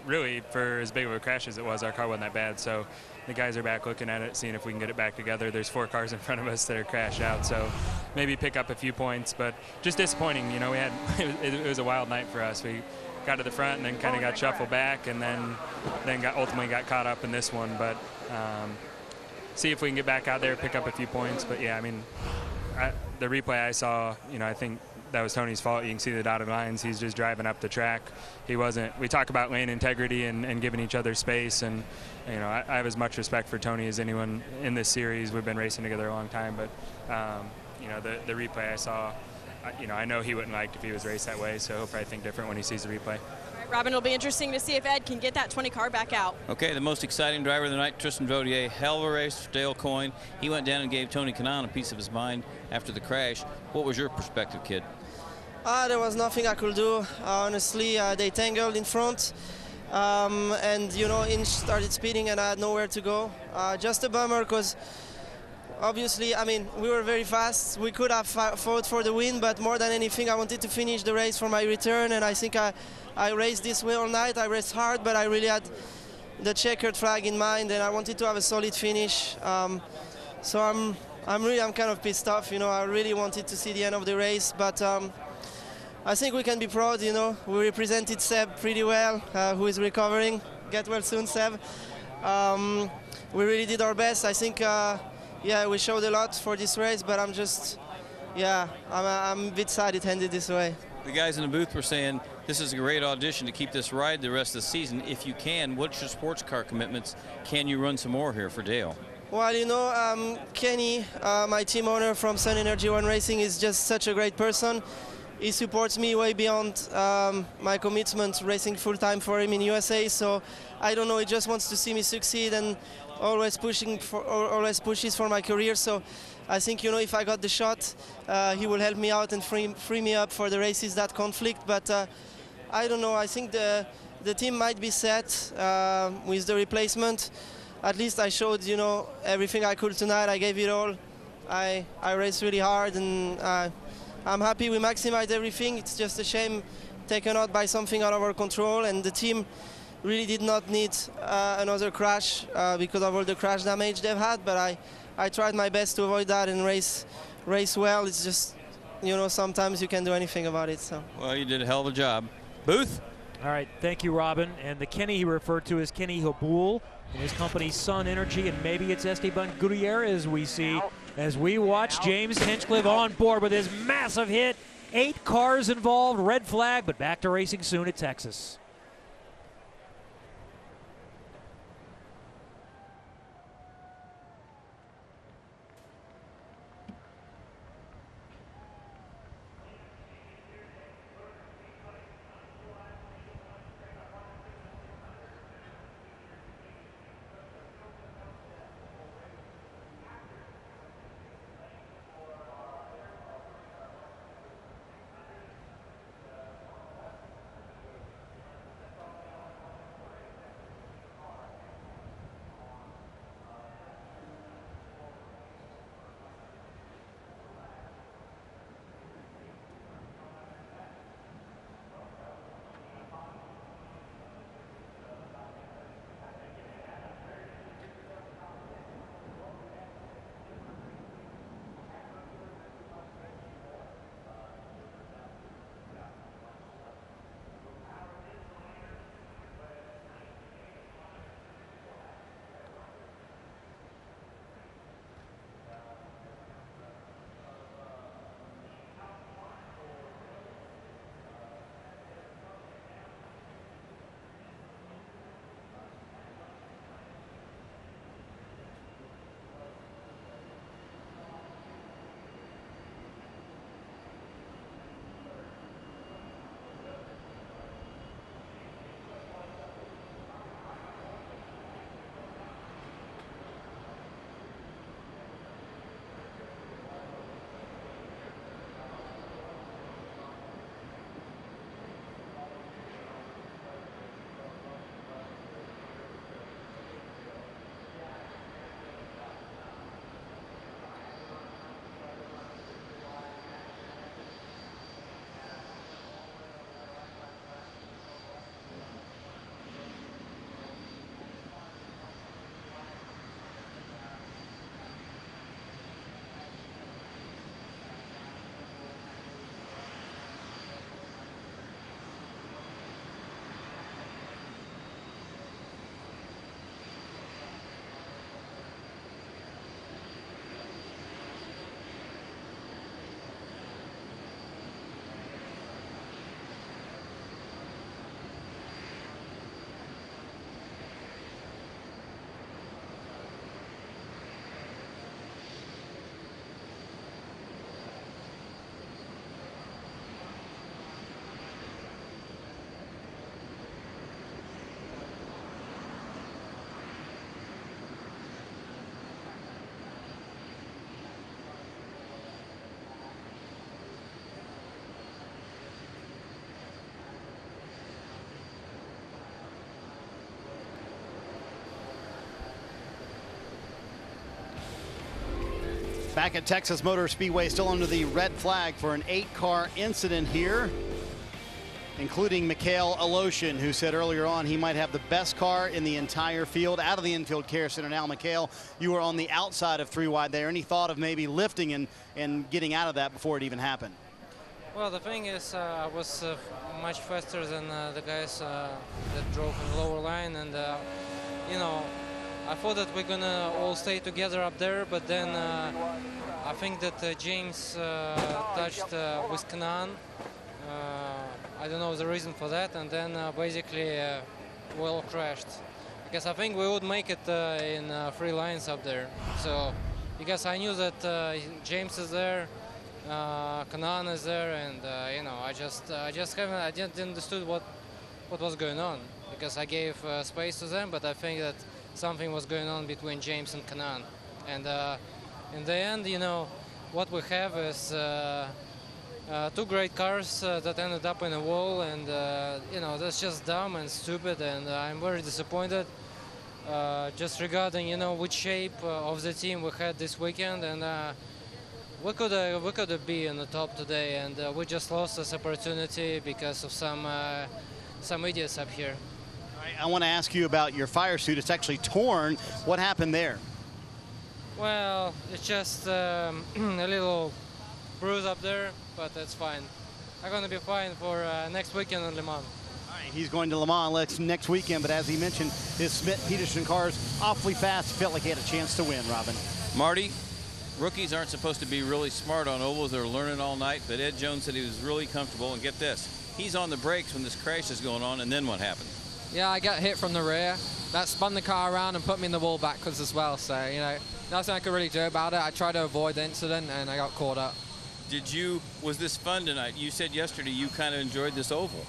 Really, for as big of a crash as it was, our car wasn't that bad. So the guys are back looking at it, seeing if we can get it back together. There's 4 cars in front of us that are crashed out, so maybe pick up a few points. But just disappointing. It was a wild night for us. We out to the front and then kind of got shuffled back, and then ultimately got caught up in this one. But see if we can get back out there, pick up a few points. But yeah, I mean, the replay I saw, I think that was Tony's fault. You can see the dotted lines. He's just driving up the track. He wasn't. We talk about lane integrity and giving each other space, and I have as much respect for Tony as anyone in this series. We've been racing together a long time, but the replay I saw, I know he wouldn't like if he was raced that way, so he'll probably think different when he sees the replay. Robin, it'll be interesting to see if Ed can get that 20 car back out. Okay, the most exciting driver of the night, Tristan Vautier. Hell of a race for Dale Coyne. He went down and gave Tony Kanaan a piece of his mind after the crash. What was your perspective, kid? There was nothing I could do. Honestly, they tangled in front. And, Inch started speeding and I had nowhere to go. Just a bummer because obviously, we were very fast. We could have fought for the win, but more than anything, I wanted to finish the race for my return, and I think I raced this way all night. I raced hard, but I really had the checkered flag in mind, and I wanted to have a solid finish. So I'm kind of pissed off. I really wanted to see the end of the race, but I think we can be proud. We represented Seb pretty well, who is recovering. Get well soon, Seb. We really did our best. I think, we showed a lot for this race, but I'm a bit sad it ended this way. The guys in the booth were saying this is a great audition to keep this ride the rest of the season. If you can, what's your sports car commitments? Can you run some more here for Dale? Well, Kenny, my team owner from Sun Energy One Racing, is just such a great person. He supports me way beyond my commitment racing full-time for him in USA. So I don't know, he just wants to see me succeed and always pushes for my career. So I think, if I got the shot, he will help me out and free me up for the races that conflict. But I don't know, I think the team might be set with the replacement. At least I showed, everything I could tonight. I gave it all. I raced really hard, and I'm happy we maximized everything. It's just a shame taken out by something out of our control, and the team really did not need another crash because of all the crash damage they've had, but I tried my best to avoid that and race well. It's just, sometimes you can't do anything about it. So. Well, you did a hell of a job. Booth? All right, thank you, Robin. And the Kenny he referred to as Kenny Habul and his company Sun Energy, and maybe it's Esteban Gutierrez we see as we watch James Hinchcliffe on board with his massive hit. 8 cars involved, red flag, but back to racing soon at Texas. Back at Texas Motor Speedway, still under the red flag for an 8-car incident here, including Mikhail Aloshin, who said earlier on he might have the best car in the entire field. Out of the infield care center now. Mikhail, you were on the outside of 3 wide there. Any thought of maybe lifting and getting out of that before it even happened? Well, the thing is, I was much faster than the guys that drove in the lower line, and you know, I thought that we're gonna all stay together up there, but then I think that James touched with Kanan. I don't know the reason for that, and then basically we all crashed. Because I think we would make it in 3 lines up there. So because I knew that James is there, Kanan is there, and you know, I didn't understood what was going on, because I gave space to them, but I think that something was going on between James and Kanan. And in the end, you know, what we have is 2 great cars that ended up in a wall, and you know, that's just dumb and stupid, and I'm very disappointed just regarding, you know, which shape of the team we had this weekend, and we could have been in the top today, and we just lost this opportunity because of some idiots up here. I want to ask you about your fire suit. It's actually torn. What happened there? Well, it's just a little bruise up there, but that's fine. I'm going to be fine for next weekend in Le Mans. All right, he's going to Le Mans next weekend, but as he mentioned, his Smith-Peterson car is awfully fast. Felt like he had a chance to win, Robin. Marty, rookies aren't supposed to be really smart on ovals. They're learning all night, but Ed Jones said he was really comfortable, and get this, he's on the brakes when this crash is going on, and then what happened? Yeah, I got hit from the rear. That spun the car around and put me in the wall backwards as well. So, you know, nothing I could really do about it. I tried to avoid the incident, and I got caught up. Was this fun tonight? You said yesterday you kind of enjoyed this oval.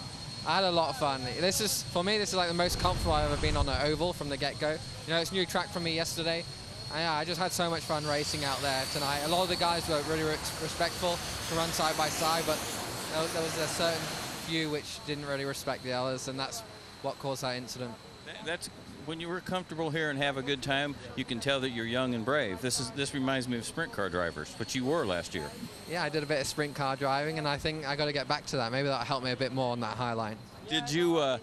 I had a lot of fun. For me, this is like the most comfortable I've ever been on an oval from the get-go. You know, it's a new track for me yesterday. And yeah, I just had so much fun racing out there tonight. A lot of the guys were really respectful to run side by side, but there was a certain few which didn't really respect the others, and that's what caused that incident. That's when you were comfortable here and have a good time, you can tell that you're young and brave. This reminds me of sprint car drivers, which you were last year. Yeah, I did a bit of sprint car driving, and I think I got to get back to that. Maybe that'll help me a bit more on that high line. Did you,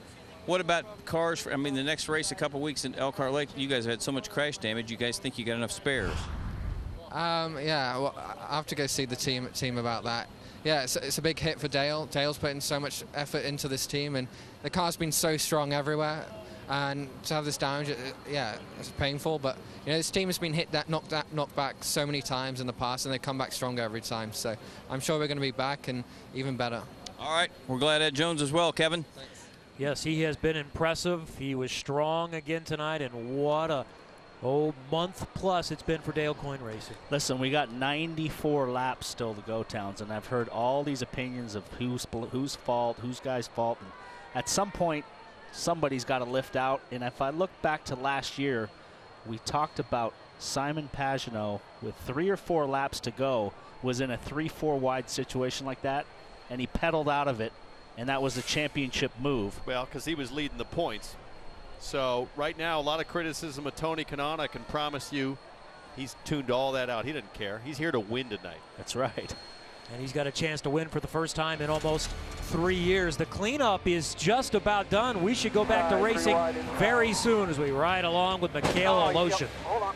what about cars? I mean, the next race, a couple weeks in Elkhart Lake, you guys had so much crash damage. You guys think you got enough spares? Yeah, well, I have to go see the team about that. Yeah, it's a big hit for Dale. Dale's putting so much effort into this team, and the car's been so strong everywhere. And to have this damage, yeah, it's painful. But you know, this team has been knocked back so many times in the past, and they come back stronger every time. So I'm sure we're going to be back and even better. All right, we're glad Ed Jones as well, Kevin. Thanks. Yes, he has been impressive. He was strong again tonight, and what a month plus it's been for Dale Coyne Racing. Listen, we got 94 laps still to go, Townsend. I've heard all these opinions of whose fault, whose guy's fault. And at some point, somebody's got to lift out. And if I look back to last year, we talked about Simon Pagenaud with 3 or 4 laps to go was in a 3-4 wide situation like that, and he pedaled out of it, and that was a championship move. Well, because he was leading the points. So right now, a lot of criticism of Tony Kanaan. I can promise you he's tuned all that out. He didn't care. He's here to win tonight. That's right. And he's got a chance to win for the first time in almost 3 years. The cleanup is just about done. We should go back to racing very soon as we ride along with Mikhail Aloshin. Yep. Hold on.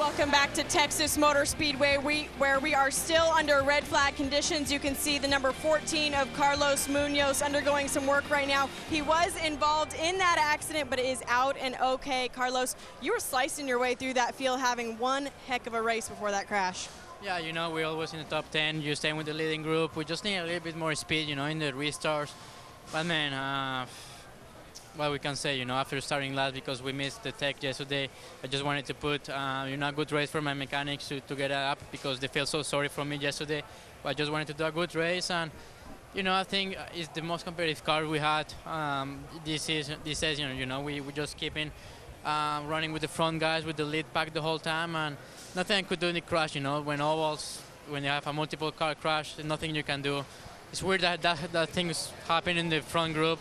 Welcome back to Texas Motor Speedway, where we are still under red flag conditions. You can see the number 14 of Carlos Munoz undergoing some work right now. He was involved in that accident, but is out and okay. Carlos, you were slicing your way through that field, having one heck of a race before that crash. Yeah, you know, we're always in the top 10. You're staying with the leading group. We just need a little bit more speed, you know, in the restarts. But man, what we can say, you know, after starting last because we missed the tech yesterday, I just wanted to put, you know, a good race for my mechanics to get up because they feel so sorry for me yesterday. But I just wanted to do a good race, and you know, I think it's the most competitive car we had this season. You know, we just keeping running with the front guys with the lead pack the whole time, and nothing I could do in the crash. You know, when you have a multiple car crash, there's nothing you can do. It's weird that things happen in the front group.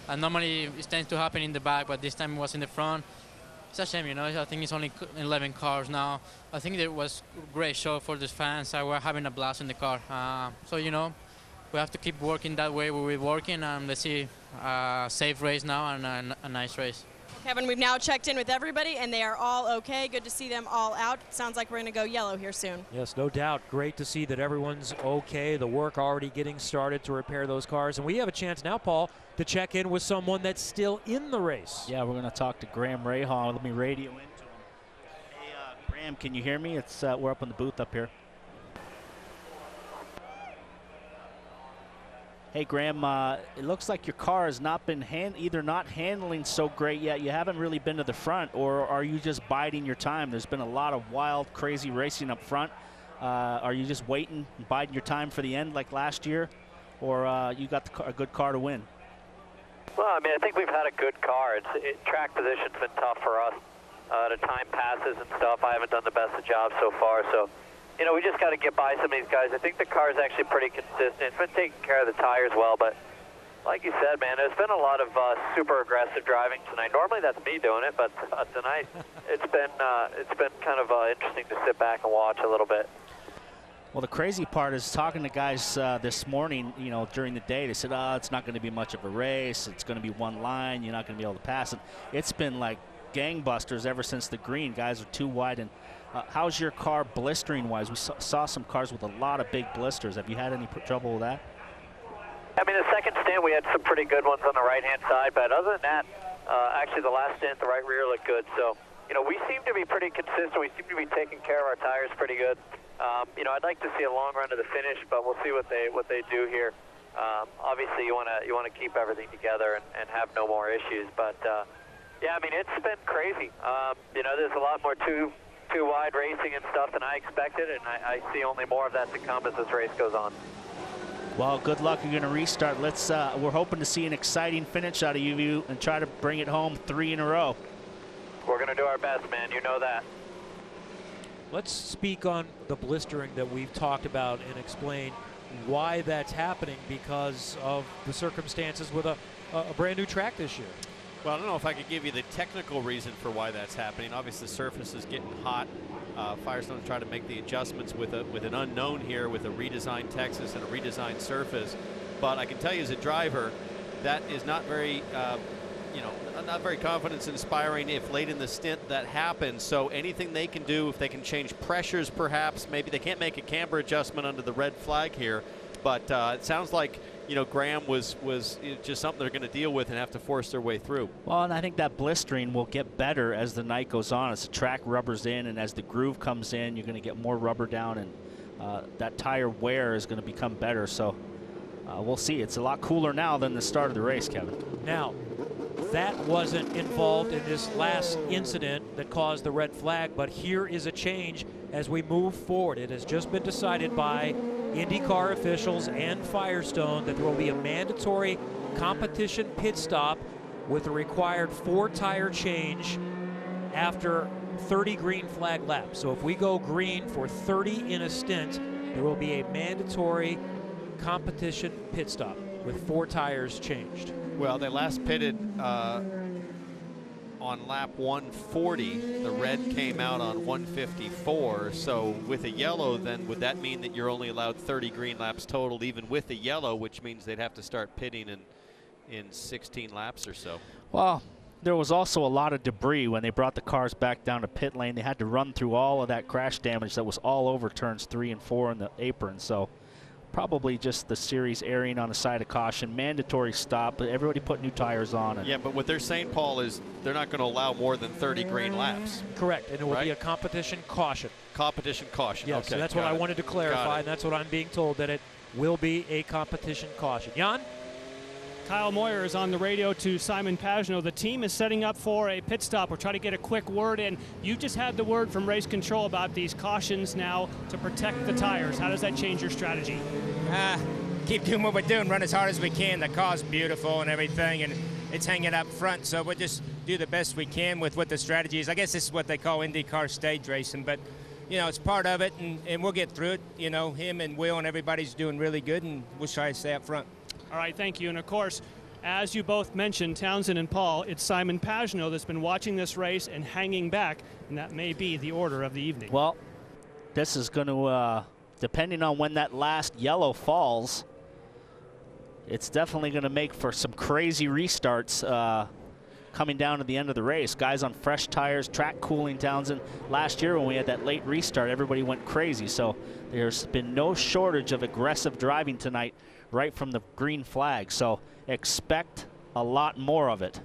And normally it tends to happen in the back, but this time it was in the front. It's a shame, you know. I think it's only 11 cars now. I think it was a great show for the fans. We're having a blast in the car. So, you know, we have to keep working that way we're working, and let's see a safe race now and a nice race. Kevin, we've now checked in with everybody, and they are all okay. Good to see them all out. Sounds like we're going to go yellow here soon. Yes, no doubt. Great to see that everyone's okay. The work already getting started to repair those cars. And we have a chance now, Paul, to check in with someone that's still in the race. Yeah, we're going to talk to Graham Rahal. Let me radio into him. Hey, Graham, can you hear me? It's we're up in the booth up here. Hey, Graham, it looks like your car has not been either not handling so great yet. You haven't really been to the front, or are you just biding your time? There's been a lot of wild, crazy racing up front. Are you just waiting, biding your time for the end like last year, or you got a good car to win? Well, I mean, I think we've had a good car. Track position's been tough for us. The time passes and stuff. I haven't done the best of job so far, so you know, we just got to get by some of these guys. I think the car is actually pretty consistent. It's been taking care of the tires well, but like you said, man, there's been a lot of super aggressive driving tonight. Normally that's me doing it, but tonight it's been kind of interesting to sit back and watch a little bit. Well, the crazy part is talking to guys this morning, you know, during the day, they said, oh, it's not going to be much of a race. It's going to be one line. You're not going to be able to pass it. It's been like gangbusters ever since the green. Guys are too wide. And how's your car blistering-wise? We saw some cars with a lot of big blisters. Have you had any trouble with that? I mean, the second stint, we had some pretty good ones on the right-hand side, but other than that, actually the last stint, the right rear looked good. So, you know, we seem to be pretty consistent. We seem to be taking care of our tires pretty good. You know, I'd like to see a long run to the finish, but we'll see what they do here. Obviously, you want to keep everything together and have no more issues. But yeah, I mean, it's been crazy. You know, there's a lot more too wide racing and stuff than I expected, and I see only more of that to come as this race goes on. Well, good luck. You're going to restart. We're hoping to see an exciting finish out of you and try to bring it home 3 in a row. We're going to do our best, man. You know that. Let's speak on the blistering that we've talked about and explain why that's happening because of the circumstances with a brand new track this year. Well, I don't know if I could give you the technical reason for why that's happening. Obviously, the surface is getting hot. Firestone's trying to make the adjustments with an unknown here, with a redesigned Texas and a redesigned surface. But I can tell you as a driver, that is not very, not very confidence-inspiring if late in the stint that happens. So anything they can do, if they can change pressures perhaps, maybe they can't make a camber adjustment under the red flag here. But it sounds like, you know, Graham was just something they're going to deal with and have to force their way through. Well, and I think that blistering will get better as the night goes on, as the track rubbers in, and as the groove comes in, you're going to get more rubber down, and that tire wear is going to become better. So we'll see. It's a lot cooler now than the start of the race, Kevin. Now, that wasn't involved in this last incident that caused the red flag, but here is a change as we move forward. It has just been decided by IndyCar officials and Firestone that there will be a mandatory competition pit stop with a required 4-tire change after 30 green flag laps. So if we go green for 30 in a stint, there will be a mandatory competition pit stop with 4 tires changed. Well, they last pitted on lap 140. The red came out on 154. So with a yellow, then would that mean that you're only allowed 30 green laps total, even with a yellow, which means they'd have to start pitting in 16 laps or so? Well, There was also a lot of debris when they brought the cars back down to pit lane. They had to run through all of that crash damage that was all over turns 3 and 4 in the apron. So probably just the series erring on the side of caution. Mandatory stop, but everybody put new tires on. Yeah, but what they're saying, Paul, is they're not going to allow more than 30 green laps. Correct, and it will be a competition caution. Competition caution. Yes, okay, so that's what I wanted to clarify, and that's what I'm being told, that it will be a competition caution. Jan? Kyle Moyer is on the radio to Simon Pagenaud. The team is setting up for a pit stop. We're trying to get a quick word in. You just had the word from race control about these cautions now to protect the tires. How does that change your strategy? Keep doing what we're doing, run as hard as we can. The car's beautiful and everything, and it's hanging up front, so we'll just do the best we can with what the strategy is. I guess this is what they call IndyCar stage racing, but you know, it's part of it, and we'll get through it. You know, him and Will and everybody's doing really good, and we'll try to stay up front. All right, thank you. And of course, as you both mentioned, Townsend and Paul, it's Simon Pagenaud that's been watching this race and hanging back, and that may be the order of the evening. Well, this is going to, depending on when that last yellow falls, it's definitely going to make for some crazy restarts coming down to the end of the race. Guys on fresh tires, track cooling. Townsend, last year when we had that late restart, everybody went crazy. So there's been no shortage of aggressive driving tonight right from the green flag. So expect a lot more of it.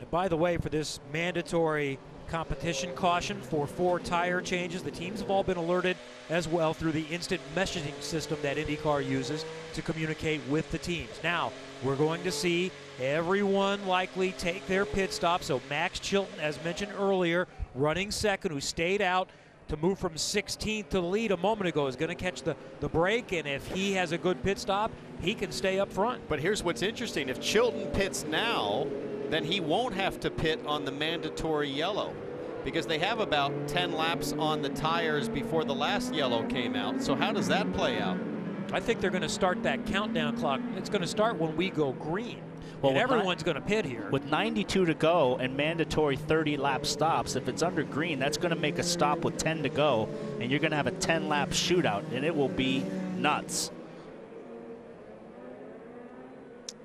And by the way, for this mandatory competition caution for 4 tire changes, the teams have all been alerted as well through the instant messaging system that IndyCar uses to communicate with the teams. Now, we're going to see everyone likely take their pit stop. So Max Chilton, as mentioned earlier, running second, who stayed out to move from 16th to the lead a moment ago, is going to catch the break, and if he has a good pit stop, he can stay up front. But here's what's interesting. If Chilton pits now, then he won't have to pit on the mandatory yellow, because they have about 10 laps on the tires before the last yellow came out. So how does that play out? I think they're going to start that countdown clock. It's going to start when we go green. Well, and everyone's going to pit here. With 92 to go and mandatory 30-lap stops, if it's under green, that's going to make a stop with 10 to go, and you're going to have a 10-lap shootout, and it will be nuts.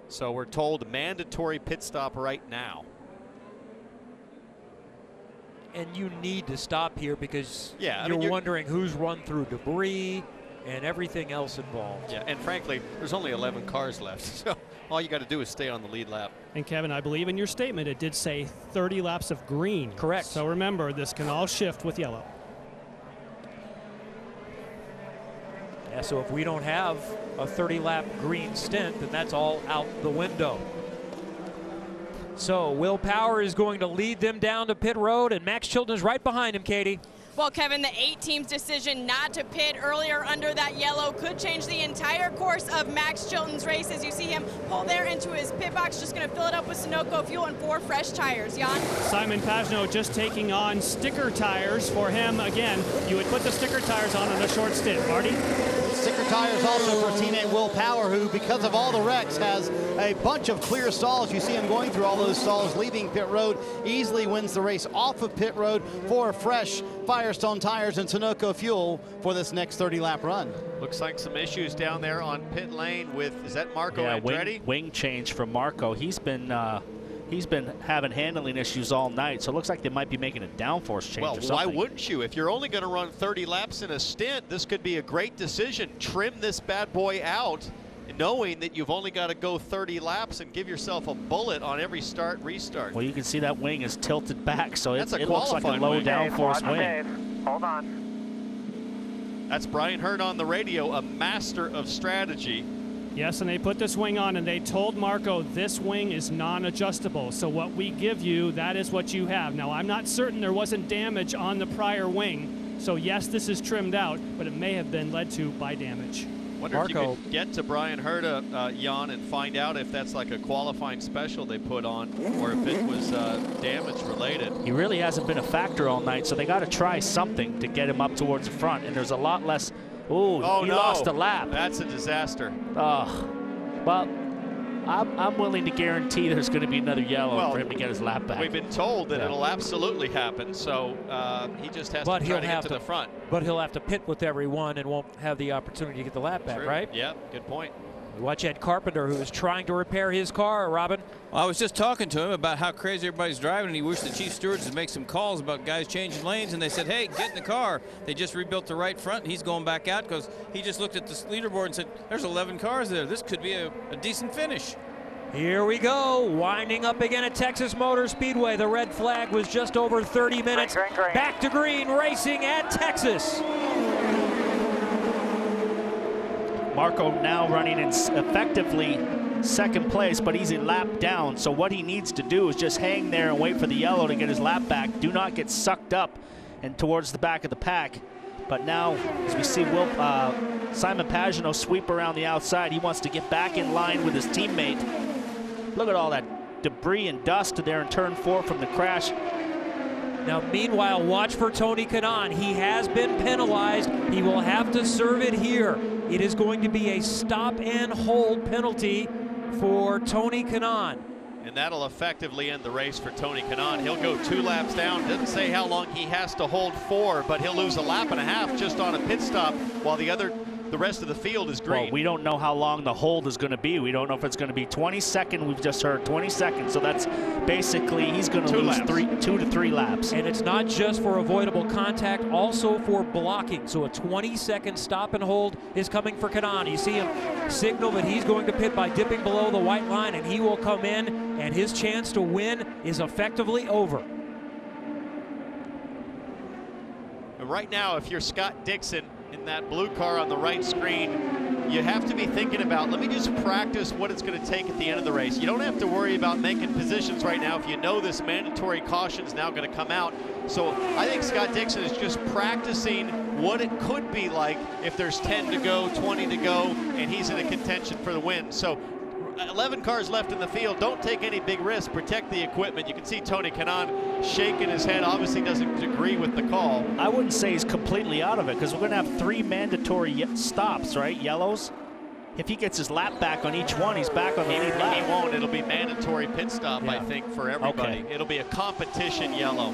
So we're told mandatory pit stop right now. And you need to stop here because yeah, you're wondering who's run through debris and everything else involved. Yeah, and frankly, there's only 11 cars left, so all you got to do is stay on the lead lap. And Kevin, I believe in your statement it did say 30 laps of green. Correct. So remember, this can all shift with yellow. Yeah, so if we don't have a 30-lap green stint, then that's all out the window. So Will Power is going to lead them down to pit road, and Max Chilton is right behind him, Katie. Well, Kevin, the 8 team's decision not to pit earlier under that yellow could change the entire course of Max Chilton's race, as you see him pull there into his pit box, just going to fill it up with Sunoco fuel and 4 fresh tires. Jan? Simon Pagenaud just taking on sticker tires for him. Again, you would put the sticker tires on a short stint. Marty? Sticker tires also for teammate Will Power, who, because of all the wrecks, has a bunch of clear stalls. You see him going through all those stalls, leaving pit road, easily wins the race off of pit road for fresh Firestone tires and Sunoco fuel for this next 30-lap run. Looks like some issues down there on pit lane with, is that Marco Andretti? Wing change from Marco. He's been having handling issues all night, so it looks like they might be making a downforce change or something. Why wouldn't you? If you're only going to run 30 laps in a stint, this could be a great decision. Trim this bad boy out, knowing that you've only got to go 30 laps and give yourself a bullet on every start, restart. Well, you can see that wing is tilted back, so it looks like a wing. low downforce wing. Hold on. That's Brian Hurd on the radio, a master of strategy. Yes, and they put this wing on, and they told Marco this wing is non-adjustable. So what we give you, that is what you have. Now, I'm not certain there wasn't damage on the prior wing. So, yes, this is trimmed out, but it may have been led to by damage. Wonder if you could get to Brian Herta, Jan, and find out if that's like a qualifying special they put on, or if it was damage related. He really hasn't been a factor all night, so they got to try something to get him up towards the front, and there's a lot less. Ooh, he lost a lap. That's a disaster. Well, I'm willing to guarantee there's going to be another yellow for him to get his lap back. We've been told that it'll absolutely happen, so he just has to try to get to the front. But he'll have to pit with everyone and won't have the opportunity to get the lap back, right? Yeah, good point. Watch Ed Carpenter, who is trying to repair his car, Robin. Well, I was just talking to him about how crazy everybody's driving, and he wished the chief stewards would make some calls about guys changing lanes, and they said, hey, get in the car. They just rebuilt the right front, and he's going back out because he just looked at the leaderboard and said, there's 11 cars there. This could be a decent finish. Here we go, winding up again at Texas Motor Speedway. The red flag was just over 30 minutes. Green. Back to green, racing at Texas. Marco now running in effectively second place, but he's a lap down. So what he needs to do is just hang there and wait for the yellow to get his lap back. Do not get sucked up and towards the back of the pack. But now, as we see Simon Pagenaud sweep around the outside, he wants to get back in line with his teammate. Look at all that debris and dust there in turn 4 from the crash. Now, meanwhile, watch for Tony Kanaan. He has been penalized. He will have to serve it here. It is going to be a stop and hold penalty for Tony Kanaan. And that'll effectively end the race for Tony Kanaan. He'll go 2 laps down. Doesn't say how long he has to hold for, but he'll lose a lap and a half just on a pit stop while the rest of the field is green. Well, we don't know how long the hold is going to be. We don't know if it's going to be 20 seconds. We've just heard 20 seconds. So that's basically he's going to lose 2 to 3 laps. And it's not just for avoidable contact, also for blocking. So a 20-second stop and hold is coming for Kanaan. You see him signal that he's going to pit by dipping below the white line, and he will come in, and his chance to win is effectively over. Right now, if you're Scott Dixon in that blue car on the right screen, you have to be thinking about, let me just practice what it's going to take at the end of the race. You don't have to worry about making positions right now if you know this mandatory caution is now going to come out. So I think Scott Dixon is just practicing what it could be like if there's 10 to go, 20 to go, and he's in a contention for the win. So 11 cars left in the field. Don't take any big risks. Protect the equipment. You can see Tony Kanaan shaking his head. Obviously doesn't agree with the call. I wouldn't say he's completely out of it because we're going to have 3 mandatory stops, right? Yellows. If he gets his lap back on each one, he's back on the lead lap. He won't. It'll be mandatory pit stop, I think, for everybody. Okay. It'll be a competition yellow.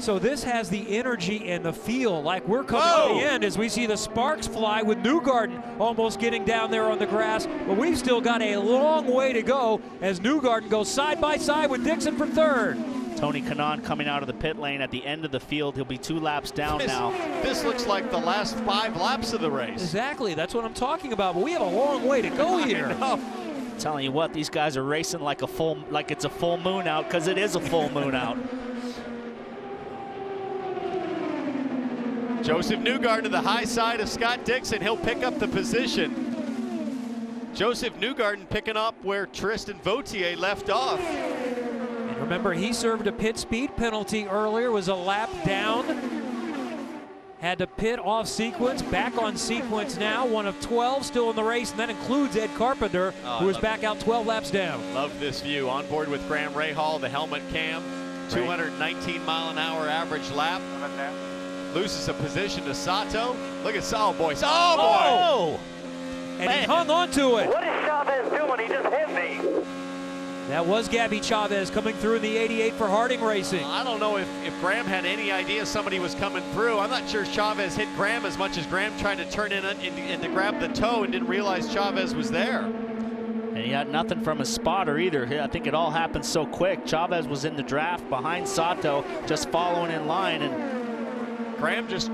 So this has the energy and the feel like we're coming to the end as we see the sparks fly with Newgarden almost getting down there on the grass. But we've still got a long way to go as Newgarden goes side by side with Dixon for third. Tony Kanaan coming out of the pit lane at the end of the field. He'll be 2 laps down now. This looks like the last 5 laps of the race. Exactly, that's what I'm talking about. But we have a long way to go here. I'm telling you what, these guys are racing like it's a full moon out, because it is a full moon out. Joseph Newgarden to the high side of Scott Dixon. He'll pick up the position. Joseph Newgarden picking up where Tristan Vautier left off. And remember, he served a pit speed penalty earlier, was a lap down. Had to pit off sequence, back on sequence now, one of 12 still in the race, and that includes Ed Carpenter, who is back out 12 laps down. Love this view. On board with Graham Rahal, the helmet cam, 219 mile an hour average lap. Loses a position to Sato. Look at Sato, boy. Oh, boy! And he hung on to it. What is Chavez doing? He just hit me. That was Gabby Chavez coming through in the 88 for Harding Racing. I don't know if Graham had any idea somebody was coming through. I'm not sure Chavez hit Graham as much as Graham tried to turn in and to grab the toe and didn't realize Chavez was there. And he had nothing from his spotter either. I think it all happened so quick. Chavez was in the draft behind Sato, just following in line, and Graham just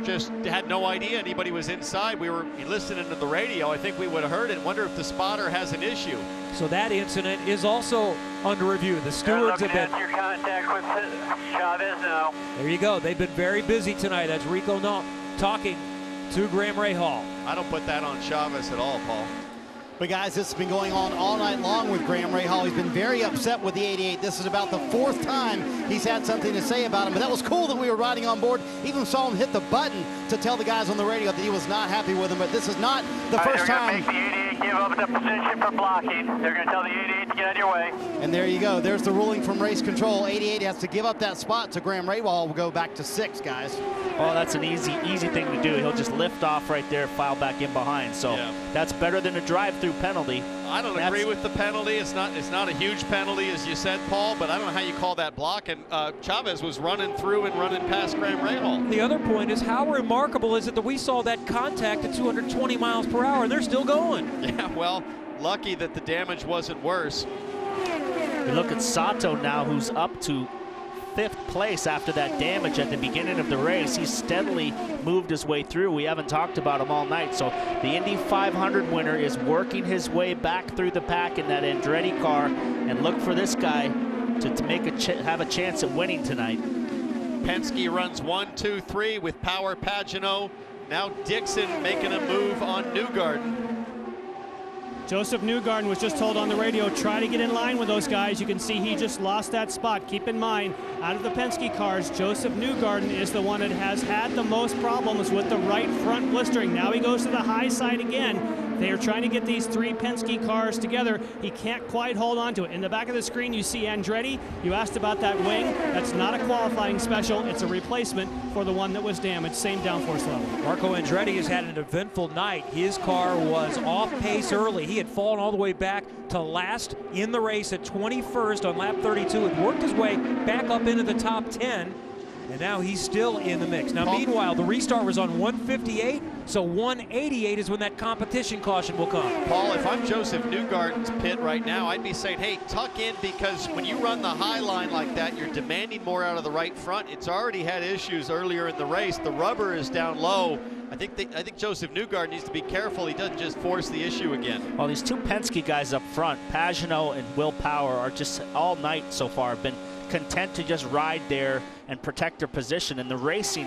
had no idea anybody was inside. We were listening to the radio. I think we would have heard it. Wonder if the spotter has an issue. So that incident is also under review. The stewards have been. Your contact with Chavez now. There you go. They've been very busy tonight. That's Rico talking to Graham Rahal. I don't put that on Chavez at all, Paul. But guys, this has been going on all night long with Graham Rahal. He's been very upset with the 88. This is about the 4th time he's had something to say about him. But that was cool that we were riding on board. Even saw him hit the button to tell the guys on the radio that he was not happy with him. But this is not the first time. They're going to make the 88 give up the position for blocking. They're going to tell the 88 to get out of your way. And there you go. There's the ruling from race control. 88 has to give up that spot to Graham Rahal. We'll go back to 6, guys. Oh, that's an easy thing to do. He'll just lift off right there, file back in behind. So that's better than a drive-through penalty. I don't agree with the penalty. It's not a huge penalty, as you said, Paul, but I don't know how you call that block. And Chavez was running through and running past Graham Rahal. The other point is, how remarkable is it that we saw that contact at 220 miles per hour and they're still going? Yeah, well, lucky that the damage wasn't worse. We look at Sato now, who's up to 5th place after that damage at the beginning of the race. He's steadily moved his way through. We haven't talked about him all night. So the Indy 500 winner is working his way back through the pack in that Andretti car, and look for this guy to make have a chance at winning tonight. Penske runs 1, 2, 3 with Power Pagenaud. Now Dixon making a move on Newgarden. Joseph Newgarden was just told on the radio, try to get in line with those guys. You can see he just lost that spot. Keep in mind, out of the Penske cars, Joseph Newgarden is the one that has had the most problems with the right front blistering. Now he goes to the high side again. They are trying to get these 3 Penske cars together. He can't quite hold on to it. In the back of the screen, you see Andretti. You asked about that wing. That's not a qualifying special. It's a replacement for the one that was damaged. Same downforce level. Marco Andretti has had an eventful night. His car was off pace early. He had fallen all the way back to last in the race at 21st on lap 32. Had worked his way back up into the top 10. And now he's still in the mix. Now, meanwhile, the restart was on 158, so 188 is when that competition caution will come. Paul, if I'm Joseph Newgarden's pit right now, I'd be saying, hey, tuck in, because when you run the high line like that, you're demanding more out of the right front. It's already had issues earlier in the race. The rubber is down low. I think Joseph Newgarden needs to be careful he doesn't just force the issue again. Well, these 2 Penske guys up front, Pagenaud and Will Power, are just all night so far have been content to just ride there and protect their position. And the racing,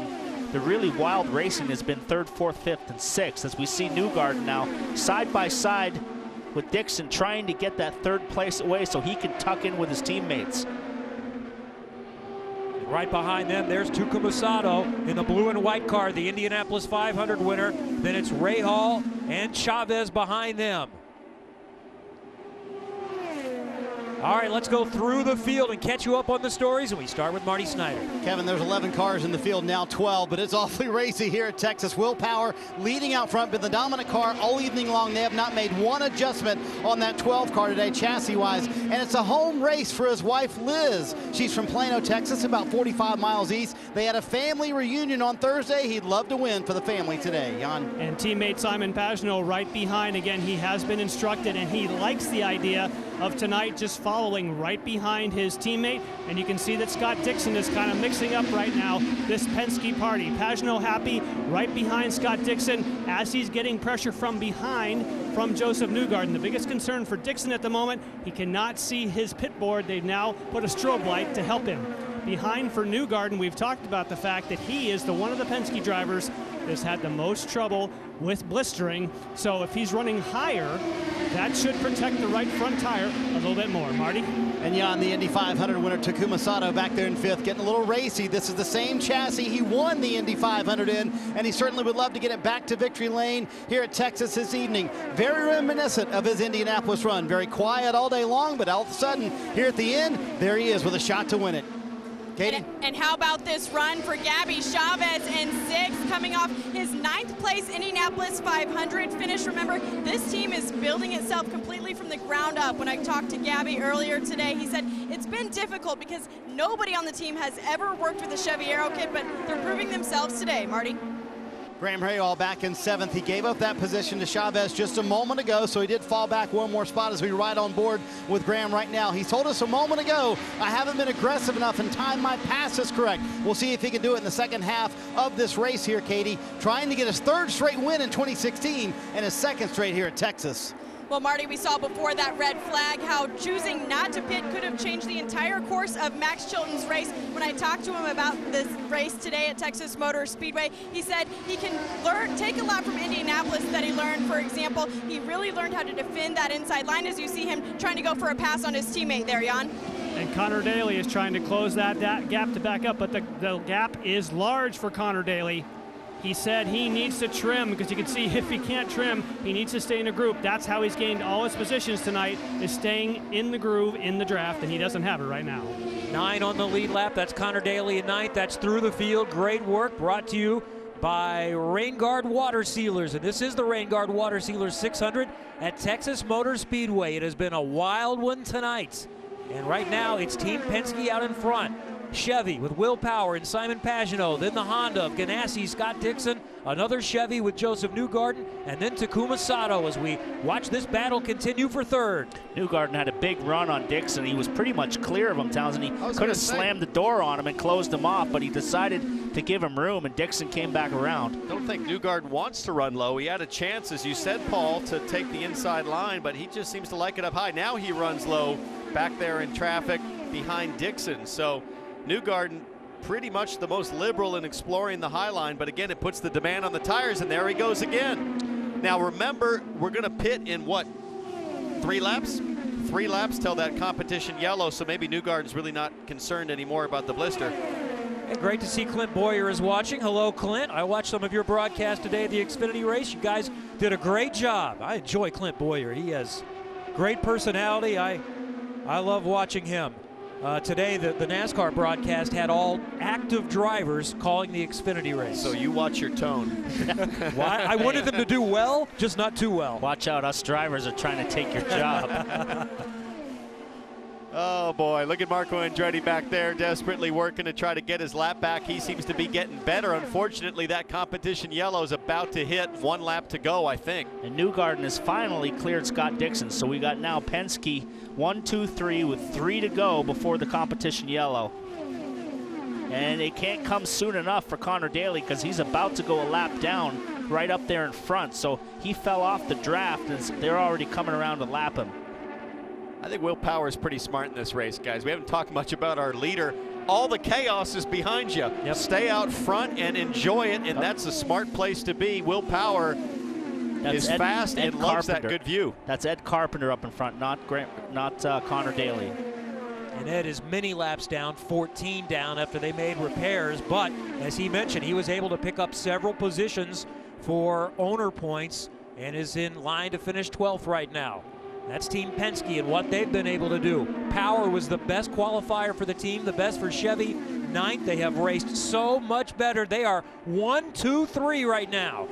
the really wild racing, has been 3rd, 4th, 5th, and 6th, as we see Newgarden now side by side with Dixon trying to get that 3rd place away so he can tuck in with his teammates. Right behind them, there's Takuma Sato in the blue and white car, the Indianapolis 500 winner. Then it's Rahal and Chavez behind them. All right, let's go through the field and catch you up on the stories, and we start with Marty Snyder. Kevin, there's 11 cars in the field, now 12, but it's awfully racy here at Texas. Will Power leading out front, been the dominant car all evening long. They have not made one adjustment on that 12 car today, chassis-wise, and it's a home race for his wife, Liz. She's from Plano, Texas, about 45 miles east. They had a family reunion on Thursday. He'd love to win for the family today. Jan. And teammate Simon Pagenaud right behind. Again, he has been instructed, and he likes the idea of tonight just following right behind his teammate. And you can see that Scott Dixon is kind of mixing up right now this Penske party. Pagenaud happy right behind Scott Dixon as he's getting pressure from behind from Joseph Newgarden. The biggest concern for Dixon at the moment, he cannot see his pit board. They've now put a strobe light to help him. Behind for Newgarden, we've talked about the fact that he is the one of the Penske drivers that's had the most trouble with blistering. So if he's running higher, that should protect the right front tire a little bit more. Marty? And Jan, the Indy 500 winner, Takuma Sato, back there in 5th, getting a little racy. This is the same chassis he won the Indy 500 in, and he certainly would love to get it back to victory lane here at Texas this evening. Very reminiscent of his Indianapolis run. Very quiet all day long, but all of a sudden, here at the end, there he is with a shot to win it. Katie? And how about this run for Gabby Chavez in 6th, coming off his 9th place Indianapolis 500 finish. Remember, this team is building itself completely from the ground up. When I talked to Gabby earlier today, he said it's been difficult because nobody on the team has ever worked with a Chevy Aero kit, but they're proving themselves today. Marty? Graham Rahal back in 7th. He gave up that position to Chavez just a moment ago, so he did fall back one more spot as we ride on board with Graham right now. He told us a moment ago, I haven't been aggressive enough and timed my passes correct. We'll see if he can do it in the second half of this race here, Katie, trying to get his 3rd straight win in 2016 and his 2nd straight here at Texas. Well, Marty, we saw before that red flag how choosing not to pit could have changed the entire course of Max Chilton's race. When I talked to him about this race today at Texas Motor Speedway, he said he can take a lot from Indianapolis that he learned. For example, he really learned how to defend that inside line as you see him trying to go for a pass on his teammate there, Jan. And Connor Daly is trying to close that gap to back up, but the gap is large for Connor Daly. He said he needs to trim, because you can see if he can't trim, he needs to stay in a group. That's how he's gained all his positions tonight, is staying in the groove in the draft, and he doesn't have it right now. 9 on the lead lap. That's Connor Daly in 9th. That's through the field. Great work brought to you by Rain Guard Water Sealers. And this is the Rain Guard Water Sealers 600 at Texas Motor Speedway. It has been a wild one tonight. And right now, it's Team Penske out in front. Chevy with Will Power and Simon Pagenaud. Then the Honda of Ganassi, Scott Dixon. Another Chevy with Joseph Newgarden. And then Takuma Sato as we watch this battle continue for third. Newgarden had a big run on Dixon. He was pretty much clear of him, Townsend. He could have slammed the door on him and closed him off, but he decided to give him room, and Dixon came back around. I don't think Newgarden wants to run low. He had a chance, as you said, Paul, to take the inside line, but he just seems to like it up high. Now he runs low back there in traffic behind Dixon. So Newgarden pretty much the most liberal in exploring the high line, but again, it puts the demand on the tires, and there he goes again. Now remember, we're going to pit in what, 3 laps? 3 laps till that competition yellow, so maybe Newgarden's really not concerned anymore about the blister. And great to see Clint Boyer is watching. Hello, Clint. I watched some of your broadcast today at the Xfinity race. You guys did a great job. I enjoy Clint Boyer. He has great personality. I love watching him. Today, the NASCAR broadcast had all active drivers calling the Xfinity race. So you watch your tone. Well, I wanted them to do well, just not too well. Watch out, us drivers are trying to take your job. Oh boy, look at Marco Andretti back there desperately working to try to get his lap back. He seems to be getting better. Unfortunately, that competition yellow is about to hit. 1 lap to go, I think. And Newgarden has finally cleared Scott Dixon. So we got now Penske 1, 2, 3 with 3 to go before the competition yellow. And it can't come soon enough for Connor Daly because he's about to go a lap down right up there in front. So he fell off the draft and they're already coming around to lap him. I think Will Power is pretty smart in this race, guys. We haven't talked much about our leader. All the chaos is behind you. Yep. Stay out front and enjoy it, and that's a smart place to be. Will Power is fast and loves that good view. That's Ed Carpenter up in front, not Connor Daly. And Ed is many laps down, 14 down after they made repairs. But as he mentioned, he was able to pick up several positions for owner points and is in line to finish 12th right now. That's Team Penske and what they've been able to do. Power was the best qualifier for the team, the best for Chevy. 9th, they have raced so much better. They are 1, 2, 3 right now.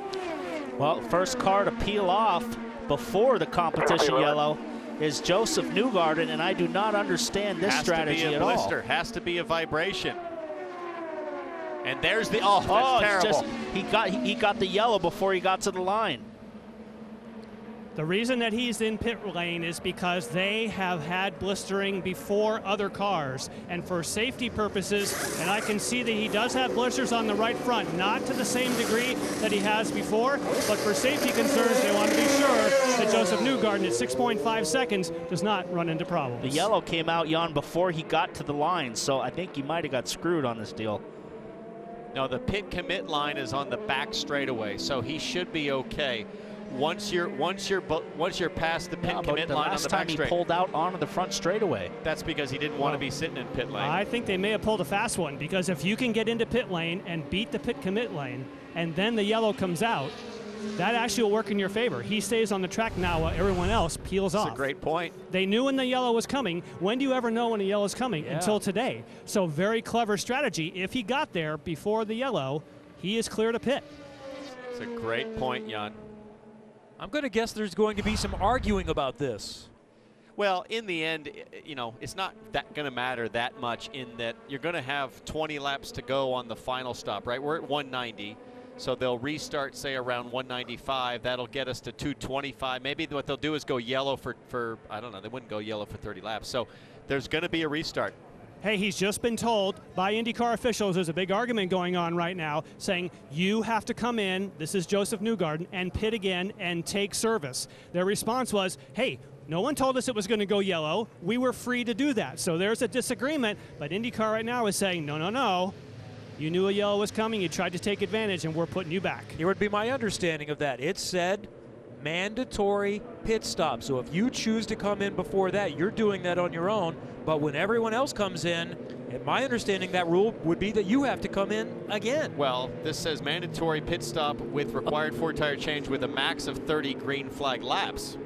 Well, first car to peel off before the competition yellow is Joseph Newgarden, and I do not understand this strategy at all. Has to be a blister, has to be a vibration. And there's the, that's terrible. He got the yellow before he got to the line. The reason that he's in pit lane is because they have had blistering before other cars. And for safety purposes, and I can see that he does have blisters on the right front, not to the same degree that he has before, but for safety concerns, they want to be sure that Joseph Newgarden at 6.5 seconds does not run into problems. The yellow came out, Jan, before he got to the line, so I think he might have got screwed on this deal. No, the pit commit line is on the back straightaway, so he should be okay. Once you're past the pit commit line on the back straight. Last time he pulled out onto the front straightaway. That's because he didn't want to be sitting in pit lane. I think they may have pulled a fast one, because if you can get into pit lane and beat the pit commit lane, and then the yellow comes out, that actually will work in your favor. He stays on the track now while everyone else peels off. That's a great point. They knew when the yellow was coming. When do you ever know when a yellow is coming? Yeah. Until today. So very clever strategy. If he got there before the yellow, he is clear to pit. It's a great point, Jan. I'm going to guess there's going to be some arguing about this. Well, in the end, you know, it's not going to matter that much in that you're going to have 20 laps to go on the final stop, right? We're at 190, so they'll restart, say, around 195. That'll get us to 225. Maybe what they'll do is go yellow for I don't know, they wouldn't go yellow for 30 laps. So there's going to be a restart. Hey, he's just been told by IndyCar officials, there's a big argument going on right now, saying you have to come in, this is Joseph Newgarden, and pit again and take service. Their response was, hey, no one told us it was going to go yellow. We were free to do that. So there's a disagreement, but IndyCar right now is saying, no, no, no. You knew a yellow was coming, you tried to take advantage, and we're putting you back. Here would be my understanding of that. It said mandatory pit stop. So if you choose to come in before that, you're doing that on your own. But when everyone else comes in, my understanding that rule would be that you have to come in again. Well, this says mandatory pit stop with required four-tire change with a max of 30 green flag laps.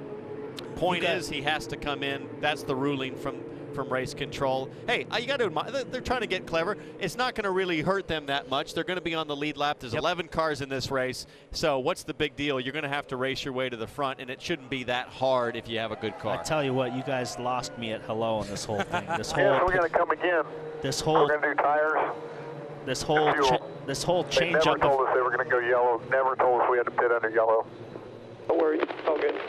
Point is, he has to come in. That's the ruling from from race control. Hey, you got to admire, they're trying to get clever. It's not going to really hurt them that much. They're going to be on the lead lap. There's 11 cars in this race, so what's the big deal? You're going to have to race your way to the front, and it shouldn't be that hard if you have a good car. I tell you what, you guys lost me at hello on this whole thing. This whole. Yeah, so we're going to come again. This whole. We're going to do tires. This whole change They never up. told us they were going to go yellow. Never told us we had to pit under yellow. Don't worry, all good.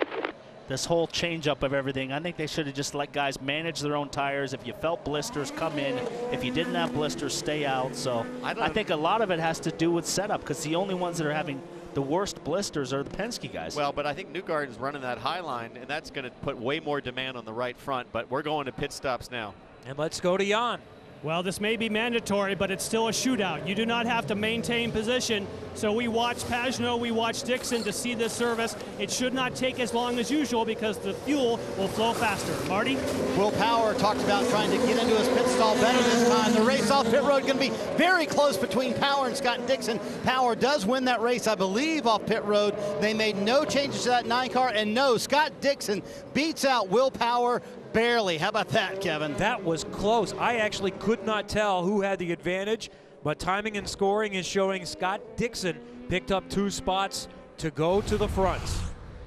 This whole change up of everything, I think they should have just let guys manage their own tires. If you felt blisters, come in. If you didn't have blisters, stay out. So I think a lot of it has to do with setup, because the only ones that are having the worst blisters are the Penske guys. Well, but I think Newgarden's running that high line, and that's going to put way more demand on the right front. But we're going to pit stops now. And let's go to Jan. Well, this may be mandatory, but it's still a shootout. You do not have to maintain position. So we watch Pagenaud, we watch Dixon to see this service. It should not take as long as usual because the fuel will flow faster. Marty? Will Power talked about trying to get into his pit stall better this time. The race off pit road going to be very close between Power and Scott Dixon. Power does win that race, I believe, off pit road. They made no changes to that 9 car, and no, Scott Dixon beats out Will Power barely. How about that, Kevin? That was close. I actually could not tell who had the advantage, but timing and scoring is showing Scott Dixon picked up 2 spots to go to the front.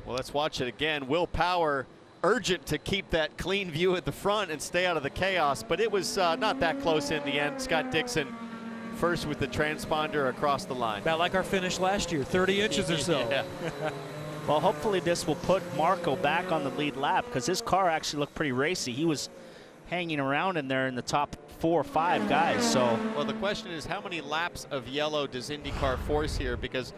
Well, let's watch it again. Will Power urgent to keep that clean view at the front and stay out of the chaos, but it was not that close in the end. Scott Dixon first with the transponder across the line. About like our finish last year, 30 inches or so. Yeah. Well, hopefully this will put Marco back on the lead lap, because his car actually looked pretty racy. He was hanging around in there in the top 4 or 5 guys. So, well, the question is, how many laps of yellow does IndyCar force here? Because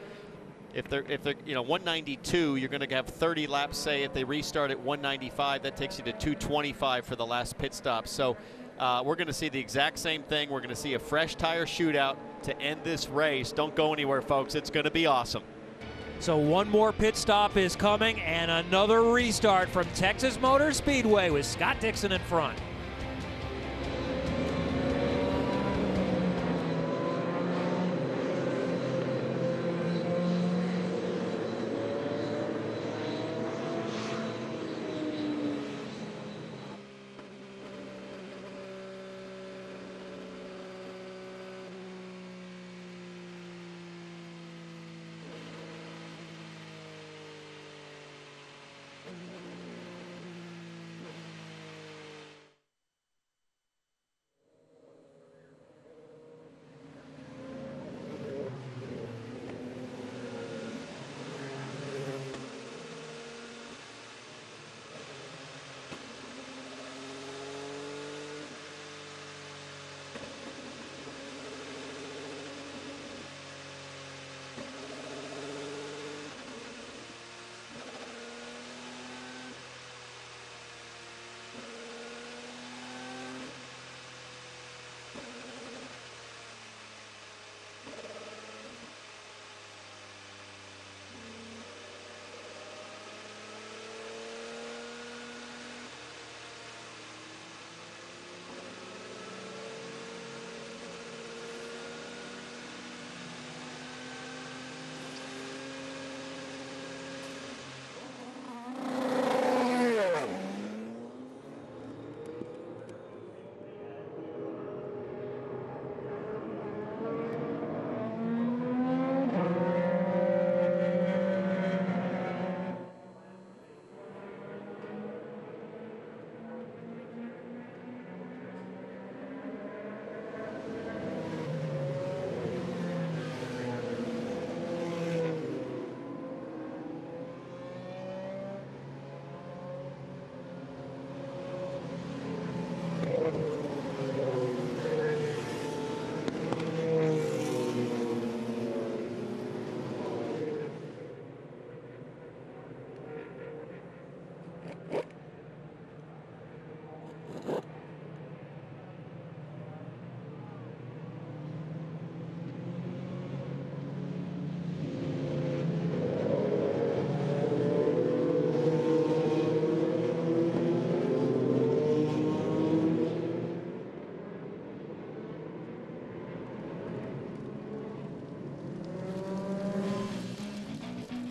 if they're 192, you're going to have 30 laps. Say if they restart at 195, that takes you to 225 for the last pit stop. So we're going to see the exact same thing. We're going to see a fresh tire shootout to end this race. Don't go anywhere, folks. It's going to be awesome. So one more pit stop is coming, and another restart from Texas Motor Speedway with Scott Dixon in front.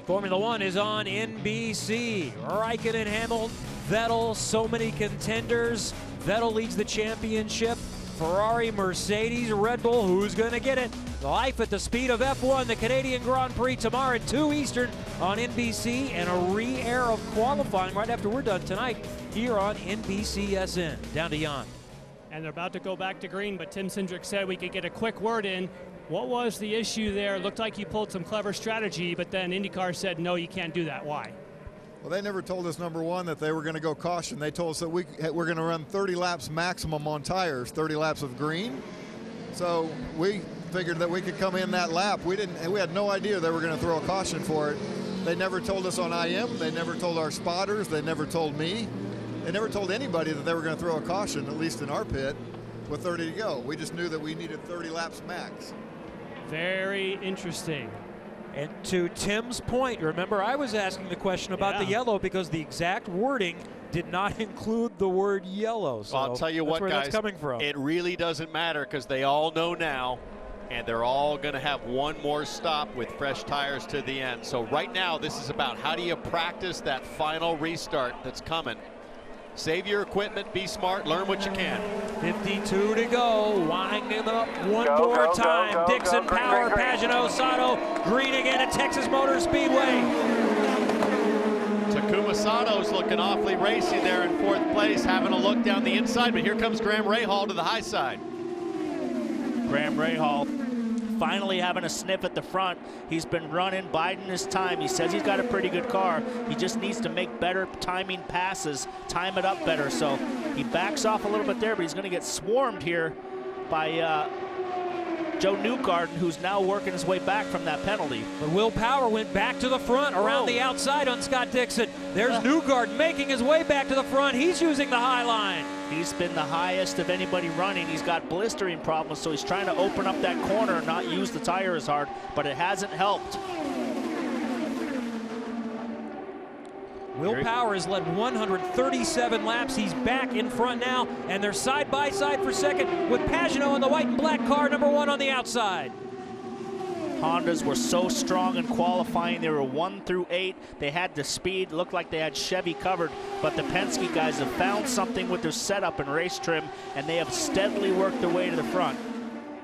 Formula One is on NBC. Raikkonen, Hamilton, Vettel, so many contenders. Vettel leads the championship. Ferrari, Mercedes, Red Bull, who's going to get it? Life at the speed of F1, the Canadian Grand Prix tomorrow at 2 Eastern on NBC, and a re-air of qualifying right after we're done tonight here on NBCSN. Down to Jan. And they're about to go back to green, but Tim Cindric said we could get a quick word in. What was the issue there? Looked like you pulled some clever strategy, but then IndyCar said, no, you can't do that. Why? Well, they never told us, number one, that they were going to go caution. They told us that we're going to run 30 laps maximum on tires, 30 laps of green. So we figured that we could come in that lap. We had no idea they were going to throw a caution for it. They never told us on IM. They never told our spotters. They never told me. They never told anybody that they were going to throw a caution, at least in our pit, with 30 to go. We just knew that we needed 30 laps max. Very interesting. And to Tim's point, remember I was asking the question about the yellow because the exact wording did not include the word yellow. So well, I'll tell you what, where guys, that's coming from. It really doesn't matter because they all know now, and they're all going to have one more stop with fresh tires to the end. So right now, this is about how do you practice that final restart that's coming. Save your equipment, be smart, learn what you can. 52 to go, winding up one more time. Dixon, Power, Pagenaud, Sato, green again at Texas Motor Speedway. Takuma Sato's looking awfully racy there in 4th place, having a look down the inside, but here comes Graham Rahal to the high side. Graham Rahal finally having a sniff at the front. He's been running, biding his time. He says he's got a pretty good car. He just needs to make better timing passes, time it up better. So he backs off a little bit there, but he's going to get swarmed here by Joe Newgarden, who's now working his way back from that penalty. But Will Power went back to the front around the outside on Scott Dixon. There's Newgarden making his way back to the front. He's using the high line. He's been the highest of anybody running. He's got blistering problems, so he's trying to open up that corner and not use the tire as hard, but it hasn't helped. Will Power has led 137 laps. He's back in front now, and they're side by side for second with Pagenaud in the white and black car, number 1 on the outside. Hondas were so strong in qualifying. They were 1 through 8. They had the speed, looked like they had Chevy covered, but the Penske guys have found something with their setup and race trim, and they have steadily worked their way to the front.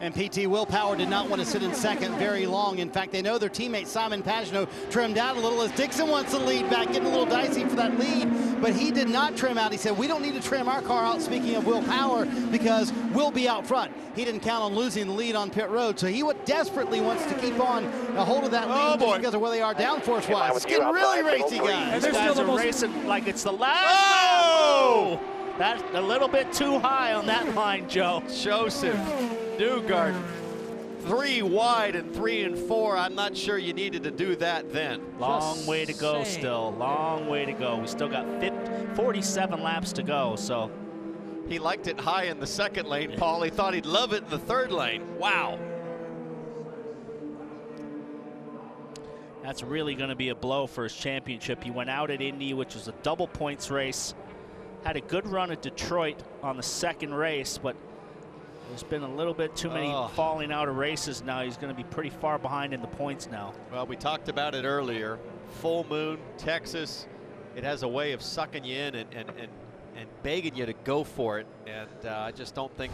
And PT Will Power did not want to sit in second very long. In fact, they know their teammate Simon Pagenaud trimmed out a little as Dixon wants to lead back, getting a little dicey for that lead, but he did not trim out. He said, we don't need to trim our car out, speaking of Will Power, because we'll be out front. He didn't count on losing the lead on pit road, so he despererately wants to keep on a hold of that lead just because of where they are downforce-wise. It's getting really racy, guys. These guys are racing like it's the last lap. That's a little bit too high on that line, Joe. Joseph Newgarden, 3 wide and 3 and 4. I'm not sure you needed to do that then. Long way to go still. Long way to go. We still got 47 laps to go, so. He liked it high in the 2nd lane, Paul. He thought he'd love it in the 3rd lane. Wow. That's really going to be a blow for his championship. He went out at Indy, which was a double points race. Had a good run at Detroit on the 2nd race, but there's been a little bit too many falling out of races now. He's going to be pretty far behind in the points now. Well, we talked about it earlier. Full moon, Texas, it has a way of sucking you in and begging you to go for it. And I just don't think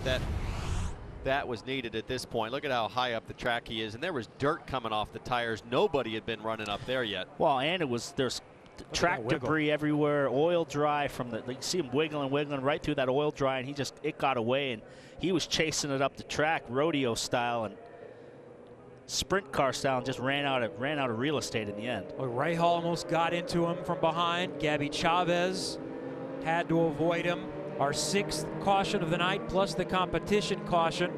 that was needed at this point. Look at how high up the track he is. And there was dirt coming off the tires. Nobody had been running up there yet. Well, and there's track debris everywhere, oil dry from the, you see him wiggling right through that oil dry, and it got away, and he was chasing it up the track rodeo style and sprint car style, and just ran out of real estate in the end. Well, Rahal almost got into him from behind. Gabby Chavez had to avoid him. Our 6th caution of the night, plus the competition caution.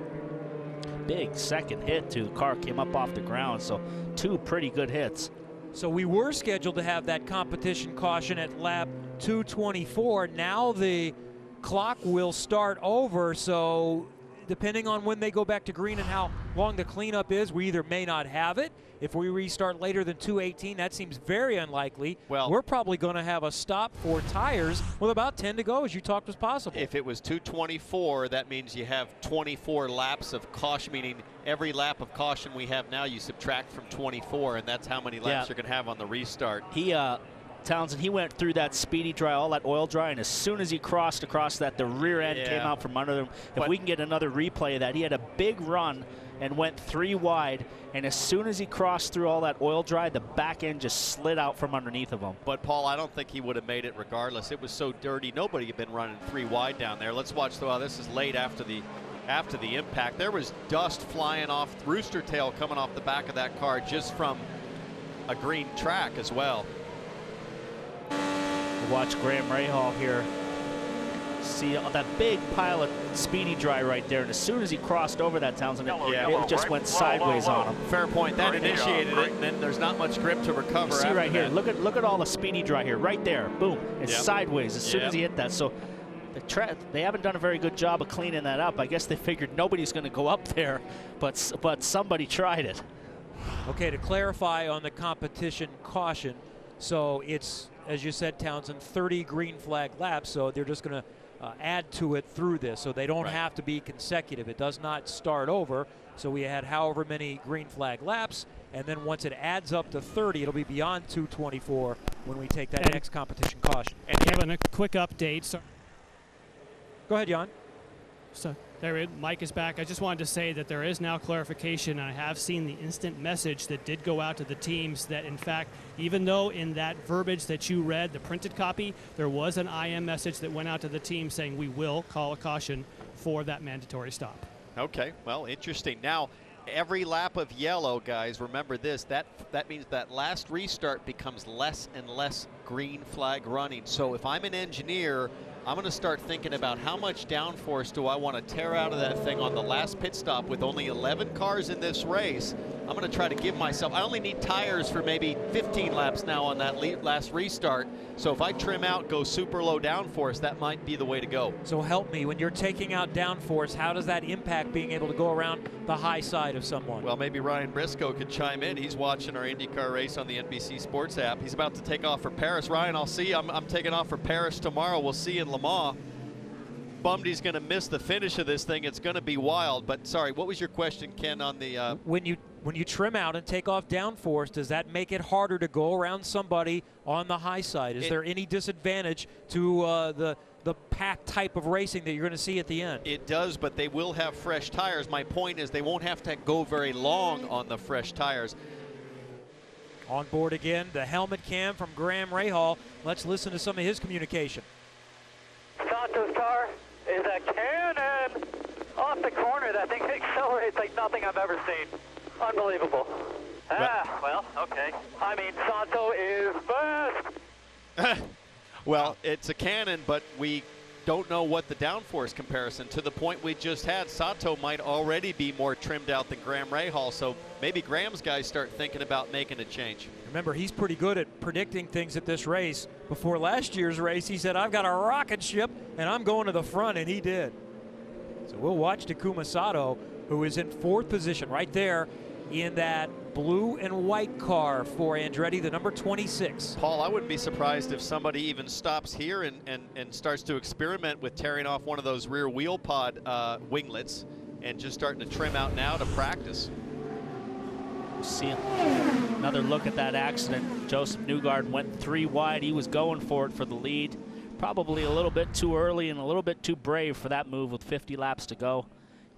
Big 2nd hit too. The car came up off the ground, so 2 pretty good hits. So we were scheduled to have that competition caution at lap 224. Now the clock will start over, so depending on when they go back to green and how long the cleanup is, we either may not have it. If we restart later than 2:18, that seems very unlikely. Well, we're probably going to have a stop for tires with about 10 to go, as you talked was possible. If it was 224, that means you have 24 laps of caution, meaning every lap of caution we have now you subtract from 24, and that's how many laps you're going to have on the restart. Townsend, he went through that speedy dry, all that oil dry, and as soon as he crossed across that, the rear end came out from under him. If we can get another replay of that, he had a big run and went 3 wide, and as soon as he crossed through all that oil dry, the back end just slid out from underneath of him. But Paul, I don't think he would have made it regardless. It was so dirty. Nobody had been running 3 wide down there. Let's watch this is late after the impact. There was dust flying off, rooster tail coming off the back of that car just from a green track as well. Watch Graham Rahal here. See that big pile of speedy dry right there, and as soon as he crossed over that, Townsend, it just went sideways on him. Fair point. That initiated it, and then there's not much grip to recover. See right here. That. Look at all the speedy dry here, right there. Boom. It's sideways as soon as he hit that. So they haven't done a very good job of cleaning that up. I guess they figured nobody's going to go up there, but somebody tried it. Okay, to clarify on the competition caution, so it's, as you said, Townsend, 30 green flag laps, so they're just going to add to it through this, so they don't have to be consecutive. It does not start over, so we had however many green flag laps, and then once it adds up to 30, it'll be beyond 224 when we take that next competition caution. And having a quick update. So go ahead, Jan. So there, Mike is back. I just wanted to say that there is now clarification. I have seen the instant message that did go out to the teams that, in fact, even though in that verbiage that you read, the printed copy, there was an IM message that went out to the team saying we will call a caution for that mandatory stop. Okay, well, interesting. Now, every lap of yellow, guys, remember this, that means that last restart becomes less and less green flag running. So if I'm an engineer, I'm going to start thinking about how much downforce do I want to tear out of that thing on the last pit stop with only 11 cars in this race. I'm going to try to give myself, I only need tires for maybe 15 laps now on that last restart. So if I trim out, go super low downforce, that might be the way to go. So help me, when you're taking out downforce, how does that impact being able to go around the high side of someone? Well, maybe Ryan Briscoe could chime in. He's watching our IndyCar race on the NBC Sports app. He's about to take off for Paris. Ryan, I'll see you. I'm taking off for Paris tomorrow. We'll see you in Le Mans. Bummed he's going to miss the finish of this thing. It's going to be wild. But sorry, what was your question, Ken, on the when you trim out and take off downforce, does that make it harder to go around somebody on the high side? Is there any disadvantage to the pack type of racing that you're going to see at the end? It does, but they will have fresh tires. My point is they won't have to go very long on the fresh tires. On board again, the helmet cam from Graham Rahal. Let's listen to some of his communication. Santos' car is a cannon off the corner. That thing accelerates like nothing I've ever seen. Unbelievable. Well, okay. I mean, Santo is fast. Well, it's a cannon, but we don't know what the downforce comparison. To the point we just had, Sato might already be more trimmed out than Graham Rahal, so maybe Graham's guys start thinking about making a change. Remember, he's pretty good at predicting things at this race. Before last year's race, he said, I've got a rocket ship, and I'm going to the front, and he did. So we'll watch Takuma Sato, who is in 4th position right there in that blue and white car for Andretti, the number 26. Paul, I wouldn't be surprised if somebody even stops here and starts to experiment with tearing off one of those rear wheel pod winglets and just starting to trim out now to practice. See another look at that accident. Joseph Newgarden went 3 wide. He was going for it for the lead. Probably a little bit too early and a little bit too brave for that move with 50 laps to go.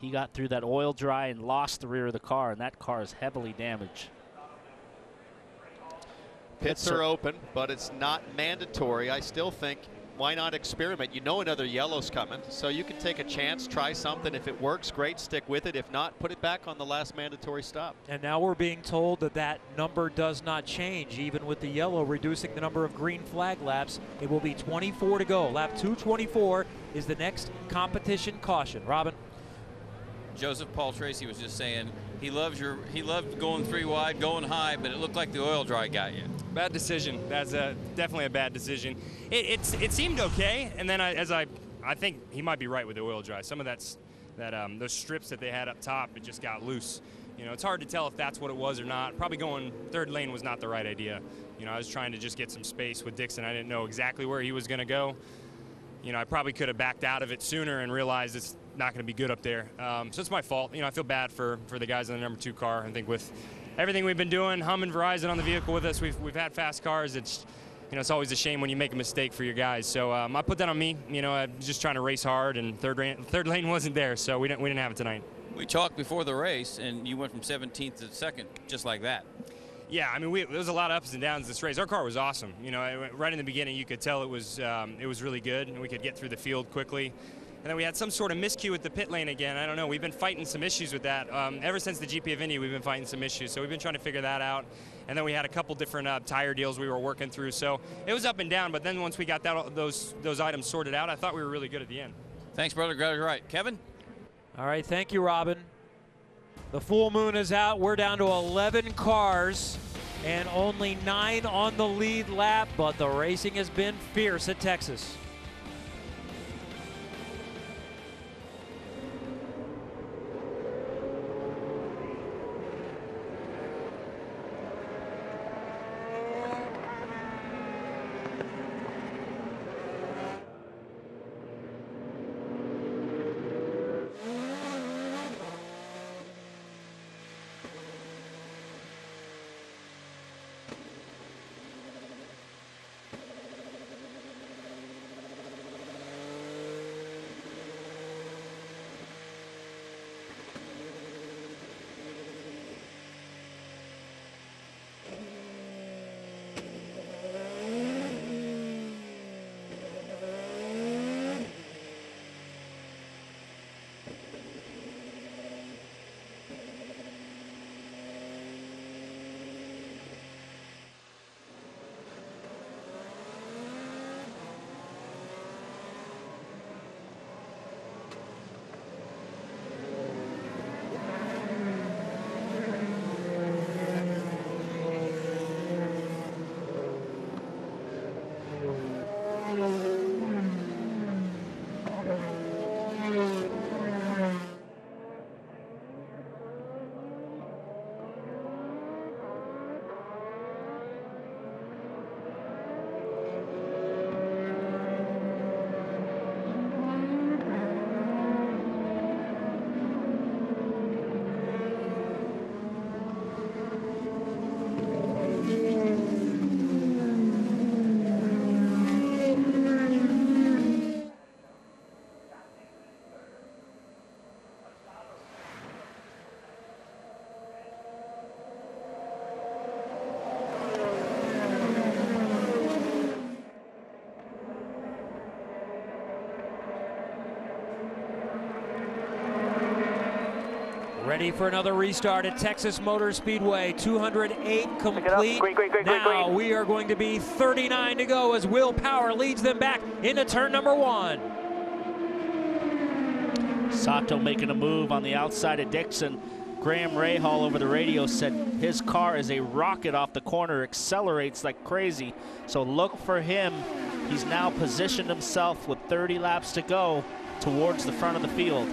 He got through that oil dry and lost the rear of the car, and that car is heavily damaged. Pits are open, but it's not mandatory. I still think, why not experiment? You know another yellow's coming, so you can take a chance, try something. If it works, great, stick with it. If not, put it back on the last mandatory stop. And now we're being told that that number does not change, even with the yellow reducing the number of green flag laps. It will be 24 to go. Lap 224 is the next competition caution. Robin? Joseph Paul Tracy was just saying he loved going 3 wide, going high, but it looked like the oil dry got you. Bad decision. That's definitely a bad decision. It seemed okay, and then I think he might be right with the oil dry. Some of those strips that they had up top, it just got loose. You know, it's hard to tell if that's what it was or not. Probably going 3rd lane was not the right idea. You know, I was trying to just get some space with Dixon. I didn't know exactly where he was going to go. You know, I probably could have backed out of it sooner and realized it's not going to be good up there. So it's my fault. You know, I feel bad for the guys in the number 2 car. I think with everything we've been doing, Hum and Verizon on the vehicle with us, we've had fast cars. It's you know, it's always a shame when you make a mistake for your guys. So I put that on me. You know, I'm just trying to race hard, and third lane wasn't there, so we didn't have it tonight. We talked before the race, and you went from 17th to 2nd, just like that. Yeah, I mean, there was a lot of ups and downs this race. Our car was awesome. You know, right in the beginning, you could tell it was really good, and we could get through the field quickly. And then we had some sort of miscue at the pit lane again. I don't know. We've been fighting some issues with that. Ever since the GP of Indy, we've been fighting some issues. So we've been trying to figure that out. And then we had a couple different tire deals we were working through. So it was up and down. But then once we got those items sorted out, I thought we were really good at the end. Thanks, brother. Got it right. Kevin? All right, thank you, Robin. The full moon is out. We're down to 11 cars and only 9 on the lead lap, but the racing has been fierce at Texas. Ready for another restart at Texas Motor Speedway. 208 complete. Now we are going to be 39 to go as Will Power leads them back into turn number 1. Sato making a move on the outside of Dixon. Graham Rahal over the radio said his car is a rocket off the corner, accelerates like crazy. So look for him. He's now positioned himself with 30 laps to go towards the front of the field.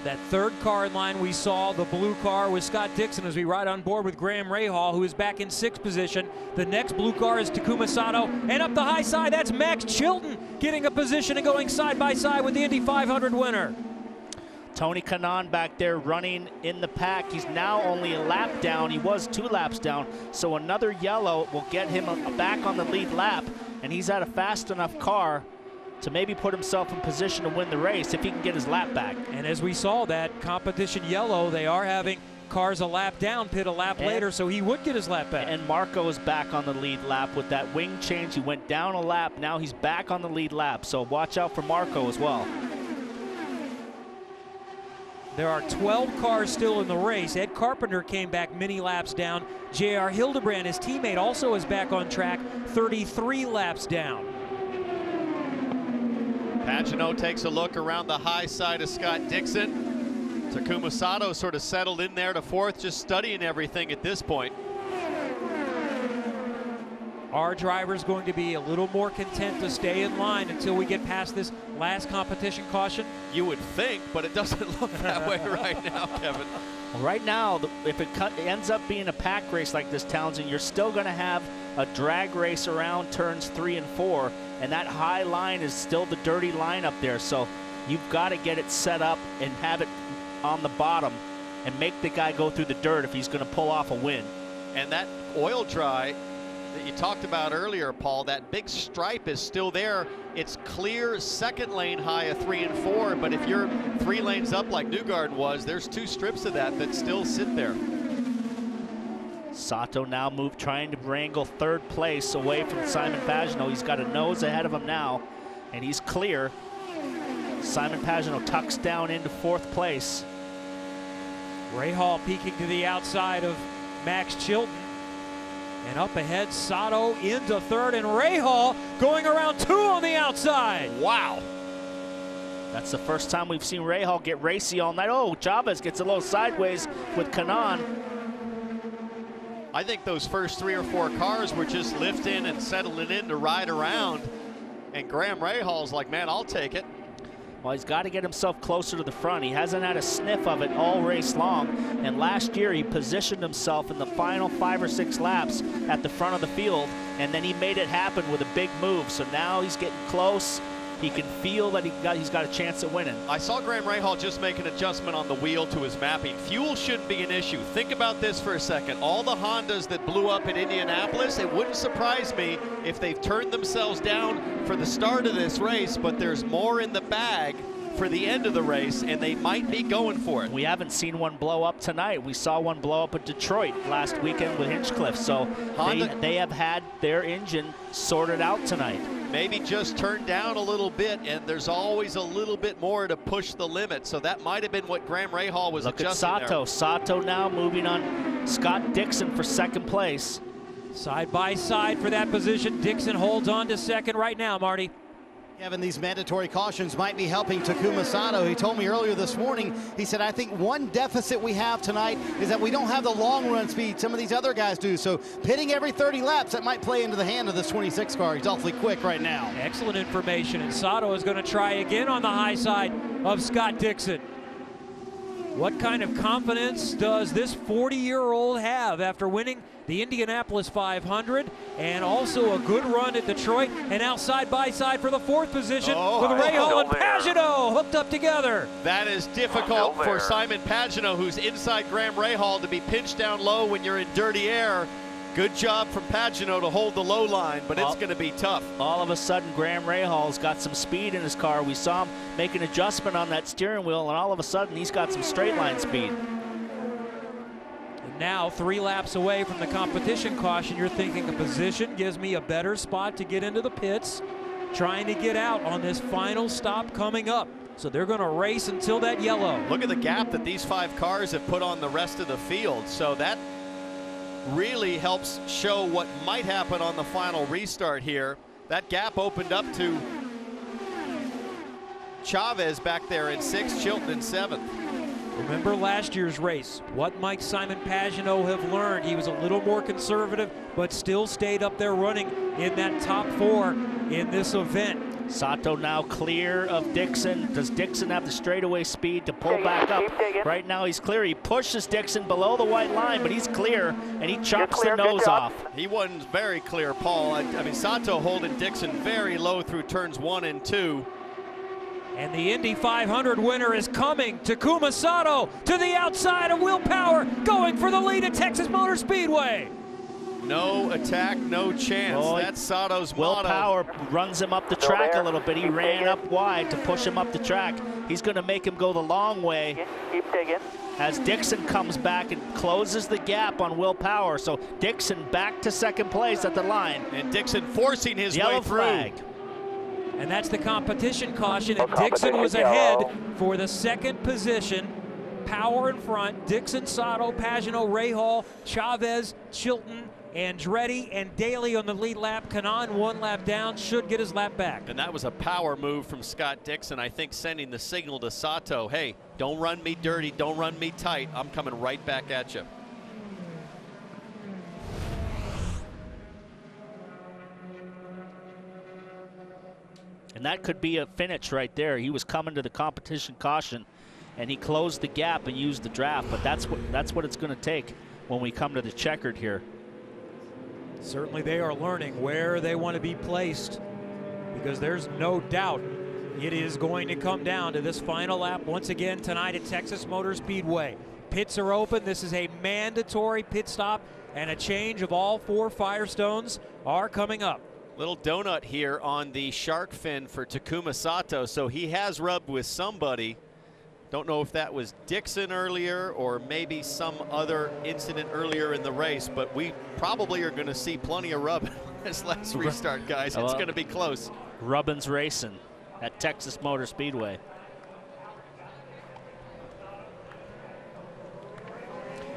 That third car in line we saw, the blue car, with Scott Dixon as we ride on board with Graham Rahal, who is back in 6th position. The next blue car is Takuma Sato, and up the high side, that's Max Chilton getting a position and going side by side with the Indy 500 winner. Tony Kanaan back there running in the pack. He's now only a lap down. He was 2 laps down, so another yellow will get him back on the lead lap, and he's at a fast enough car to maybe put himself in position to win the race if he can get his lap back. And as we saw, that competition yellow, they are having cars a lap down, pit a lap later, so he would get his lap back. And Marco is back on the lead lap with that wing change. He went down a lap, now he's back on the lead lap, so watch out for Marco as well. There are 12 cars still in the race. Ed Carpenter came back many laps down. J.R. Hildebrand, his teammate, also is back on track, 33 laps down. Pagenaud takes a look around the high side of Scott Dixon. Takuma Sato sort of settled in there to 4th, just studying everything at this point. Our driver's going to be a little more content to stay in line until we get past this last competition caution. You would think, but it doesn't look that way right now, Kevin. Well, right now, if it ends up being a pack race like this, Townsend, you're still going to have a drag race around turns 3 and 4, and that high line is still the dirty line up there. So you've got to get it set up and have it on the bottom and make the guy go through the dirt if he's going to pull off a win. And that oil dry that you talked about earlier, Paul, that big stripe is still there. It's clear second lane high of 3 and 4, but if you're 3 lanes up like Newgarden was, there's 2 strips of that still sit there. Sato now trying to wrangle 3rd place away from Simon Pagenaud. He's got a nose ahead of him now, and he's clear. Simon Pagenaud tucks down into 4th place. Rahal peeking to the outside of Max Chilton. And up ahead, Sato into 3rd, and Rahal going around 2 on the outside. Wow. That's the first time we've seen Rahal get racy all night. Oh, Chavez gets a little sideways with Kanaan. I think those first 3 or 4 cars were just lifting and settling in to ride around. And Graham Rahal's like, man, I'll take it. Well, he's got to get himself closer to the front. He hasn't had a sniff of it all race long. And last year, he positioned himself in the final 5 or 6 laps at the front of the field, and then he made it happen with a big move. So now he's getting close. He can feel that he's got a chance at winning. I saw Graham Rahal just make an adjustment on the wheel to his mapping. Fuel shouldn't be an issue. Think about this for a second. All the Hondas that blew up at Indianapolis, it wouldn't surprise me if they've turned themselves down for the start of this race, but there's more in the bag for the end of the race, and they might be going for it. We haven't seen one blow up tonight. We saw one blow up at Detroit last weekend with Hinchcliffe, so they have had their engine sorted out tonight. Maybe just turned down a little bit, and there's always a little bit more to push the limit, so that might have been what Graham Rahal was adjusting. Look at Sato. There. Sato now moving on Scott Dixon for 2nd place. Side by side for that position. Dixon holds on to 2nd right now, Marty. Kevin, these mandatory cautions might be helping Takuma Sato. He told me earlier this morning, he said, I think one deficit we have tonight is that we don't have the long run speed some of these other guys do. So pitting every 30 laps, that might play into the hand of this 26 car. He's awfully quick right now. Excellent information, and Sato is going to try again on the high side of Scott Dixon. What kind of confidence does this 40-year-old have after winning the Indianapolis 500 and also a good run at Detroit, and now side by side for the 4th position with Rahal and Pagenaud hooked up together? That is difficult for Simon Pagenaud, who's inside Graham Rahal, to be pinched down low when you're in dirty air. Good job from Pagenaud to hold the low line, but it's going to be tough. All of a sudden, Graham Rahal's got some speed in his car. We saw him make an adjustment on that steering wheel, and all of a sudden, he's got some straight line speed. And now, 3 laps away from the competition caution, you're thinking a position gives me a better spot to get into the pits, trying to get out on this final stop coming up. So they're going to race until that yellow. Look at the gap that these 5 cars have put on the rest of the field. So that really helps show what might happen on the final restart here. That gap opened up to Chavez back there in 6th, Chilton in 7th. Remember last year's race. What might Simon Pagenaud have learned? He was a little more conservative, but still stayed up there running in that top 4 in this event. Sato now clear of Dixon. Does Dixon have the straightaway speed to pull back up? Right now he's clear. He pushes Dixon below the white line, but he's clear, and he chops the nose off. He wasn't very clear, Paul. I mean, Sato holding Dixon very low through turns 1 and 2. And the Indy 500 winner is coming. Takuma Sato to the outside of Will Power, going for the lead at Texas Motor Speedway. No attack, no chance. Oh, that's Sato's Will motto. Power runs him up the track a little bit. He ran up wide to push him up the track. He's going to make him go the long way. Keep digging. As Dixon comes back and closes the gap on Will Power. So Dixon back to 2nd place at the line. And Dixon forcing his way through. Flag. And that's the competition caution, and Dixon was ahead for the 2nd position. Power in front, Dixon, Sato, Pagenaud, Rahal, Chavez, Chilton, Andretti, and Daly on the lead lap. Kanaan 1 lap down, should get his lap back. And that was a power move from Scott Dixon, I think, sending the signal to Sato, hey, don't run me dirty, don't run me tight, I'm coming right back at you. And that could be a finish right there. He was coming to the competition caution, and he closed the gap and used the draft, but that's what it's going to take when we come to the checkered here. Certainly they are learning where they want to be placed, because there's no doubt it is going to come down to this final lap once again tonight at Texas Motor Speedway. Pits are open. This is a mandatory pit stop and a change of all 4 Firestones are coming up. Little donut here on the shark fin for Takuma Sato, so he has rubbed with somebody. Don't know if that was Dixon earlier or maybe some other incident earlier in the race, but we probably are going to see plenty of rubbing this last restart, guys. It's going to be close. Rubbin's racing at Texas Motor Speedway.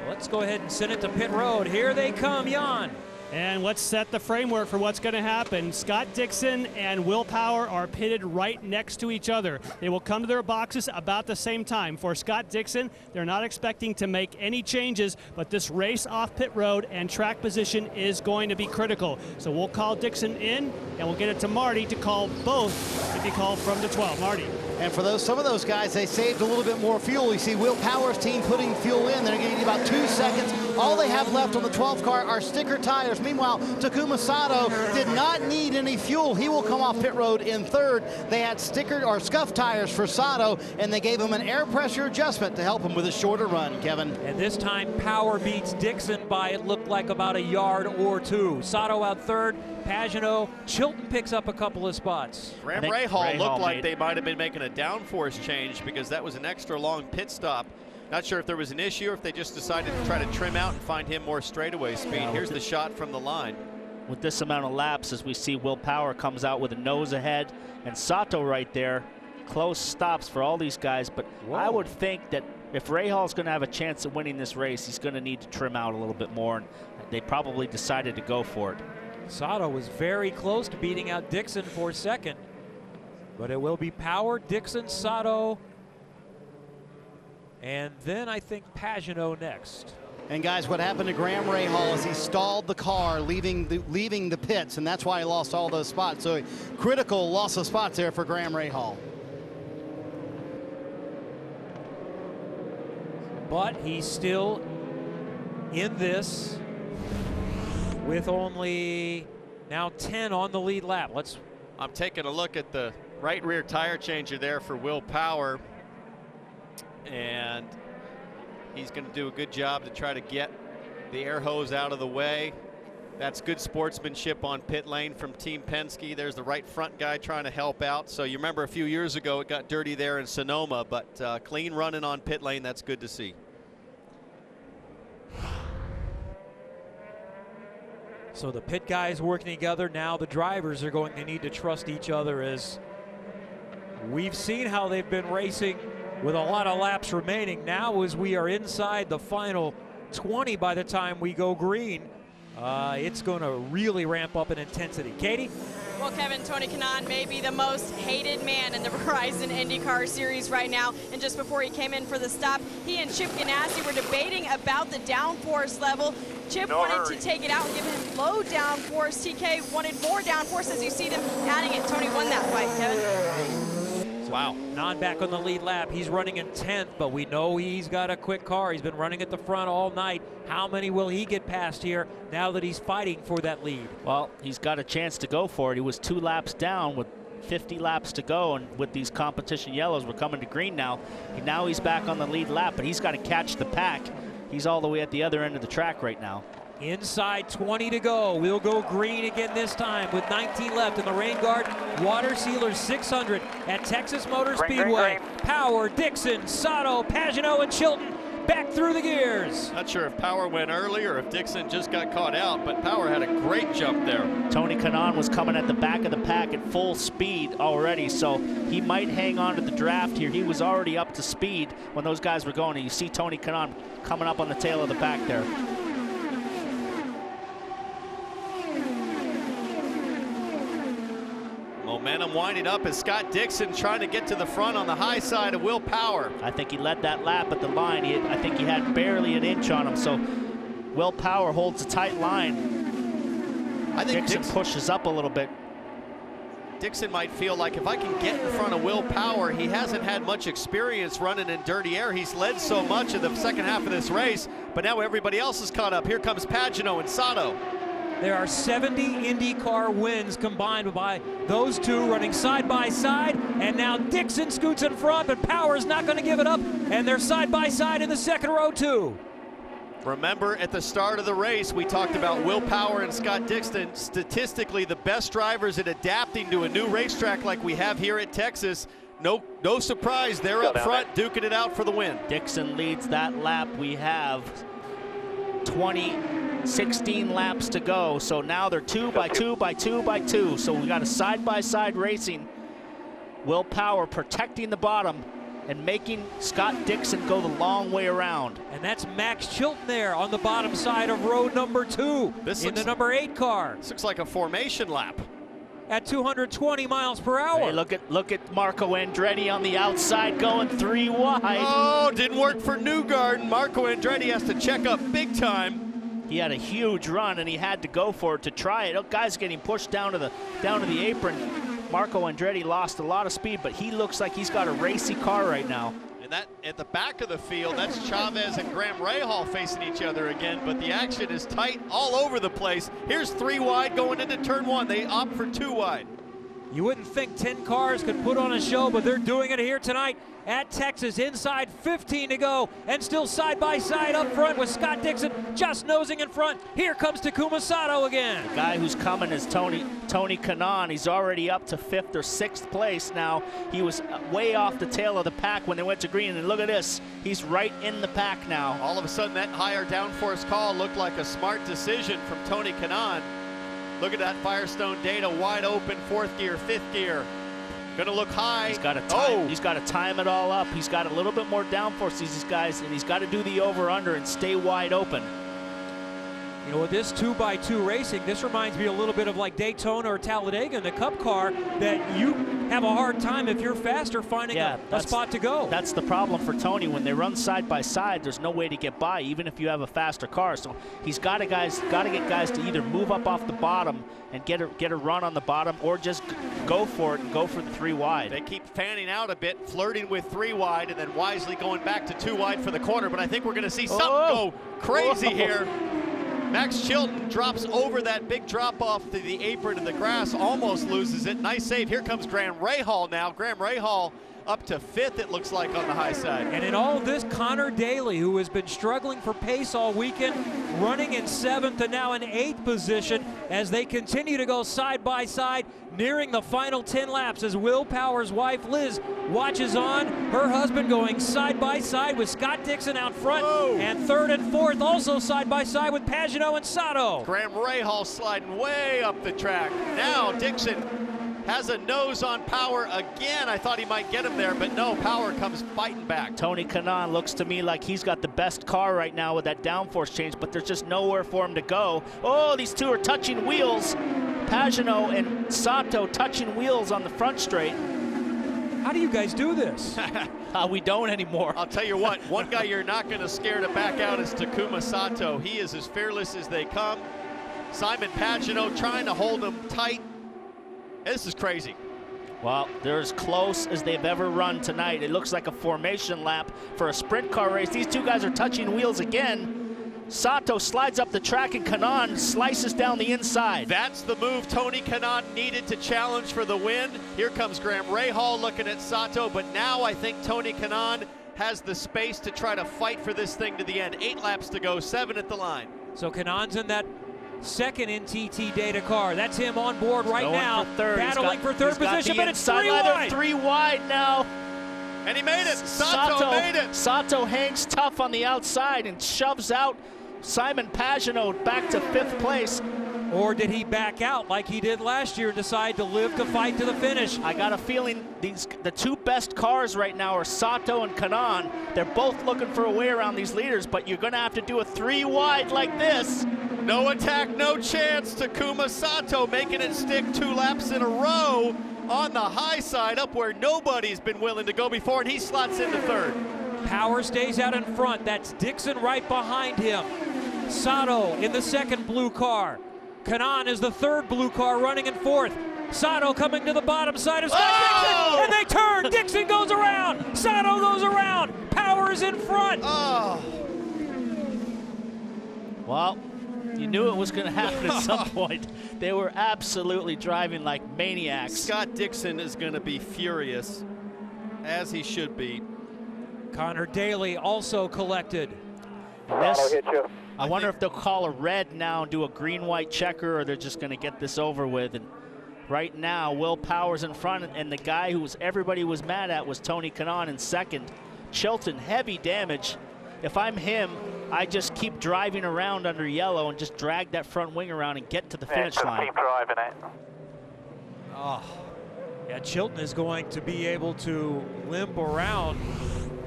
Let's go ahead and send it to pit road. Here they come, Jan. And let's set the framework for what's going to happen. Scott Dixon and Will Power are pitted right next to each other. They will come to their boxes about the same time. For Scott Dixon, they're not expecting to make any changes, but this race off pit road and track position is going to be critical. So we'll call Dixon in, and we'll get it to Marty to call both if he called from the 12. Marty. And for some of those guys, they saved a little bit more fuel. You see Will Power's team putting fuel in. They're getting about 2 seconds. All they have left on the 12 car are sticker tires. Meanwhile, Takuma Sato did not need any fuel. He will come off pit road in 3rd. They had sticker or scuff tires for Sato, and they gave him an air pressure adjustment to help him with a shorter run, Kevin. And this time, Power beats Dixon by, it looked like, about a yard or 2. Sato out 3rd. Pagano, Chilton picks up a couple of spots. Graham Rahal looked like they might have been making a downforce change because that was an extra long pit stop. Not sure if there was an issue or if they just decided to try to trim out and find him more straightaway speed. Here's the shot from the line. With this amount of laps, as we see Will Power comes out with a nose ahead, and Sato right there, close stops for all these guys. But I would think that if Rahal's going to have a chance of winning this race, he's going to need to trim out a little bit more, and they probably decided to go for it. Sato was very close to beating out Dixon for 2nd, but it will be Power, Dixon, Sato, and then I think Pagano next. And guys, what happened to Graham Rahal is he stalled the car leaving the pits, and that's why he lost all those spots. So critical loss of spots there for Graham Rahal. But he's still in this with only now 10 on the lead lap. I'm taking a look at the right rear tire changer there for Will Power, and he's going to do a good job to try to get the air hose out of the way. That's good sportsmanship on pit lane from Team Penske. There's the right front guy trying to help out. So you remember a few years ago it got dirty there in Sonoma, but clean running on pit lane. That's good to see. So the pit guys working together. Now the drivers are going to need to trust each other, as we've seen how they've been racing with a lot of laps remaining. Now as we are inside the final 20 by the time we go green, it's going to really ramp up in intensity. Katie? Well, Kevin, Tony Kanaan may be the most hated man in the Verizon IndyCar Series right now. And just before he came in for the stop, he and Chip Ganassi were debating about the downforce level. Chip wanted to take it out and give him low downforce. TK wanted more downforce, as you see them adding it. Tony won that fight, Kevin. Wow. Kanaan back on the lead lap. He's running in 10th, but we know he's got a quick car. He's been running at the front all night. How many will he get past here now that he's fighting for that lead? Well, he's got a chance to go for it. He was 2 laps down with 50 laps to go, and with these competition yellows, we're coming to green now. Now he's back on the lead lap, but he's got to catch the pack. He's all the way at the other end of the track right now. Inside 20 to go. We'll go green again this time with 19 left in the rain guard. Water Sealers 600 at Texas Motor Speedway. Power, Dixon, Sato, Pagano, and Chilton back through the gears. Not sure if Power went early or if Dixon just got caught out, but Power had a great jump there. Tony Kanaan was coming at the back of the pack at full speed already, so he might hang on to the draft here. He was already up to speed when those guys were going, and you see Tony Kanaan coming up on the tail of the pack there. Momentum winding up as Scott Dixon trying to get to the front on the high side of Will Power. I think he led that lap at the line. I think he had barely an inch on him, so Will Power holds a tight line. I think Dixon pushes up a little bit. Dixon might feel like if I can get in front of Will Power, he hasn't had much experience running in dirty air. He's led so much in the second half of this race, but now everybody else is caught up. Here comes Pagano and Sato. There are 70 IndyCar wins combined by those two running side by side, and now Dixon scoots in front, but Power's not going to give it up, and they're side by side in the second row too. Remember, at the start of the race, we talked about Will Power and Scott Dixon, statistically the best drivers at adapting to a new racetrack like we have here at Texas. No surprise, they're up front, duking it out for the win. Dixon leads that lap. We have 16 laps to go. So now they're 2 by 2 by 2 by 2. So we got a side-by-side racing. Will Power protecting the bottom and making Scott Dixon go the long way around. And that's Max Chilton there on the bottom side of row number 2 in the number 8 car. This looks like a formation lap. At 220 miles per hour. Hey, look at Marco Andretti on the outside going 3 wide. Oh, didn't work for Newgarden. Marco Andretti has to check up big time. He had a huge run and he had to go for it to try it. Oh, guy's getting pushed down to the apron. Marco Andretti lost a lot of speed, but he looks like he's got a racy car right now. And that at the back of the field, that's Chavez and Graham Rahal facing each other again, but the action is tight all over the place. Here's 3 wide going into turn 1. They opt for 2 wide. You wouldn't think 10 cars could put on a show, but they're doing it here tonight at Texas. Inside 15 to go, and still side by side up front with Scott Dixon just nosing in front. Here comes Takuma Sato again. The guy who's coming is Tony Kanaan. He's already up to 5th or 6th place now. He was way off the tail of the pack when they went to green, and look at this. He's right in the pack now. All of a sudden, that higher downforce call looked like a smart decision from Tony Kanaan. Look at that Firestone data, wide open, 4th gear, 5th gear. Gonna look high. He's got to time it all up. He's got a little bit more downforce, these guys, and he's got to do the over-under and stay wide open. You know, with this 2x2 racing, this reminds me a little bit of like Daytona or Talladega in the Cup car, that you have a hard time if you're faster finding a spot to go. That's the problem for Tony. When they run side by side, there's no way to get by, even if you have a faster car. So he's got to get guys to either move up off the bottom and get a run on the bottom, or just go for it and go for the 3 wide. They keep fanning out a bit, flirting with 3 wide, and then wisely going back to 2 wide for the corner. But I think we're going to see something go crazy here. Max Chilton drops over that big drop off to the apron in the grass, almost loses it. Nice save. Here comes Graham Rahal now. Graham Rahal up to 5th, it looks like, on the high side. And in all of this, Connor Daly, who has been struggling for pace all weekend, running in 7th and now in 8th position as they continue to go side by side, nearing the final 10 laps as Will Power's wife, Liz, watches on. Her husband going side by side with Scott Dixon out front. Whoa. And 3rd and 4th also side by side with Pagano and Sato. Graham Rahal sliding way up the track. Now Dixon has a nose on Power again. I thought he might get him there, but no, Power comes fighting back. Tony Kanaan looks to me like he's got the best car right now with that downforce change, but there's just nowhere for him to go. Oh, these two are touching wheels. Pagano and Sato touching wheels on the front straight. How do you guys do this? We don't anymore. I'll tell you what, one guy you're not going to scare to back out is Takuma Sato. He is as fearless as they come. Simon Pagano trying to hold him tight. This is crazy. Well, they're as close as they've ever run tonight. It looks like a formation lap for a sprint car race. These two guys are touching wheels again. Sato slides up the track and Kanaan slices down the inside. That's the move Tony Kanaan needed to challenge for the win. Here comes Graham Rahal looking at Sato, but now I think Tony Kanaan has the space to try to fight for this thing to the end. 8 laps to go, 7 at the line. So Kanaan's in that second NTT data car. That's him on board right now, battling for 3rd position, but it's 3 wide. 3 wide now. And he made it. Sato made it. Sato hangs tough on the outside and shoves out Simon Pagano back to 5th place. Or did he back out like he did last year and decide to live to fight to the finish? I got a feeling the 2 best cars right now are Sato and Kanaan. They're both looking for a way around these leaders, but you're going to have to do a 3 wide like this. No attack, no chance. Takuma Sato making it stick 2 laps in a row on the high side, up where nobody's been willing to go before, and he slots into 3rd. Power stays out in front. That's Dixon right behind him. Sato in the 2nd blue car. Kanaan is the 3rd blue car running in 4th. Sato coming to the bottom side of Scott Dixon, and they turn. Dixon goes around. Sato goes around. Power is in front. Well, you knew it was going to happen at some point. They were absolutely driving like maniacs. Scott Dixon is going to be furious, as he should be. Connor Daly also collected. This, I wonder if they'll call a red now and do a green-white checker, or they're just going to get this over with. And right now, Will Power's in front, and the guy who everybody was mad at was Tony Kanaan in second. Chilton, heavy damage. If I'm him, I just keep driving around under yellow and just drag that front wing around and get to the finish line. Keep driving it. Oh, yeah, Chilton is going to be able to limp around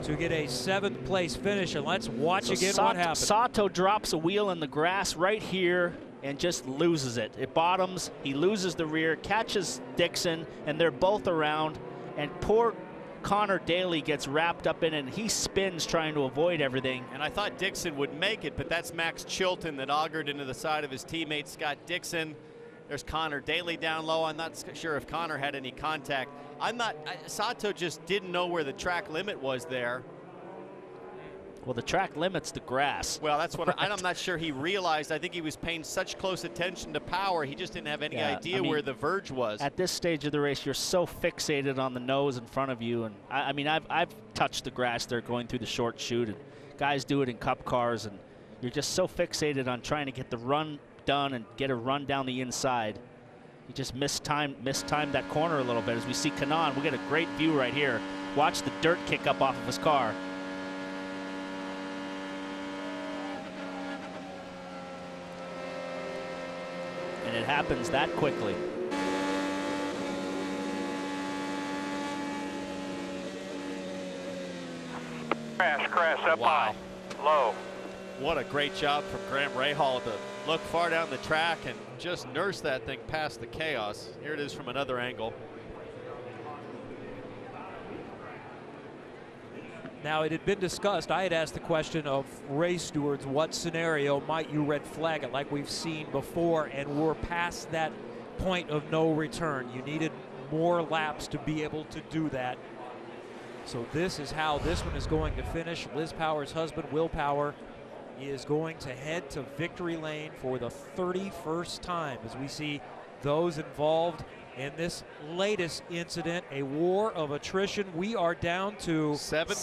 to get a 7th place finish, and let's watch again what happens. Sato drops a wheel in the grass right here and just loses it. It bottoms, he loses the rear, catches Dixon, and they're both around, and poor Connor Daly gets wrapped up in it, and he spins trying to avoid everything. And I thought Dixon would make it, but that's Max Chilton that augured into the side of his teammate Scott Dixon. There's Connor Daly down low. I'm not sure if Connor had any contact. Sato just didn't know where the track limit was there. Well, the track limit's the grass. Well, that's what I'm not sure he realized. I think he was paying such close attention to power, he just didn't have any idea where the verge was. At this stage of the race, you're so fixated on the nose in front of you. And I mean, I've touched the grass there going through the short chute, and guys do it in cup cars, and you're just so fixated on trying to get the run done and get a run down the inside. He just mistimed that corner a little bit. As we see Kanaan, we get a great view right here. Watch the dirt kick up off of his car. And it happens that quickly. Crash up high, low. What a great job from Graham Rahal to look far down the track and just nurse that thing past the chaos. Here it is from another angle. Now, it had been discussed. I had asked the question of race stewards, what scenario might you red flag it like we've seen before, and we're past that point of no return. You needed more laps to be able to do that. So this is how this one is going to finish. Liz Power's husband, Will Power, is going to head to victory lane for the 31st time as we see those involved in this latest incident, a war of attrition. We are down to seven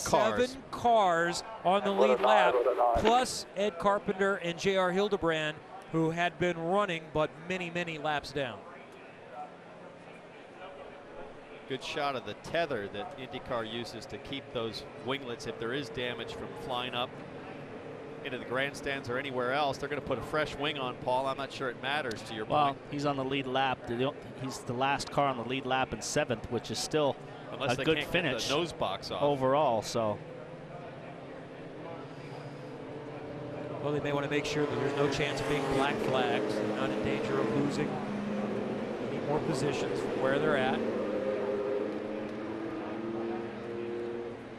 cars on the lead lap, plus Ed Carpenter and J.R. Hildebrand, who had been running but many, many laps down. Good shot of the tether that IndyCar uses to keep those winglets, if there is damage, from flying up into the grandstands or anywhere else. They're going to put a fresh wing on, Paul. I'm not sure it matters to your point. He's on the lead lap. He's the last car on the lead lap in 7th, which is still Unless a good finish. Get the nose box off overall. So, well, they may want to make sure that there's no chance of being black flagged. They're not in danger of losing any more positions from where they're at.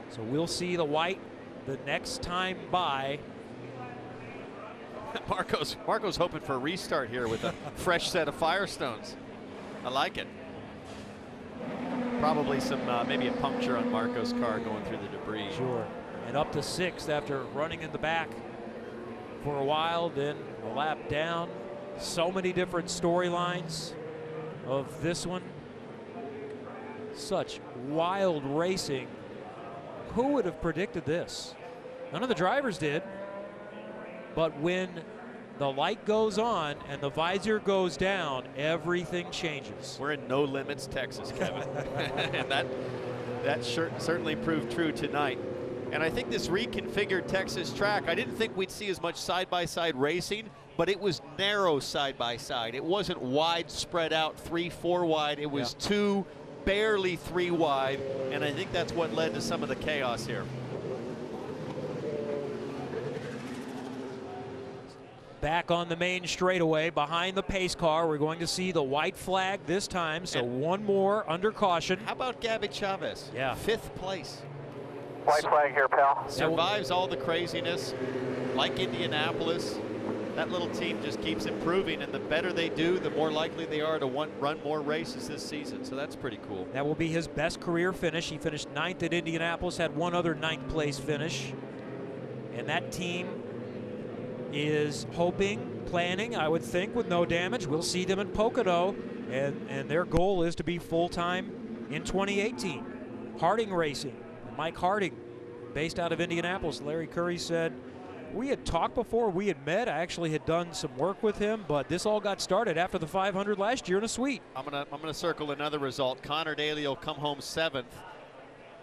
So we'll see the white the next time by. Marco's hoping for a restart here with a fresh set of Firestones. I like it. Probably some maybe a puncture on Marco's car going through the debris. Sure. And up to 6th after running in the back for a while, then a lap down. So many different storylines of this one. Such wild racing. Who would have predicted this? None of the drivers did. But when the light goes on and the visor goes down, everything changes. We're in no limits, Texas, Kevin. And that certainly proved true tonight. And I think this reconfigured Texas track, I didn't think we'd see as much side-by-side racing, but it was narrow side-by-side. It wasn't wide, spread out, 3-4 wide. It was 2, barely 3 wide. And I think that's what led to some of the chaos here. Back on the main straightaway behind the pace car. We're going to see the white flag this time, so one more under caution. How about Gabby Chavez? Yeah. 5th place. White flag here, pal. Survives all the craziness, like Indianapolis. That little team just keeps improving, and the better they do, the more likely they are to run more races this season. So that's pretty cool. That will be his best career finish. He finished 9th at Indianapolis, had one other 9th place finish. And that team is hoping, planning, I would think, with no damage. We'll see them at Pocono, and their goal is to be full-time in 2018. Harding Racing, Mike Harding, based out of Indianapolis. Larry Curry said We had talked before we had met. I actually had done some work with him, but this all got started after the 500 last year in a suite. I'm gonna circle another result. Connor Daly will come home 7th.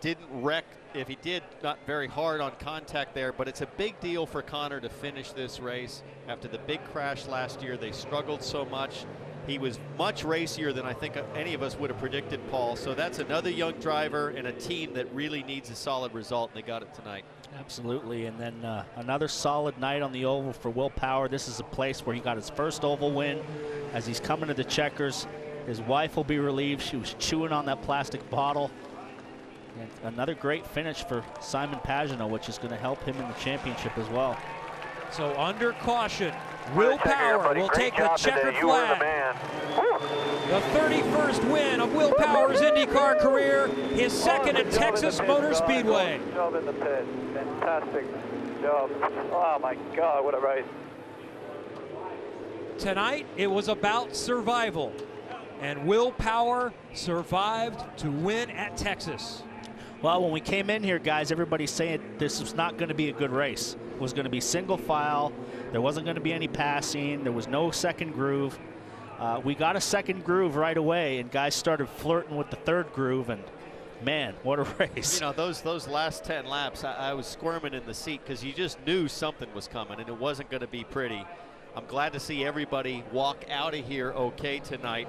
Didn't wreck. If he did, not very hard on contact there, but it's a big deal for Connor to finish this race after the big crash last year. They struggled so much. He was much racier than I think any of us would have predicted, Paul. So that's another young driver and a team that really needs a solid result, and they got it tonight. Absolutely, and then another solid night on the oval for Will Power. This is a place where he got his first oval win. As he's coming to the checkers, his wife will be relieved. She was chewing on that plastic bottle. And another great finish for Simon Pagenaud, which is going to help him in the championship as well. So under caution, Will Power will take the checkered flag. The 31st win of Will Power's IndyCar career, his second at Texas Motor Speedway. Good job in the pit. Fantastic job. Oh my God, what a race. Tonight, it was about survival, and Will Power survived to win at Texas. Well, when we came in here, guys, everybody's saying this was not going to be a good race. It was going to be single file. There wasn't going to be any passing. There was no second groove. We got a second groove right away, and guys started flirting with the third groove, and man, what a race. You know, those last 10 laps, I was squirming in the seat because you just knew something was coming, and it wasn't going to be pretty. I'm glad to see everybody walk out of here okay tonight.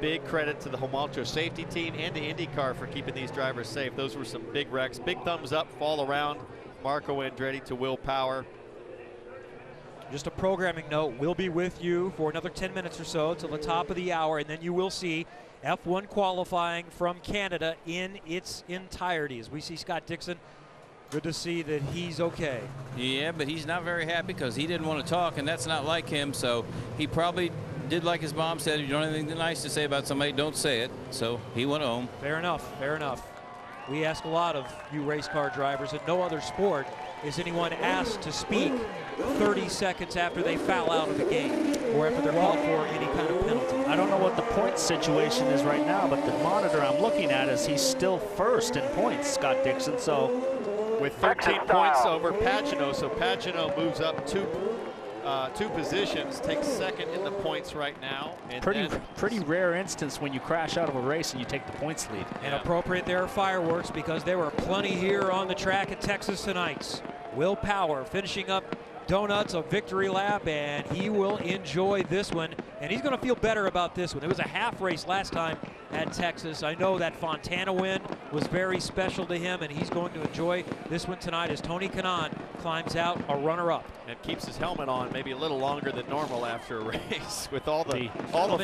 Big credit to the Homalto safety team and to IndyCar for keeping these drivers safe. Those were some big wrecks. Big thumbs up, fall around. Marco Andretti to Will Power. Just a programming note, we'll be with you for another 10 minutes or so till the top of the hour, and then you will see F1 qualifying from Canada in its entirety. As we see Scott Dixon, good to see that he's okay. Yeah, but he's not very happy because he didn't want to talk, and that's not like him, so he probably did like his mom said, if you don't have anything nice to say about somebody, don't say it. So he went home. Fair enough, fair enough. We ask a lot of you race car drivers. In no other sport is anyone asked to speak 30 seconds after they foul out of the game or after they're called for any kind of penalty. I don't know what the point situation is right now, but the monitor I'm looking at is he's still first in points, Scott Dixon. So with 13 points over Pagenaud, so Pagenaud moves up two positions, takes second in the points right now. And pretty rare instance when you crash out of a race and you take the points lead. And appropriate there are fireworks because there were plenty here on the track at Texas tonight. Will Power finishing up donuts, a victory lap, and he will enjoy this one. And he's going to feel better about this one. It was a half race last time at Texas. I know that Fontana win was very special to him, and he's going to enjoy this one tonight as Tony Kanaan climbs out a runner-up. And keeps his helmet on maybe a little longer than normal after a race with all the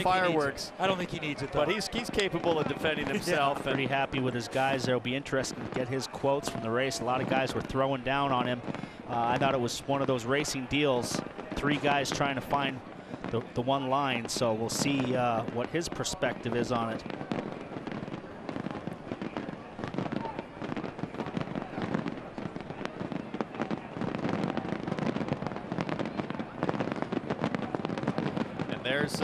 fireworks. I don't think he needs it, though. But he's capable of defending himself. Yeah, pretty happy with his guys. It'll be interesting to get his quotes from the race. A lot of guys were throwing down on him. I thought it was one of those racing deals. 3 guys trying to find the one line, so we'll see what his perspective is on it. And there's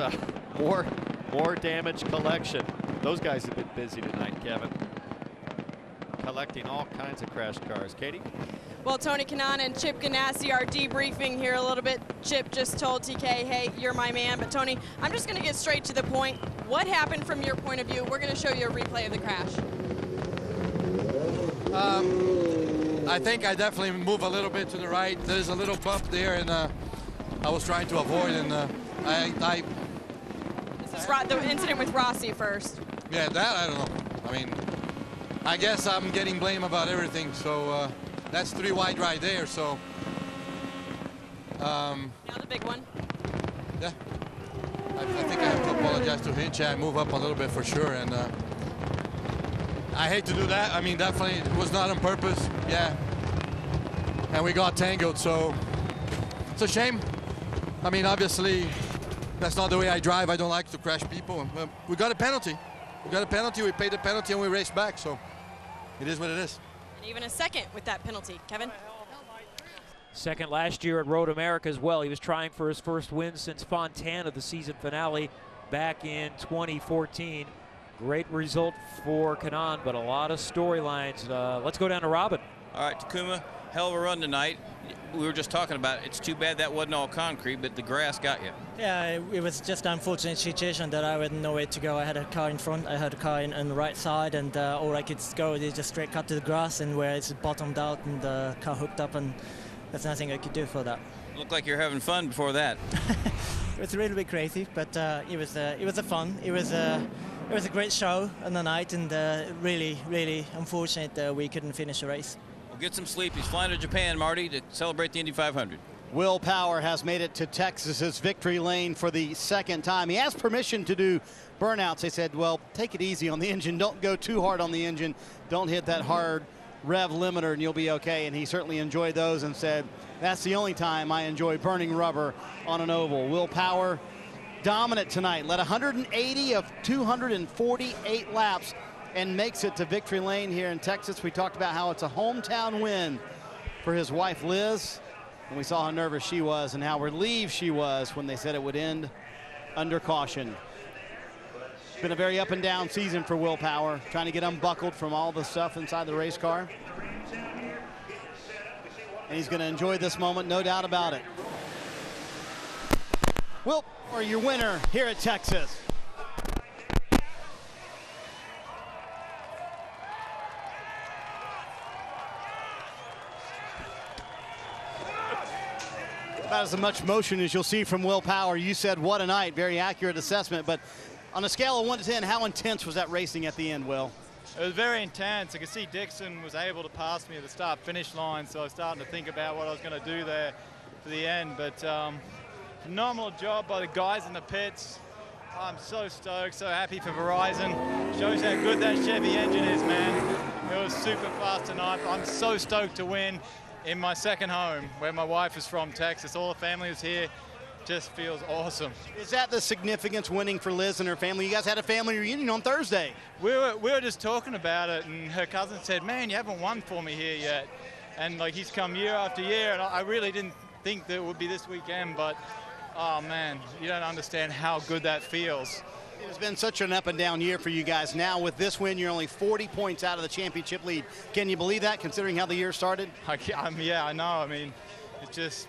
more damage collection. Those guys have been busy tonight, Kevin. Collecting all kinds of crash cars. Katie? Well, Tony Kanaan and Chip Ganassi are debriefing here a little bit. Chip just told TK, hey, you're my man. But Tony, I'm just going to get straight to the point. What happened from your point of view? We're going to show you a replay of the crash. I think I definitely move a little bit to the right. There's a little bump there, and I was trying to avoid, and This is the incident with Rossi first. Yeah, that I don't know. I mean, I guess I'm getting blamed about everything, so that's 3 wide right there, so. Now the big one. Yeah. I think I have to apologize to Hinch. I move up a little bit for sure, and I hate to do that. I mean, definitely it was not on purpose, yeah. And we got tangled, so it's a shame. I mean, obviously, that's not the way I drive. I don't like to crash people. We got a penalty. We got a penalty, we paid the penalty, and we raced back, so it is what it is. And even a second with that penalty. Kevin? Second last year at Road America as well. He was trying for his first win since Fontana, the season finale back in 2014. Great result for Kanaan, but a lot of storylines. Let's go down to Robin. All right, Takuma, hell of a run tonight. we were just talking about, it's too bad that wasn't all concrete, but the grass got you. Yeah, it was just an unfortunate situation that I had nowhere to go. I had a car in front, I had a car on the right side, and all I could go is just straight cut to the grass, and where it's bottomed out and the car hooked up, and there's nothing I could do for that. Looked like you're having fun before that. It was a little bit crazy, but it was a fun. It was a great show on the night, and really unfortunate that we couldn't finish the race. Well, get some sleep. He's flying to Japan, Marty, to celebrate the Indy 500. Will Power has made it to Texas's victory lane for the second time. He asked permission to do burnouts. They said, well, take it easy on the engine. Don't go too hard on the engine. Don't hit that hard rev limiter and you'll be okay. And he certainly enjoyed those and said, that's the only time I enjoy burning rubber on an oval. Will Power dominant tonight, led 180 of 248 laps and makes it to victory lane here in Texas. We talked about how it's a hometown win for his wife Liz, and we saw how nervous she was and how relieved she was when they said it would end under caution. It's been a very up and down season for Will Power, trying to get unbuckled from all the stuff inside the race car. And he's going to enjoy this moment, no doubt about it. Will, or your winner here at Texas. About as much motion as you'll see from Will Power. You said what a night, very accurate assessment, but on a scale of 1 to 10, how intense was that racing at the end, Will? It was very intense. I could see Dixon was able to pass me at the start-finish line, so I was starting to think about what I was going to do there for the end. But phenomenal job by the guys in the pits. I'm so stoked, so happy for Verizon. Shows how good that Chevy engine is, man. It was super fast tonight. I'm so stoked to win in my second home, where my wife is from, Texas. All the family is here. Just feels awesome. Is that the significance winning for Liz and her family? You guys had a family reunion on Thursday. We were just talking about it, and her cousin said, man, you haven't won for me here yet. And like, he's come year after year, and I really didn't think that it would be this weekend, but oh man, you don't understand how good that feels. It's been such an up and down year for you guys. Now with this win, you're only 40 points out of the championship lead. Can you believe that, considering how the year started? Yeah, I know. I mean, it's just,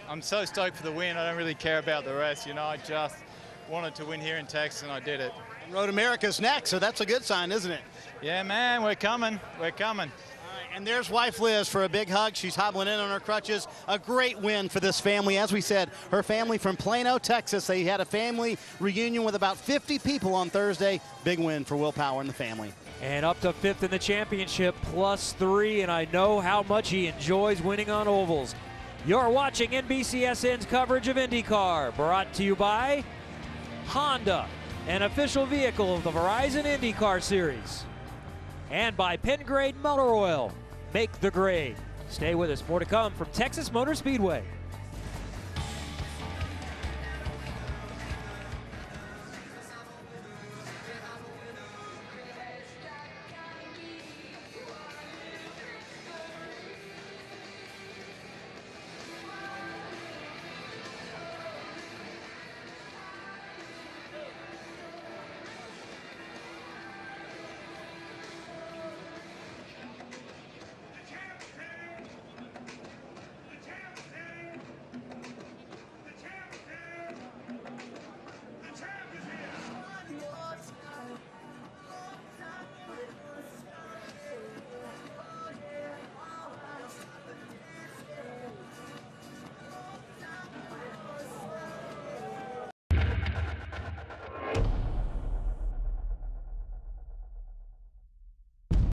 I'm so stoked for the win. I don't really care about the rest. You know, I just wanted to win here in Texas, and I did it. And Road America's next, so that's a good sign, isn't it? Yeah, man, we're coming. We're coming. And there's wife Liz for a big hug. She's hobbling in on her crutches. A great win for this family. As we said, her family from Plano, Texas. They had a family reunion with about 50 people on Thursday. Big win for Will Power and the family. And up to 5th in the championship, +3, and I know how much he enjoys winning on ovals. You're watching NBCSN's coverage of IndyCar, brought to you by Honda, an official vehicle of the Verizon IndyCar Series, and by Pengrade Motor Oil. Make the grade. Stay with us. More to come from Texas Motor Speedway.